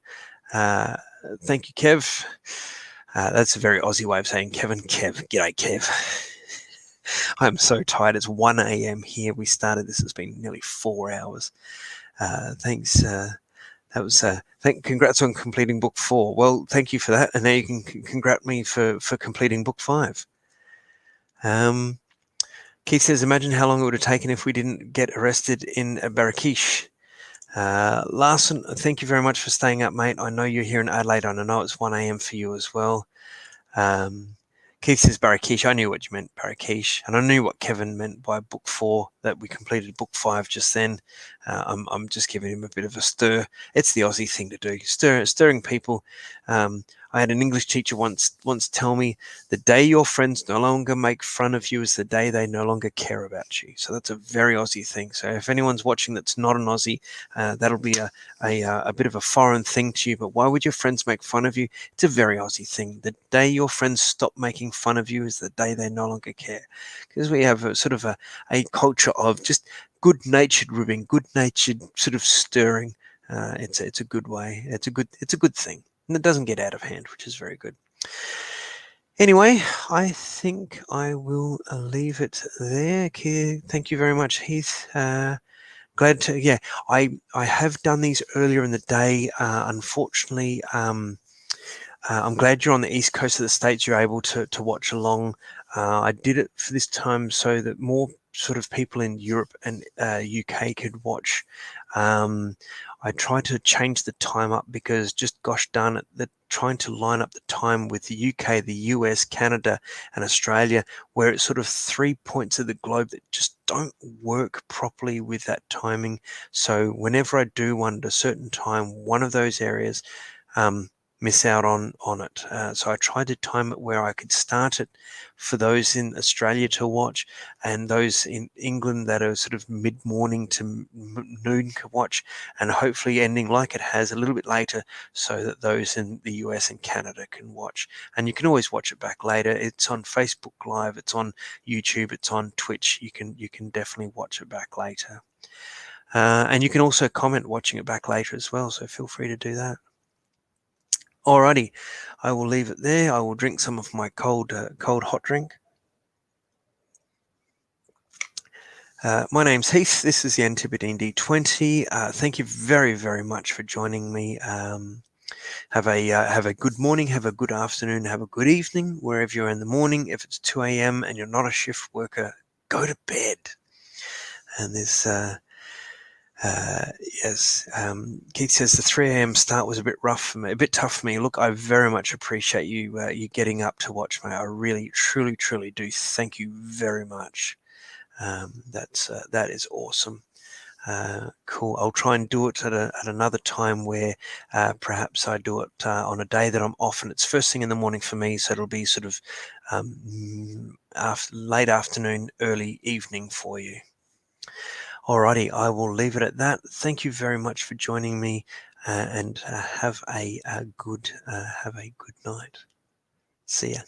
Thank you, Kev. That's a very Aussie way of saying Kevin. Kev. G'day, Kev. I'm so tired. It's 1 a.m. here. We started this. It's been nearly 4 hours. Thanks. Congrats on completing book 4. Well, thank you for that. And now you can congrat me for completing book 5. Keith says, imagine how long it would have taken if we didn't get arrested in Barakesh. Larson, thank you very much for staying up, mate. I know you're here in Adelaide, and I know it's 1 a.m. for you as well. Keith says Barakesh. I knew what you meant, Barakesh, and I knew what Kevin meant by book 4, that we completed book 5 just then. I'm just giving him a bit of a stir. It's the Aussie thing to do, stirring people. I had an English teacher once tell me, the day your friends no longer make fun of you is the day they no longer care about you. So that's a very Aussie thing. So if anyone's watching that's not an Aussie, that'll be a bit of a foreign thing to you. But why would your friends make fun of you? It's a very Aussie thing. The day your friends stop making fun of you is the day they no longer care. Because we have a sort of a culture of just good-natured ribbing, good-natured sort of stirring. It's a good way. It's a good thing. And it doesn't get out of hand, which is very good. Anyway, I think I will leave it there. Thank you very much, Heath. Glad to, yeah, I have done these earlier in the day. Unfortunately, I'm glad you're on the east coast of the States. You're able to watch along. I did it for this time so that more sort of people in Europe and UK could watch. I tried to change the time up because, just gosh darn it, that trying to line up the time with the UK, the US, Canada, and Australia, where it's sort of 3 points of the globe that just don't work properly with that timing. So whenever I do one at a certain time, one of those areas miss out on it. So I tried to time it where I could start it for those in Australia to watch, and those in England that are sort of mid-morning to noon can watch, and hopefully ending like it has a little bit later so that those in the US and Canada can watch. And you can always watch it back later. It's on Facebook Live, it's on YouTube, it's on Twitch. You can definitely watch it back later. And you can also comment watching it back later as well, so feel free to do that. Alrighty, I will leave it there. I will drink some of my cold hot drink. My name's Heath. This is the Antipodean D20. Thank you very, very much for joining me. Have a good morning, have a good afternoon, have a good evening, wherever you're in the morning. If it's 2 a.m. and you're not a shift worker, go to bed. And there's yes, Keith says the 3 a.m. start was a bit rough for me, a bit tough for me. Look, I very much appreciate you getting up to watch me. I really, truly, truly do. Thank you very much. That is awesome. Cool. I'll try and do it at another time where perhaps I do it on a day that I'm off, and it's first thing in the morning for me, so it'll be sort of late afternoon, early evening for you. Alrighty, I will leave it at that. Thank you very much for joining me, and have a good night. See ya.